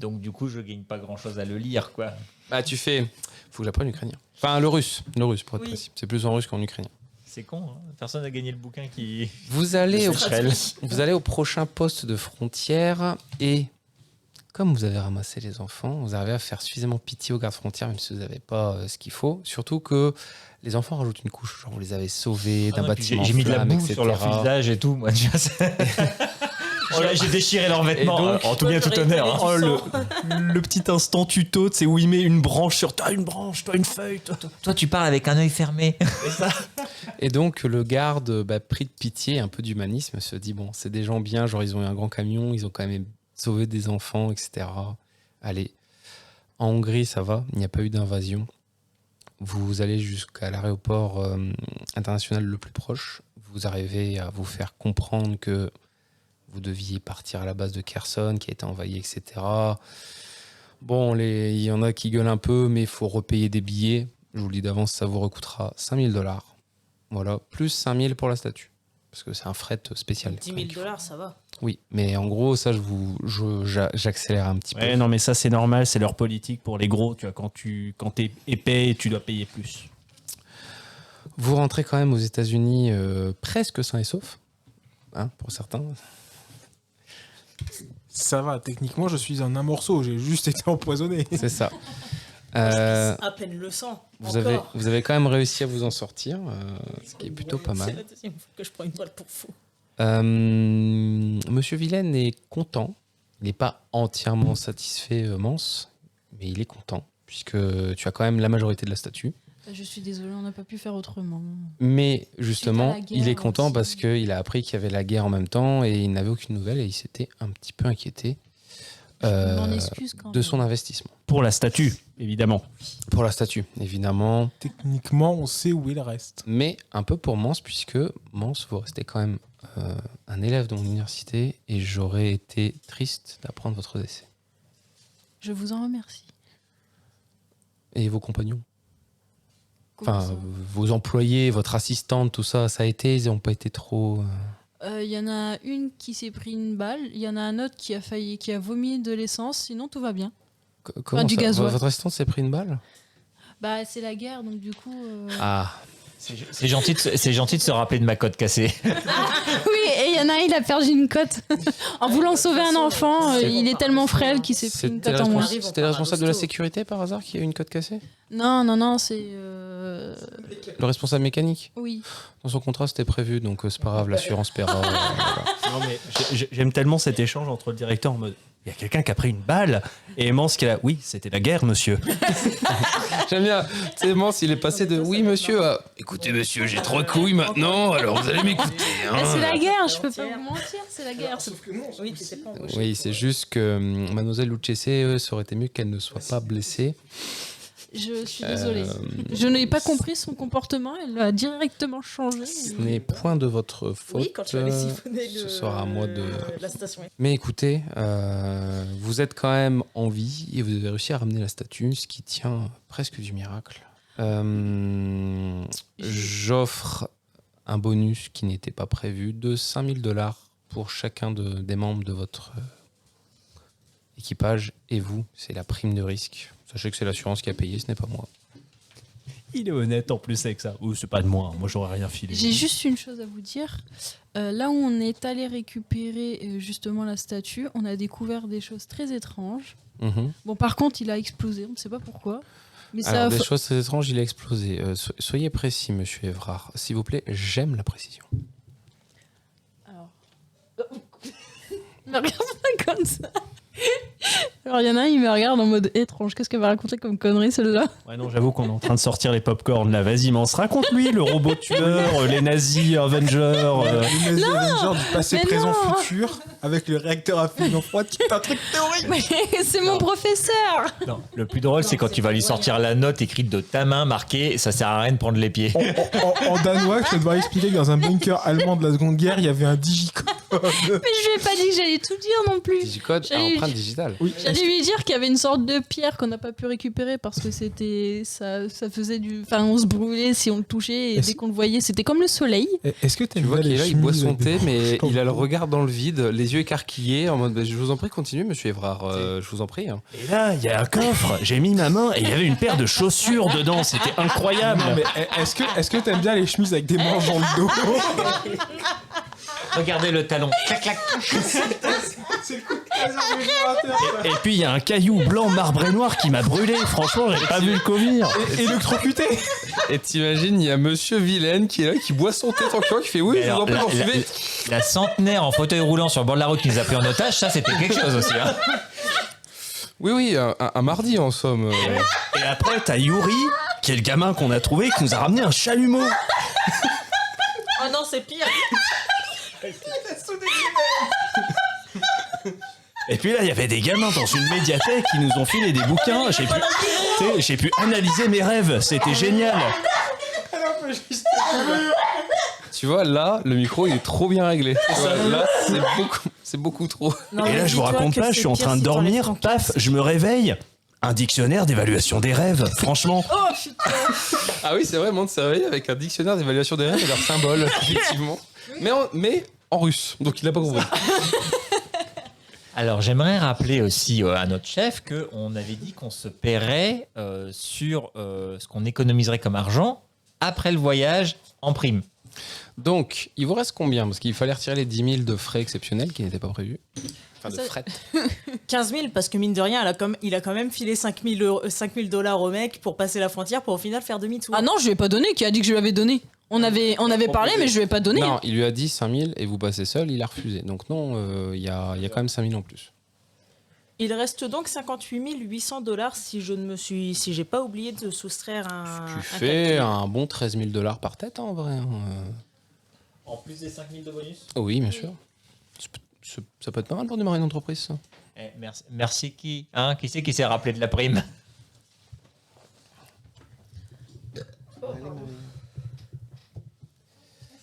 Donc, du coup, je gagne pas grand chose à le lire, quoi. Bah, tu fais. Faut que j'apprenne l'ukrainien. Enfin, le russe pour être Oui. précis. C'est plus en russe qu'en ukrainien. C'est con, hein. Personne n'a gagné le bouquin qui. Vous allez, C'est vous allez au prochain poste de frontière et comme vous avez ramassé les enfants, vous arrivez à faire suffisamment pitié aux gardes frontières, même si vous n'avez pas ce qu'il faut. Surtout que les enfants rajoutent une couche. Genre, vous les avez sauvés d'un Ah non, puis bâtiment. j'ai mis de la flamme, boue etc. sur leur visage et tout, moi. Tu vois, j'ai déchiré leurs vêtements. Et donc- en tout bien, tout honneur. Oh, Hein. le petit instant tuto, c'est où il met une branche sur toi, une branche, toi, une feuille. Toi, tu parles avec un œil fermé. Et donc, le garde, pris de pitié, un peu d'humanisme, se dit bon, c'est des gens bien, genre, ils ont eu un grand camion, ils ont quand même sauvé des enfants, etc. Allez. En Hongrie, ça va, il n'y a pas eu d'invasion. Vous allez jusqu'à l'aéroport international le plus proche. Vous arrivez à vous faire comprendre que vous deviez partir à la base de Kherson, qui a été envahie, etc. Bon, il y en a qui gueulent un peu, mais il faut repayer des billets. Je vous le dis d'avance, ça vous recoûtera $5,000. Voilà, plus 5 000 pour la statue. Parce que c'est un fret spécial. 10 000 $, ça va. Oui, mais en gros, ça, j'accélère un petit peu. Ouais, non, mais ça, c'est normal, c'est leur politique pour les gros. Tu vois, quand t'es épais, tu dois payer plus. Vous rentrez quand même aux États-Unis presque sain et sauf, hein, pour certains. Ça va, techniquement, je suis un morceau, j'ai juste été empoisonné. C'est ça. À peine le sang. Vous encore. avez quand même réussi à vous en sortir, ce qui est plutôt pas C'est mal. la deuxième fois que je prends une balle pour fou. Monsieur Villaine est content. Il n'est pas entièrement satisfait, Mance, mais il est content, puisque tu as quand même la majorité de la statue. Je suis désolée, on n'a pas pu faire autrement. Mais justement, Suite à la il est guerre content aussi. parce qu'il a appris qu'il y avait la guerre en même temps et il n'avait aucune nouvelle et il s'était un petit peu inquiété Je m'en excuse quand de même. son investissement. Pour la statue, évidemment. Pour la statue, évidemment. Techniquement, on sait où il reste. Mais un peu pour Mance, puisque Mance, vous restez quand même un élève de mon université et j'aurais été triste d'apprendre votre décès. Je vous en remercie. Et vos compagnons? Comment Enfin, ça vos employés, votre assistante, tout ça, ça a été, ils n'ont pas été trop... Il y en a une qui s'est pris une balle, il y en a un autre qui a vomi de l'essence, sinon tout va bien. Comment du ça gasoil. Votre assistante s'est pris une balle? Bah c'est la guerre, donc du coup... Ah, C'est gentil, de se rappeler de ma côte cassée. Oui, et il y en a un, il a perdu une côte. En voulant sauver un enfant, il est tellement frêle qu'il s'est pris une c'était cote en moins. responsable. c'était le responsable de la sécurité par hasard qui a eu une cote cassée? Non, c'est... Le responsable mécanique? Oui. Dans son contrat, c'était prévu, donc c'est pas grave, l'assurance paiera. Non, mais j'aime tellement cet échange entre le directeur en mode il y a quelqu'un qui a pris une balle et Mance qui est là. Oui, c'était la guerre, monsieur. J'aime bien. Tu sais, Mance, il est passé de oui, monsieur, à écoutez, monsieur, j'ai 3 couilles maintenant, alors vous allez m'écouter. hein. C'est la guerre, je peux pas vous mentir, c'est la guerre. Oui, t'étais pas embauché. Oui, c'est juste que Mademoiselle Lucchese, ça aurait été mieux qu'elle ne soit pas blessée. Je suis désolée. Euh, Je n'ai pas compris son comportement, elle a directement changé. Ce n'est point de votre faute. Oui, quand tu avais siphonné ce sera à moi de... la station. Mais écoutez, vous êtes quand même en vie et vous avez réussi à ramener la statue, ce qui tient presque du miracle. J'offre un bonus qui n'était pas prévu de 5000 $ pour chacun des membres de votre équipage et vous, c'est la prime de risque. Sachez que c'est l'assurance qui a payé, ce n'est pas moi. Il est honnête en plus avec ça. Ou c'est pas de moi, moi j'aurais rien filé. J'ai juste une chose à vous dire. Là où on est allé récupérer justement la statue, on a découvert des choses très étranges. Mhm. Bon, par contre, il a explosé, on ne sait pas pourquoi. Mais ça Alors, a des choses très étranges, il a explosé. Soyez précis, monsieur Évrard. S'il vous plaît, j'aime la précision. Alors... Ne regarde pas comme ça. Alors, il y en a un, il me regarde en mode étrange. Qu'est-ce qu'elle va raconter comme connerie, celle-là? Ouais, non, j'avoue qu'on est en train de sortir les popcorn là. Vas-y, Mance, raconte-lui le robot tueur, les nazis, Avengers. Les nazis Avengers du passé, mais présent, non. futur, avec le réacteur à fusion froide, c'est un truc théorique. Mais c'est mon professeur. Non, le plus drôle, c'est quand tu vas lui sortir la note écrite de ta main, marquée, ça sert à rien de prendre les pieds. En danois, je te dois expliquer que dans un bunker allemand de la Seconde Guerre, il y avait un digicode. Mais je lui ai pas dit que j'allais tout dire non plus. Digicode à J'allais- empreinte digitale. Oui, J'allais lui dire qu'il y avait une sorte de pierre qu'on n'a pas pu récupérer parce que c'était ça faisait du, enfin on se brûlait si on le touchait et Est-ce- dès qu'on le voyait c'était comme le soleil. Est-ce que Tu vois qu'il est là, il boit son thé, mais il a le regard dans le vide, les yeux écarquillés, en mode bah, je vous en prie, continuez, monsieur Évrard, je vous en prie. hein. Et là, il y a un coffre. J'ai mis ma main et il y avait une paire de chaussures dedans. C'était incroyable. Non, mais est-ce que t'aimes bien les chemises avec des manches dans le dos? Regardez le talon. Clac, clac. C'est le coup de laser du générateur, ça. Et puis il y a un caillou blanc marbré noir qui m'a brûlé. Franchement, j'ai pas vu le covir. Électrocuté. Et t'imagines, il y a monsieur Vilaine qui est là, qui boit son thé tranquillement, qui fait oui, je vous en prie, poursuivez. La centenaire en fauteuil roulant sur le bord de la route qui nous a pris en otage, ça c'était quelque chose aussi. Hein. Oui, un mardi en somme. Et après, t'as Yuri, qui est le gamin qu'on a trouvé, qui nous a ramené un chalumeau. Oh non, c'est pire. Et puis là, il y avait des gamins dans une médiathèque qui nous ont filé des bouquins. J'ai pu analyser mes rêves. C'était génial. Tu vois, là, le micro, il est trop bien réglé. Tu vois, là, c'est beaucoup trop. Non, Et mais là, je vous dis-toi raconte que pas, je c'est suis en pire train de si t'enlèves dormir, ton paf, casque. je me réveille. Un dictionnaire d'évaluation des rêves, franchement. Oh putain. Ah oui, c'est vrai, Monde s'est réveillé avec un dictionnaire d'évaluation des rêves et leurs symboles, effectivement. Mais en russe, donc il a pas compris. Alors j'aimerais rappeler aussi à notre chef qu'on avait dit qu'on se paierait sur ce qu'on économiserait comme argent après le voyage en prime. Donc, il vous reste combien? Parce qu'il fallait retirer les 10 000 de frais exceptionnels qui n'étaient pas prévus. Enfin, de Ça- fret. 15 000 parce que mine de rien, il a quand même filé 5 000 $ au mec pour passer la frontière pour au final faire demi-tour. Ah non, je lui ai pas donné. Qui a dit que je lui avais donné? On avait parlé, mais je lui ai pas donné. Non, il lui a dit 5 000 et vous passez seul, il a refusé. Donc non, il y a quand même 5 000 en plus. Il reste donc 58 800 $ si j'ai pas oublié de soustraire Tu un fais calcul. un bon 13 000 $ par tête, hein, en vrai. Hein. En plus des 5000 de bonus. Oui, bien sûr. Ça peut être pas mal pour démarrer une entreprise, ça. Merci qui qui c'est qui s'est rappelé de la prime?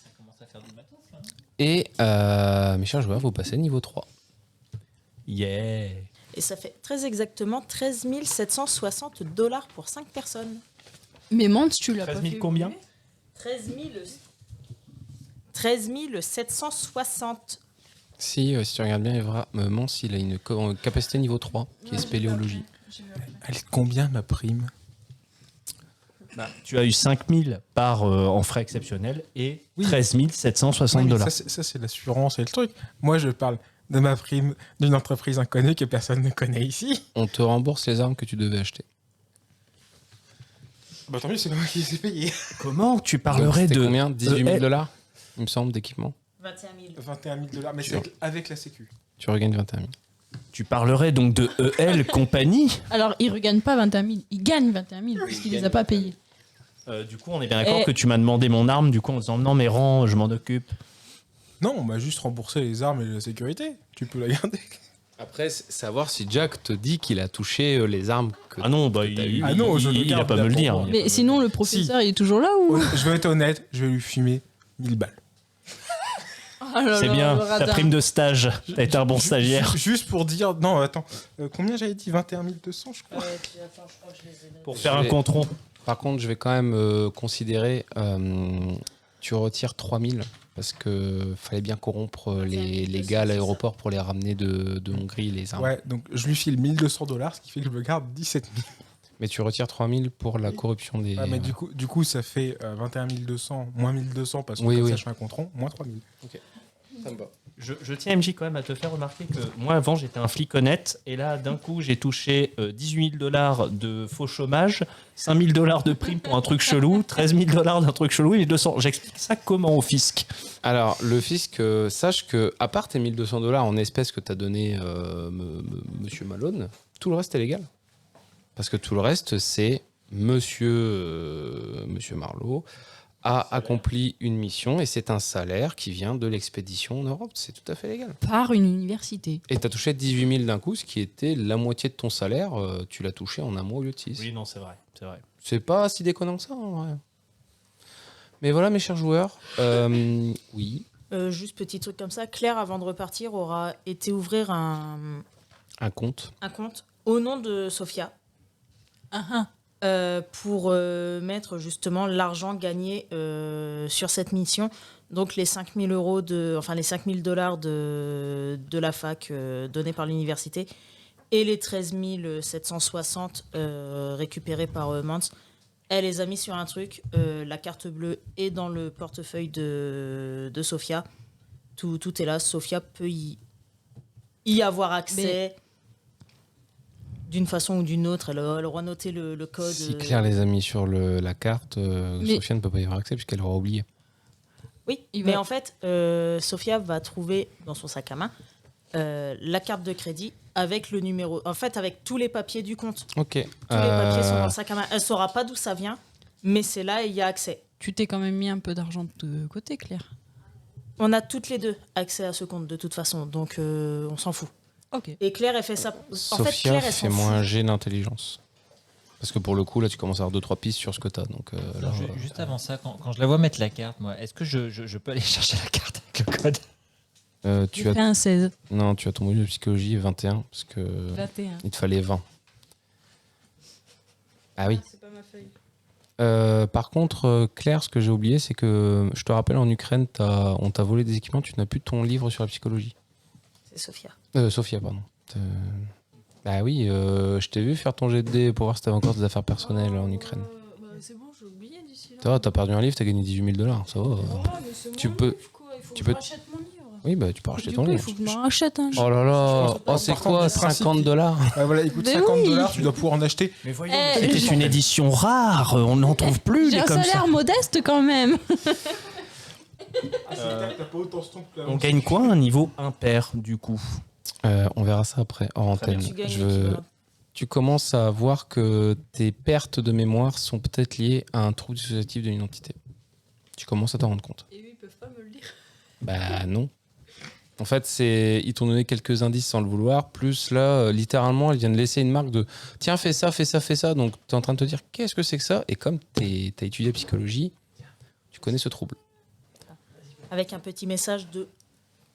Ça commence à faire du matos, là. Et mes chers joueurs, vous passez niveau 3. Yeah. Et ça fait très exactement 13 760 $ pour 5 personnes. Mais Mance, tu l'as 13 pas 000 fait combien évoluer 13 760. Si tu regardes bien, Evra, Mance, il a une capacité niveau 3, qui est spéléologie. Elle est combien ma prime? Tu as eu 5 000 en frais exceptionnels et Oui. 13 760 Ouais, mais $. ça, c'est l'assurance et le truc. Moi, je parle de ma prime d'une entreprise inconnue que personne ne connaît ici. On te rembourse les armes que tu devais acheter. Bah tant mieux, c'est pas moi qui les ai payées. Comment tu Donc, parlerais c'était de combien 18 000 EL? $, il me semble, d'équipement. 21 000. 21 000 $, mais c'est Sûr. avec la sécu. Tu regagnes 21 000. Tu parlerais donc de EL compagnie? Alors, il ne regagne pas 21 000. Il gagne 21 000 parce qu'il les a pas payés. Du coup, on est bien d'accord Et- que tu m'as demandé mon arme, du coup, en disant non, mais rends, je m'en occupe. Non, on m'a juste remboursé les armes et la sécurité. Tu peux la garder. Après, savoir si Jack te dit qu'il a touché les armes que... Ah non, bah, t'as eu. il, Ah non, je le il a garde pas là me le pour dire. moi. Mais sinon, le professeur, il est toujours là ou Je vais être honnête, je vais lui fumer 1000 balles. C'est bien, ta prime de stage. T'as été un bon stagiaire. Juste pour dire. Non, attends. Combien j'avais dit 21 200, je crois. Pour faire un compte rond. Par contre, je vais quand même considérer... tu retires 3 000 parce que fallait bien corrompre les gars à l'aéroport pour les ramener de Hongrie, les armes. Ouais, donc je lui file 1200 $, ce qui fait que je me garde 17 000. Mais tu retires 3 000 pour la corruption des... Ouais, mais du coup, ça fait 21 200, moins 1200 parce que Oui, comme oui. ça, je fais un compte rond, moins 3 000. Ça me va. Je tiens, MJ, quand même, à te faire remarquer que moi, avant, j'étais un flic honnête. Et là, d'un coup, j'ai touché 18 000 $ de faux chômage, 5 000 $ de prime pour un truc chelou, 13 000 $ d'un truc chelou et 1200. J'explique ça comment au fisc? Alors, le fisc, sache que, à part tes 1 200 $ en espèces que t'as donné Monsieur Malone, tout le reste est légal. Parce que tout le reste, c'est Monsieur Marlowe a accompli une mission et c'est un salaire qui vient de l'expédition en Europe. C'est tout à fait légal. par une université. Et t'as touché 18 000 d'un coup, ce qui était la moitié de ton salaire. Tu l'as touché en un mois au lieu de 6. Oui, non, c'est vrai. C'est vrai. C'est pas si déconnant que ça, en vrai. Mais voilà, mes chers joueurs. Oui, Juste petit truc comme ça. Claire, avant de repartir, aura été ouvrir un compte. compte au nom de Sophia. Pour mettre justement l'argent gagné sur cette mission. Donc les 5 000 €, les 5 000 $ de la fac donnés par l'université et les 13 760 récupérés par Mance. Elle les a mis sur un truc. La carte bleue est dans le portefeuille de Sophia. Tout est là. Sophia peut y avoir accès. D'une façon ou d'une autre, elle aura noté le code. Si Claire les a mis sur la carte, Mais- Sophia ne peut pas y avoir accès puisqu'elle aura oublié. Oui, Il mais va- en fait, Sophia va trouver dans son sac à main la carte de crédit avec le numéro. En fait, avec tous les papiers du compte. Ok. Tous les papiers sont dans le sac à main. Elle saura pas d'où ça vient, mais c'est là et il y a accès. Tu t'es quand même mis un peu d'argent de côté, Claire. On a toutes les deux accès à ce compte de toute façon, donc on s'en fout. Ok. Et Claire, elle fait ça. En Sophia, fait, Claire, elle s'en fais-moi fout. un jet d'intelligence. Parce que pour le coup, là, tu commences à avoir 2-3 pistes sur ce que t'as. Donc, là, Juste avant ça, quand je la vois mettre la carte, moi, est-ce que je peux aller chercher la carte avec le code? tu J'ai as... fait un 16. Non, tu as ton module de psychologie 21 parce que 21. il te fallait 20. Ah oui. C'est pas ma feuille. Par contre, Claire, ce que j'ai oublié, c'est que je te rappelle, en Ukraine, on t'a volé des équipements, tu n'as plus ton livre sur la psychologie. C'est Sophia. Sophia, pardon. Bah oui, je t'ai vu faire ton jet de dés pour voir si t'avais encore des affaires personnelles en Ukraine. C'est bon, j'ai oublié d'ici là. Ça va, t'as perdu un livre, t'as gagné 18 000 $. Ça va. Tu peux- tu peux- rachète mon livre. Oui, bah tu peux racheter Du ton coup, il livre. faut que je m'en rachète un. Oh là là, oh, c'est Par quoi, contre, le principe, 50 $? Ah, voilà, il coûte Mais 50 oui. $, tu dois pouvoir en acheter. Mais voyons, Eh, c'était je- une édition rare. On n'en trouve plus J'ai des un comme salaire ça. modeste quand même. T'as pas autant ce temps que On gagne quoi un niveau impair, du coup? On verra ça après, hors Très bien. antenne. Tu gagnes Je veux- l'équivalent. Tu commences à voir que tes pertes de mémoire sont peut-être liées à un trouble dissociatif de l'identité. Tu commences à t'en rendre compte. Et eux, ils peuvent pas me le dire. Bah non. En fait, ils t'ont donné quelques indices sans le vouloir. Plus là, littéralement, ils viennent laisser une marque de tiens, fais ça, fais ça, fais ça. Donc, tu es en train de te dire qu'est-ce que c'est que ça. Et comme tu as étudié la psychologie, tu connais ce trouble. Avec un petit message de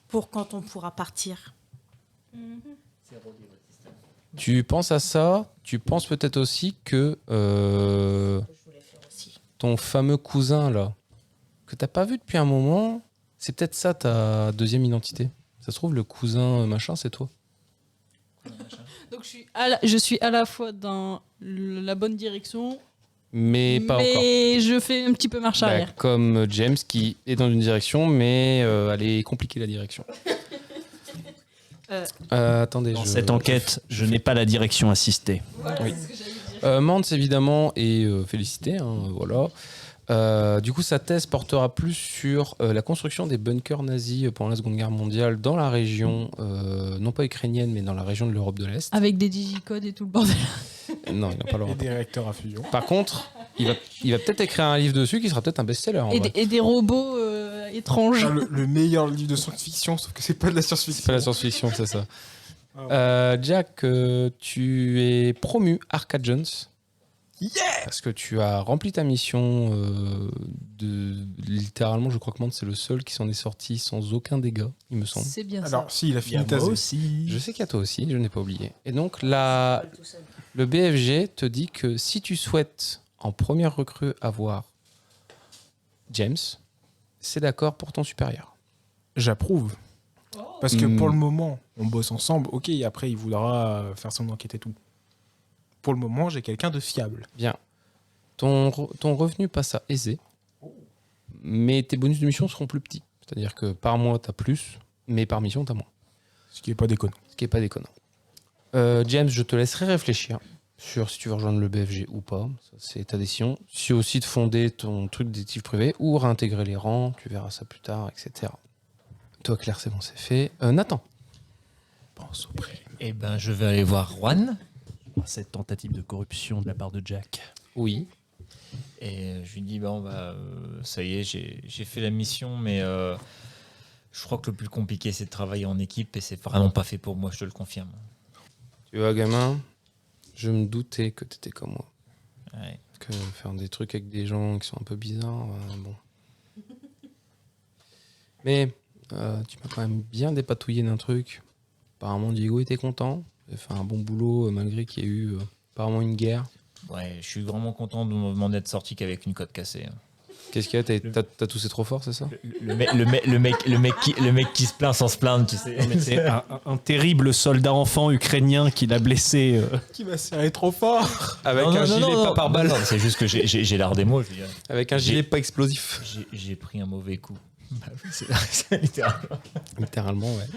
pour quand on pourra partir. Tu penses à ça. Tu penses peut-être aussi que Je voulais faire aussi. ton fameux cousin, là, que t'as pas vu depuis un moment, c'est peut-être ça ta deuxième identité. Ça se trouve, le cousin machin, c'est toi. Donc je suis à la fois dans la bonne direction, Mais pas encore. mais je fais un petit peu marche Bah, arrière. comme James qui est dans une direction, mais elle est compliquée la direction. Attendez, Dans cette enquête, je n'ai pas la direction assistée. Oui. Mans, évidemment, et félicité. Voilà. Du coup, sa thèse portera plus sur la construction des bunkers nazis pendant la Seconde Guerre mondiale dans la région, non pas ukrainienne, mais dans la région de l'Europe de l'Est. Avec des digicodes et tout le bordel. Non, il n'a pas le Et droit. des réacteurs à fusion. Par contre, il va peut-être écrire un livre dessus qui sera peut-être un best-seller. en Et, vrai. et des robots étranges. Le meilleur livre de science-fiction, sauf que c'est pas de la C'est science-fiction. pas la science-fiction, c'est ça. Ah ouais. Jack, tu es promu Arcade Jones. Yeah. Parce que tu as rempli ta mission littéralement, je crois que Mand c'est le seul qui s'en est sorti sans aucun dégât, il me semble. C'est bien Alors, si, il a Il y a fini moi tasé. aussi. Je sais qu'il y a toi aussi, je n'ai pas oublié. Et donc le Tout seul. BFG te dit que si tu souhaites en première recrue avoir James, c'est d'accord pour ton supérieur. J'approuve. Parce que Hmm. pour le moment, on bosse ensemble. Ok, et après, il voudra faire son enquête et tout. Pour le moment, j'ai quelqu'un de fiable. Bien. Ton revenu passe à aisé, mais tes bonus de mission seront plus petits. C'est-à-dire que par mois, tu as plus, mais par mission, tu as moins. Ce qui est pas déconnant. Ce qui n'est pas déconnant. James, je te laisserai réfléchir sur si tu veux rejoindre le BFG ou pas. Ça, c'est ta décision. Si aussi de fonder ton truc de détective privé ou réintégrer les rangs, tu verras ça plus tard, etc. Toi, Claire, c'est bon, c'est fait. Nathan. Pense au prix. Eh ben, je vais aller voir Juan. Cette tentative de corruption de la part de Jack. Oui. Et je lui dis, bon, bah, ça y est, j'ai fait la mission, mais je crois que le plus compliqué, c'est de travailler en équipe et c'est vraiment pas fait pour moi, je te le confirme. Tu vois, gamin, je me doutais que tu étais comme moi. Ouais. Que faire des trucs avec des gens qui sont un peu bizarres, bon. Mais tu m'as quand même bien dépatouillé d'un truc. Apparemment, Diego était content. Il a fait un bon boulot malgré qu'il y ait eu apparemment une guerre. Ouais, je suis vraiment content de m'en être sorti qu'avec une côte cassée. Qu'est-ce qu'il y a T'as toussé trop fort, c'est ça? Le mec qui se plaint sans se plaindre, tu sais. C'est un terrible soldat enfant ukrainien qui l'a blessé. Qui m'a serré trop fort. Avec Non, un non, gilet non, pas non, par balle. non, c'est juste que j'ai l'art des mots. Je veux dire. Avec un gilet pas explosif. J'ai pris un mauvais coup. Bah oui, c'est littéralement. Littéralement, ouais.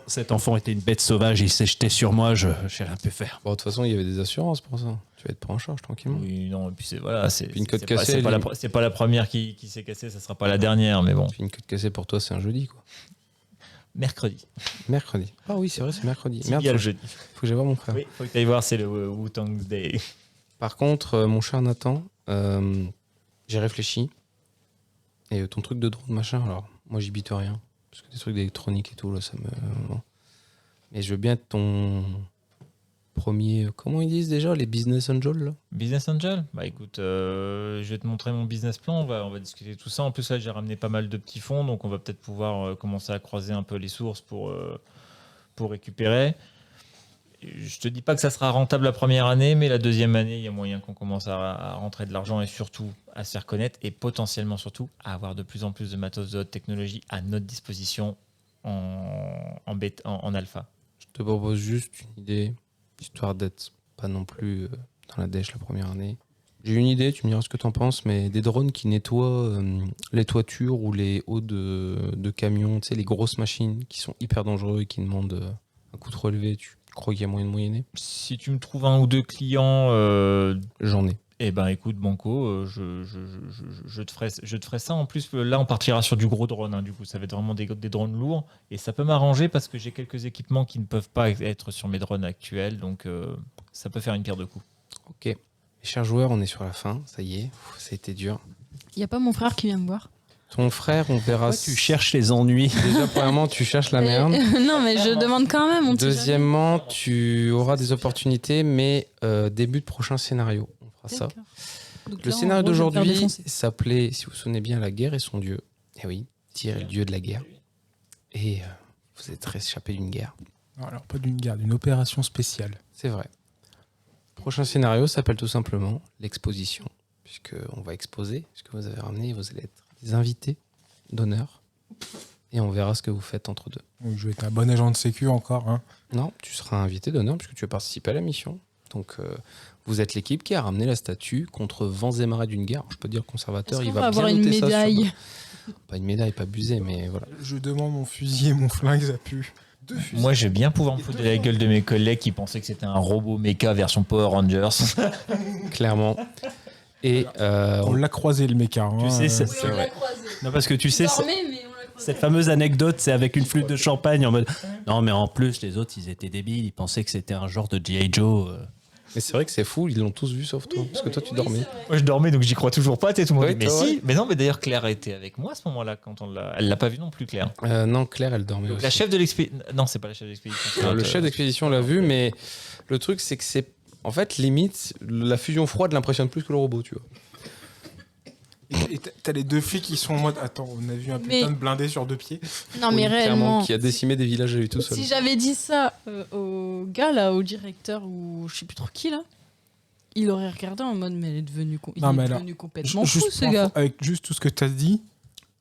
Cet enfant était une bête sauvage, il s'est jeté sur moi, j'ai rien pu faire. Bon, de toute façon, il y avait des assurances pour ça. Tu vas être pris en charge tranquillement. Oui, non, et puis c'est voilà, Puis une côte c'est pas- cassée, c'est pas la première qui s'est cassée, ça sera pas la dernière, mais bon. Puis une queue de cassée pour toi, c'est un jeudi, quoi. Mercredi. Mercredi. Ah oui, c'est vrai, c'est mercredi. Il Merde, y a le faut jeudi. que j'aille voir mon frère. Oui, faut que tu ailles voir, c'est le Wu-Tang Day. Par contre, mon cher Nathan, j'ai réfléchi. Et ton truc de drone, machin, alors, moi, j'y bite rien. Parce que des trucs d'électronique et tout, là, ça me... bon. Mais je veux bien être ton premier... Comment ils disent déjà, les business angels, là? Business Angel. Bah écoute, je vais te montrer mon business plan, on va discuter de tout ça. En plus, là, j'ai ramené pas mal de petits fonds, donc on va peut-être pouvoir commencer à croiser un peu les sources pour récupérer. Je te dis pas que ça sera rentable la première année, mais la deuxième année, il y a moyen qu'on commence à rentrer de l'argent et surtout à se faire connaître et potentiellement surtout à avoir de plus en plus de matos de haute technologie à notre disposition en alpha. Je te propose juste une idée, histoire d'être pas non plus dans la dèche la première année. J'ai une idée, tu me diras ce que t'en penses, mais des drones qui nettoient les toitures ou les hauts de camions, tu sais, les grosses machines qui sont hyper dangereux et qui demandent un coût trop élevé, tu crois qu'il y a moyen de moyenner? Si tu me trouves un ou deux clients, J'en ai. Eh ben écoute Banco, je te ferai ça. En plus, là on partira sur du gros drone, hein, du coup ça va être vraiment des drones lourds. Et ça peut m'arranger parce que j'ai quelques équipements qui ne peuvent pas être sur mes drones actuels. Donc ça peut faire une pierre deux coups. Ok. Mes chers joueurs, on est sur la fin. Ça y est. Ça a été dur. Il y a pas mon frère qui vient me voir. Ton frère, on verra. Pourquoi tu cherches les ennuis? Déjà, premièrement, tu cherches la merde. Non, mais je demande quand même. on sait jamais. Deuxièmement, tu auras des opportunités, mais début de prochain scénario. On fera ça. D'accord. Donc Le là, en scénario gros, je vais me faire d'aujourd'hui défoncer. s'appelait, si vous vous souvenez bien, La guerre et son dieu. Eh oui, Tyr est le dieu de la guerre. Et vous êtes réchappé d'une guerre. Non, alors pas d'une guerre, d'une opération spéciale. C'est vrai. Prochain scénario s'appelle tout simplement l'exposition, puisqu'on va exposer ce que vous avez ramené. Vous allez être des invités d'honneur. Et on verra ce que vous faites entre deux. Donc, je vais être un bon agent de sécu encore. Hein. Non, tu seras invité d'honneur puisque tu as participé à la mission. Donc, vous êtes l'équipe qui a ramené la statue contre vents et marées d'une guerre. Je peux dire, le conservateur, Est-ce il qu'on va va bien avoir une noter ça sur- médaille? Pas une médaille, pas abusé, mais voilà. Je demande mon fusil et mon flingue, ça pue. 2 fusils. Moi, je vais bien pouvoir me foutre de la gueule de mes collègues qui pensaient que c'était un robot méca version Power Rangers. Clairement. Et On l'a croisé le méca. Tu hein. sais, c'est c'est vrai. Non, parce que tu sais, cette fameuse anecdote, c'est avec une flûte de champagne en mode non, mais en plus, les autres, ils étaient débiles, ils pensaient que c'était un genre de G.I. Joe. Mais c'est vrai que c'est fou, ils l'ont tous vu sauf toi. Parce que toi, tu dormais. Moi, je dormais, donc j'y crois toujours pas. Tout le monde Ouais, dit, mais toi, si. ouais. Mais non, mais d'ailleurs, Claire était avec moi à ce moment-là quand elle l'a pas vu non plus, Claire. Non, Claire, elle dormait Donc, aussi. la chef de l'expédition. Non, c'est pas la chef de l'expédition. c'est Le l'autre, chef d'expédition l'a vu, mais le truc, c'est que c'est. En fait, limite, la fusion froide l'impressionne plus que le robot, tu vois. Et t'as les 2 filles qui sont en mode attends, on a vu un Mais- putain de blindé sur 2 pieds. Non, mais Oui, clairement, réellement. qui a décimé des villages à lui tout seul. Si j'avais dit ça au gars là, au directeur ou je sais plus trop qui là, il aurait regardé en mode mais elle est devenue, Non, mais alors, complètement fou Juste ce pour gars. info, avec juste tout ce que t'as dit,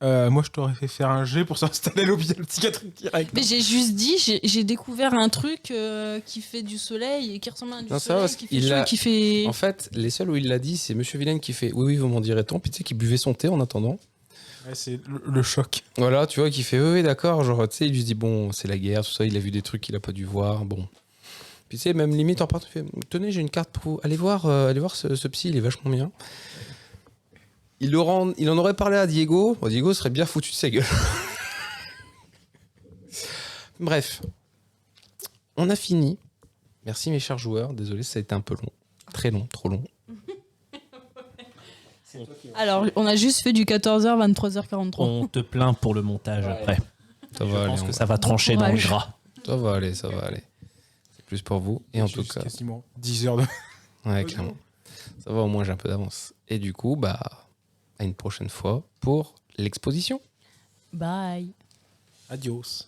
moi je t'aurais fait faire un jet pour s'installer à l'hôpital psychiatrique direct. Mais j'ai juste dit, j'ai découvert un truc qui fait du soleil et qui ressemble à du Non, ça va, soleil, parce qui fait qu'il chaud a- et qui fait. En fait, les seuls où il l'a dit, c'est Monsieur Vilaine qui fait oui, oui, vous m'en direz tant. Puis tu sais, qui buvait son thé en attendant. Ouais, c'est le choc. Voilà, tu vois, qui fait oui, oui, d'accord. Genre, tu sais, il lui dit bon, c'est la guerre, tout ça. Il a vu des trucs qu'il a pas dû voir. Bon. Puis tu sais, même limite en partant, il fait tenez, j'ai une carte pour vous. Allez voir ce psy, il est vachement bien. Il en aurait parlé à Diego. Bon, Diego serait bien foutu de sa gueule. Bref, on a fini. Merci mes chers joueurs. Désolé, ça a été un peu long. Très long, trop long. Alors, on a juste fait du 14h, 23h43. On te plaint pour le montage après. Ça Je va pense aller. que ça va trancher dans le courage. gras. Ça va aller, ça va aller. C'est plus pour vous. Et en tout Juste cas, quasiment 10 heures de. ouais, clairement. Ça va, au moins j'ai un peu d'avance. Et du coup, bah, à une prochaine fois pour l'exposition. Bye. Adios.